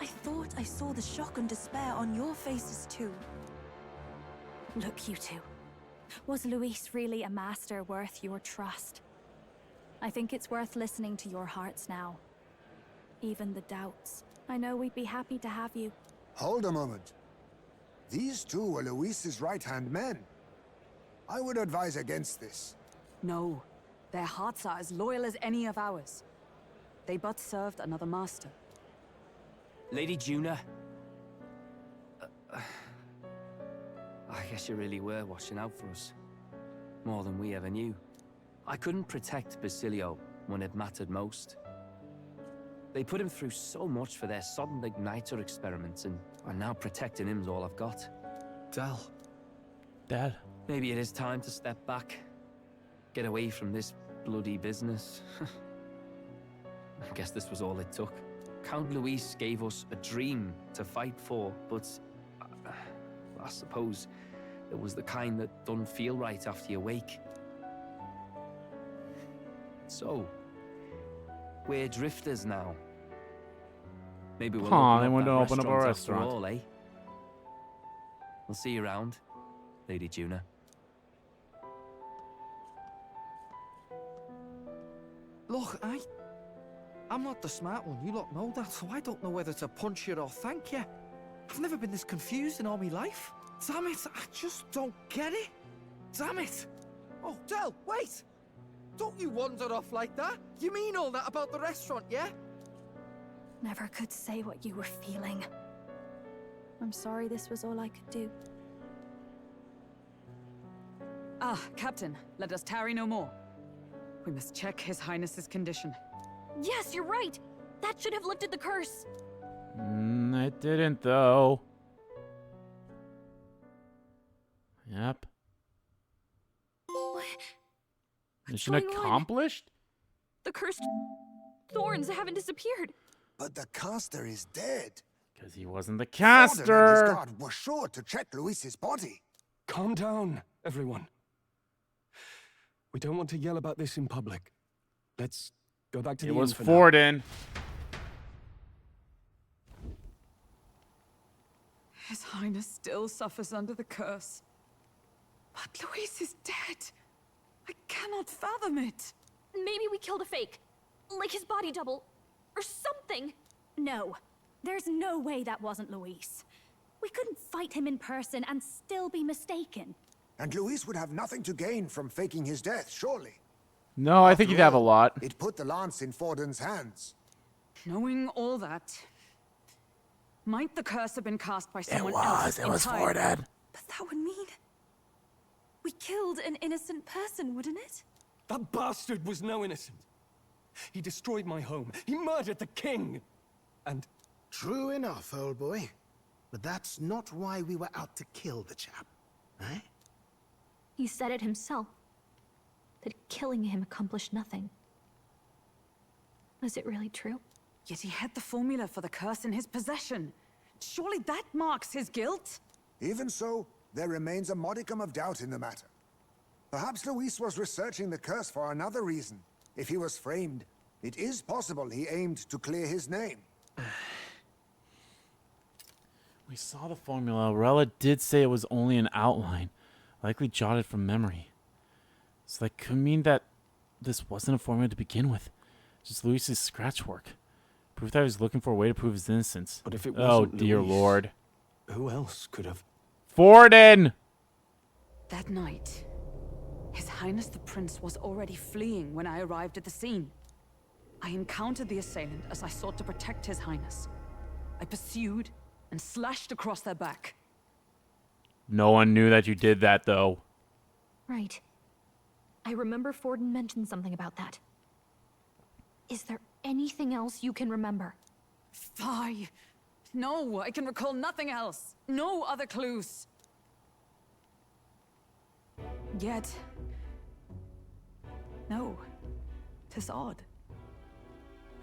I thought I saw the shock and despair on your faces too. Look, you two. Was Luis really a master worth your trust? I think it's worth listening to your hearts now. Even the doubts. I know we'd be happy to have you. Hold a moment. These two were Luis's right-hand men. I would advise against this. No, their hearts are as loyal as any of ours. They but served another master. Lady Juna. I guess you really were watching out for us. More than we ever knew. I couldn't protect Basilio when it mattered most. They put him through so much for their sudden igniter experiments, and I'm now protecting him's all I've got. Del. Dad. Maybe it is time to step back. Get away from this bloody business. I guess this was all it took. Count Luis gave us a dream to fight for, but I suppose it was the kind that doesn't feel right after you wake. So, we're drifters now. Maybe we'll they want to open up a restaurant. All, eh? We'll see you around, Lady Juna. Look, I'm not the smart one, you lot know that, so I don't know whether to punch you or thank you. I've never been this confused in all my life. Damn it, I just don't get it. Damn it. Oh, Del, wait! Don't you wander off like that? You mean all that about the restaurant, yeah? Never could say what you were feeling. I'm sorry this was all I could do. Ah, Captain, let us tarry no more. We must check His Highness's condition. Yes, you're right! That should have lifted the curse! It didn't, though. Yep. Mission accomplished? The cursed thorns haven't disappeared. But the caster is dead. Because he wasn't the Forden and his caster. guard were sure to check Luis's body. Calm down, everyone. We don't want to yell about this in public. Let's go back to the It was inn for now. Forden. His Highness still suffers under the curse. But Luis is dead. I cannot fathom it. Maybe we killed a fake. Like his body double. Or something. No. There's no way that wasn't Luis. We couldn't fight him in person and still be mistaken. And Luis would have nothing to gain from faking his death, surely. No, I think he'd have a lot. It put the lance in Forden's hands. Knowing all that, might the curse have been cast by someone else? It was entirely? Forden. But that would mean we killed an innocent person, wouldn't it? That bastard was no innocent. He destroyed my home. He murdered the king. And... True enough, old boy. But that's not why we were out to kill the chap, eh? He said it himself. That killing him accomplished nothing. Was it really true? Yet he had the formula for the curse in his possession. Surely that marks his guilt? Even so, there remains a modicum of doubt in the matter. Perhaps Luis was researching the curse for another reason. If he was framed, it is possible he aimed to clear his name. We saw the formula. Rella did say it was only an outline, likely jotted from memory. So that could mean that this wasn't a formula to begin with. Just Luis's scratch work. Proof that he was looking for a way to prove his innocence. But if it oh, wasn't dear Luis, Lord. who else could have... Forden! That night, His Highness the Prince was already fleeing when I arrived at the scene. I encountered the assailant as I sought to protect His Highness. I pursued and slashed across their back. No one knew that you did that, though. Right. I remember Forden mentioned something about that. Is there anything else you can remember? Fie! No, I can recall nothing else. No other clues. Yet... no. 'Tis odd.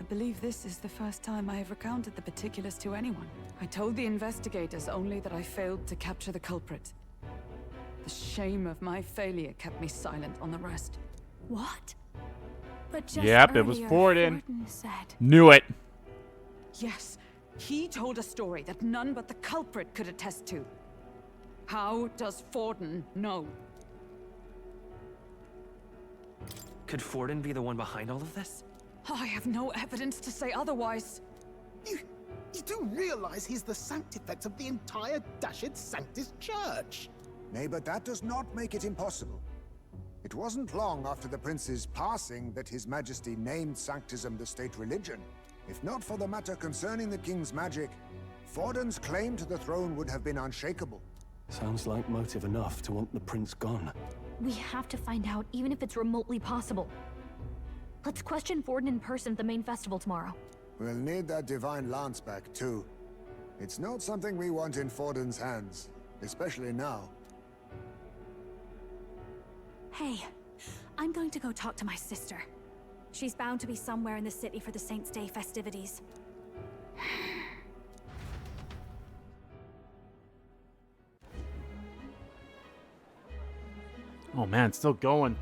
I believe this is the first time I have recounted the particulars to anyone. I told the investigators only that I failed to capture the culprit. The shame of my failure kept me silent on the rest. What? But just Yep, it was earlier, Forden. said... Knew it. Yes, he told a story that none but the culprit could attest to. How does Forden know? Could Forden be the one behind all of this? I have no evidence to say otherwise. You do realize he's the sanctifex of the entire Dashed Sanctus Church? Nay, but that does not make it impossible. It wasn't long after the prince's passing that His Majesty named Sanctism the state religion. If not for the matter concerning the king's magic, Forden's claim to the throne would have been unshakable. Sounds like motive enough to want the prince gone. We have to find out, even if it's remotely possible. Let's question Forden in person at the main festival tomorrow. We'll need that divine lance back, too. It's not something we want in Forden's hands, especially now. Hey, I'm going to go talk to my sister. She's bound to be somewhere in the city for the Saints' Day festivities. Oh man, it's still going.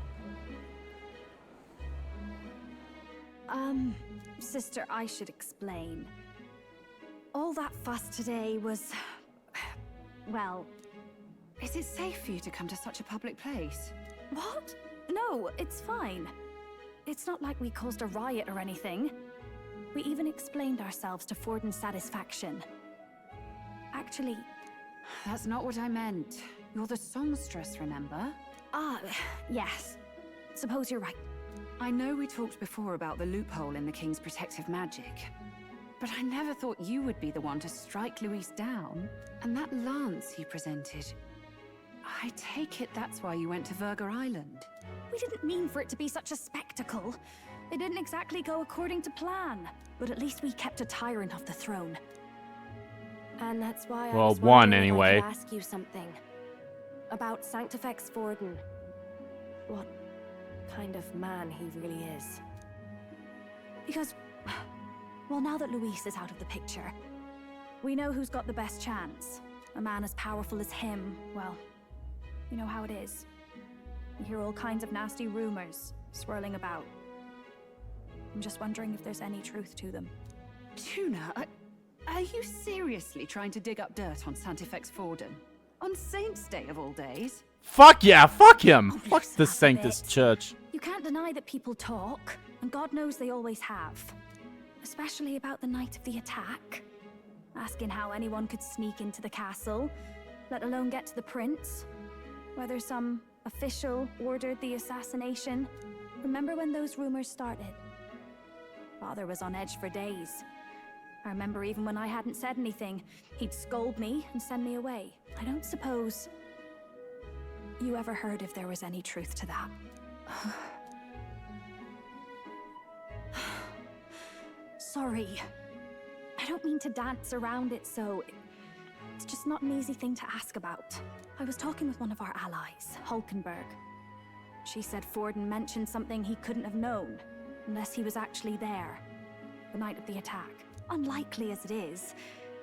Sister, I should explain. All that fuss today was... well... Is it safe for you to come to such a public place? What? No, it's fine. It's not like we caused a riot or anything. We even explained ourselves to Forden's satisfaction. Actually... That's not what I meant. You're the songstress, remember? Ah, yes. Suppose you're right. I know we talked before about the loophole in the King's protective magic. But I never thought you would be the one to strike Luis down. And that lance he presented... I take it that's why you went to Verger Island. We didn't mean for it to be such a spectacle. It didn't exactly go according to plan. But at least we kept a tyrant off the throne. And that's why I was one wondering anyway. if I could ask you something. About Sanctifex Forden. What kind of man he really is. Because, well, now that Luis is out of the picture, we know who's got the best chance. A man as powerful as him, well, you know how it is. You hear all kinds of nasty rumors swirling about. I'm just wondering if there's any truth to them. Tuna, are you seriously trying to dig up dirt on Sanctifex Forden? On Saint's Day of all days? Fuck yeah, fuck him! Fuck the Sanctus Church. You can't deny that people talk, and God knows they always have. Especially about the night of the attack. Asking how anyone could sneak into the castle, let alone get to the prince. Whether some official ordered the assassination. Remember when those rumors started? Father was on edge for days. I remember even when I hadn't said anything, he'd scold me and send me away. I don't suppose you ever heard if there was any truth to that. Sorry. I don't mean to dance around it, so it's just not an easy thing to ask about. I was talking with one of our allies, Hulkenberg. She said Forden mentioned something he couldn't have known, unless he was actually there, the night of the attack. Unlikely as it is,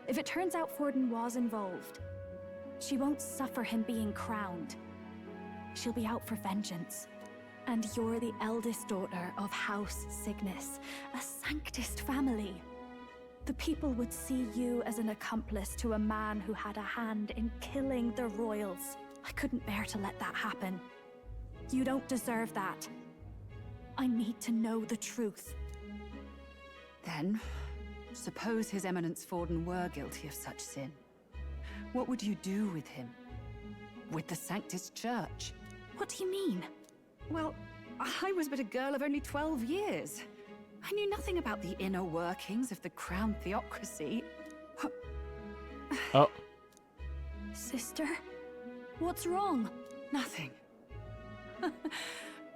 if it turns out Forden was involved, she won't suffer him being crowned. She'll be out for vengeance. And you're the eldest daughter of House Cygnus, a Sanctist family. The people would see you as an accomplice to a man who had a hand in killing the royals. I couldn't bear to let that happen. You don't deserve that. I need to know the truth. Then, suppose His Eminence Forden were guilty of such sin. What would you do with him? With the Sanctus Church? What do you mean? Well, I was but a girl of only 12 years. I knew nothing about the inner workings of the crown theocracy. Oh. Sister? What's wrong? Nothing.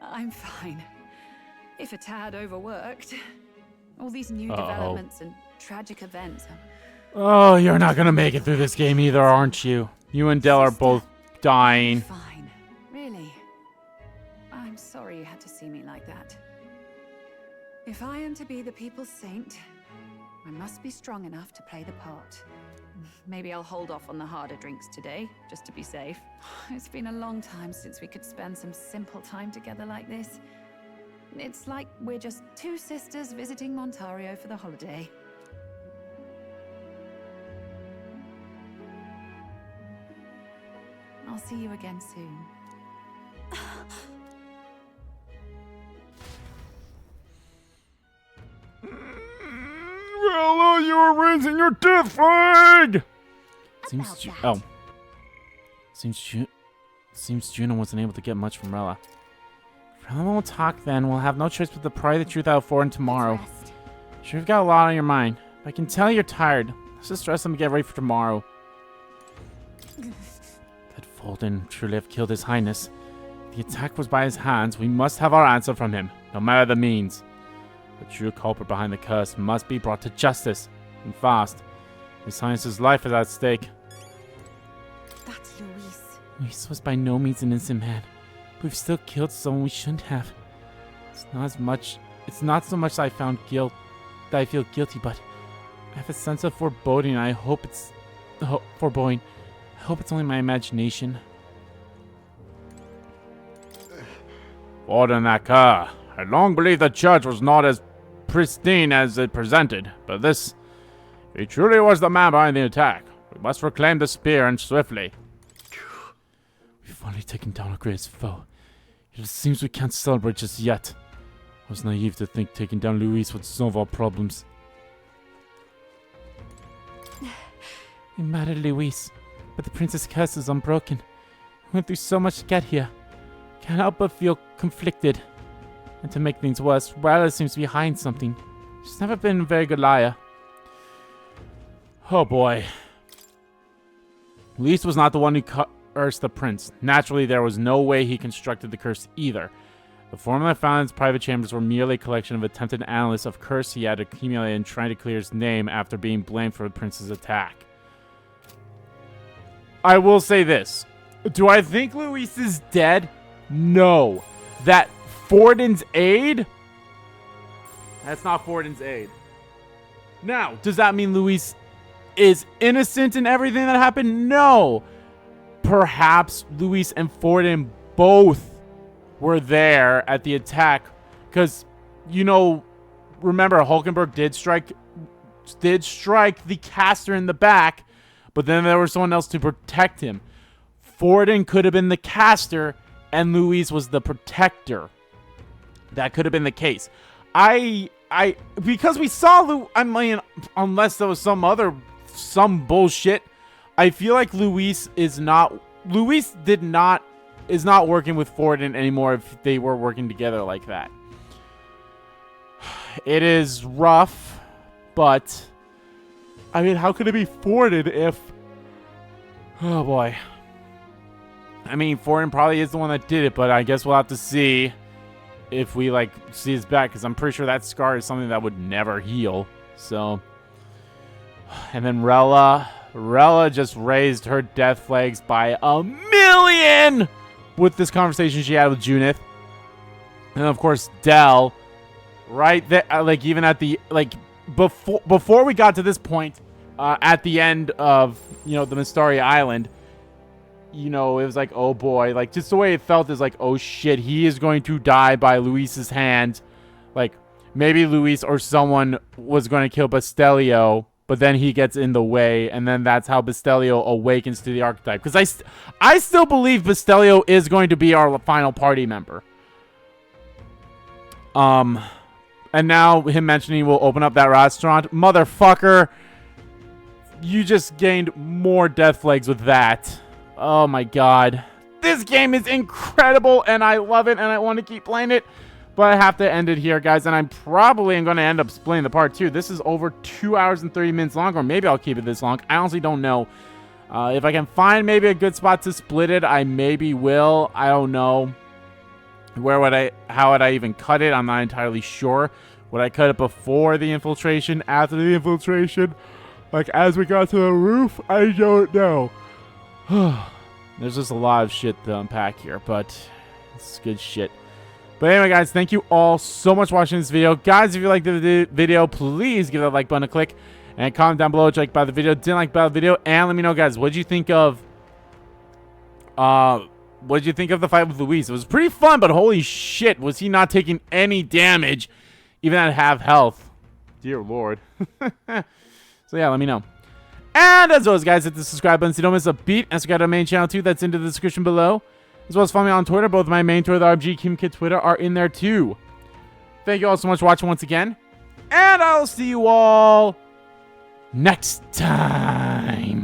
I'm fine. If a tad overworked. All these new developments and tragic events. Oh, you're not gonna make it through this game either, aren't you? You and Del are both dying. Fine. Really. I'm sorry you had to see me like that. If I am to be the people's saint, I must be strong enough to play the part. Maybe I'll hold off on the harder drinks today, just to be safe. It's been a long time since we could spend some simple time together like this. It's like we're just two sisters visiting Montario for the holiday. I'll see you again soon. Rella, you are raising your death flag! Seems Juno wasn't able to get much from Rella. Rella won't talk then. We'll have no choice but to pry the truth out for him tomorrow. Sure, you've got a lot on your mind. I can tell you're tired. Let's just rest and get ready for tomorrow. That Forden truly have killed His Highness. If the attack was by his hands, we must have our answer from him, no matter the means. The true culprit behind the curse must be brought to justice, and fast. His Highness's life is at stake. That's Luis. Luis was by no means an innocent man. But we've still killed someone we shouldn't have. It's not so much that I feel guilty, but I have a sense of foreboding, and I hope it's foreboding. I hope it's only my imagination. Forden that car. I long believed the church was not as pristine as it presented, but if he truly was the man behind the attack, we must reclaim the spear, and swiftly. We've finally taken down our greatest foe. It seems we can't celebrate just yet. was naive to think taking down Luis would solve our problems. We murdered Luis, but the prince's curse is unbroken. We went through so much to get here. Can't help but feel conflicted. And to make things worse, Rella seems to be hiding something. She's never been a very good liar. Oh boy. Luis was not the one who cursed the prince. Naturally, there was no way he constructed the curse either. The formula found in his private chambers were merely a collection of attempted analysis of curse he had accumulated in trying to clear his name after being blamed for the prince's attack. I will say this. Do I think Luis is dead? No. That Forden's aid? That's not Forden's aid. Now, does that mean Luis is innocent in everything that happened? No. Perhaps Luis and Forden both were there at the attack. Because, you know, remember, Hulkenberg did strike the caster in the back, but then there was someone else to protect him. Forden could have been the caster, and Luis was the protector. That could have been the case. Because we saw I mean, unless there was some bullshit, I feel like Luis is not working with Forden anymore if they were working together like that. It is rough, but I mean, how could it be Forden if... Oh boy. I mean, Forden probably is the one that did it, but I guess we'll have to see if we, like, see his back, because I'm pretty sure that scar is something that would never heal. So, and then Rella just raised her death flags by 1,000,000 with this conversation she had with Junith. And of course, Del, right there, like, even at the, like, before we got to this point, at the end of, you know, the Mystari Island, you know, it was like, oh boy, like, just the way it felt is like, oh shit, he is going to die by Luis's hand. Like, maybe Luis or someone was going to kill Bastelio, but then he gets in the way, and then that's how Bastelio awakens to the archetype. Because I still believe Bastelio is going to be our final party member. And now him mentioning we'll open up that restaurant. Motherfucker, you just gained more death flags with that. Oh my god. This game is incredible, and I love it, and I want to keep playing it. But I have to end it here, guys, and I'm probably going to end up splitting the part 2. This is over 2 hours and 30 minutes long, or maybe I'll keep it this long. I honestly don't know. If I can find maybe a good spot to split it, I maybe will. I don't know. How would I even cut it? I'm not entirely sure. Would I cut it before the infiltration, after the infiltration? Like, as we got to the roof? I don't know. There's just a lot of shit to unpack here, but it's good shit. But anyway, guys, thank you all so much for watching this video. Guys, if you liked the video, please give that like button a click and comment down below what you liked about the video, didn't like about the video, and let me know, guys, what did you think of the fight with Luis? It was pretty fun, but holy shit, was he not taking any damage, even at half health? Dear Lord. So yeah, let me know. And as always, guys, hit the subscribe button so you don't miss a beat. And subscribe to our main channel too. That's in the description below. As well as follow me on Twitter. Both my main Twitter, the RG Kim Kid Twitter, are in there too. Thank you all so much for watching once again. And I'll see you all next time.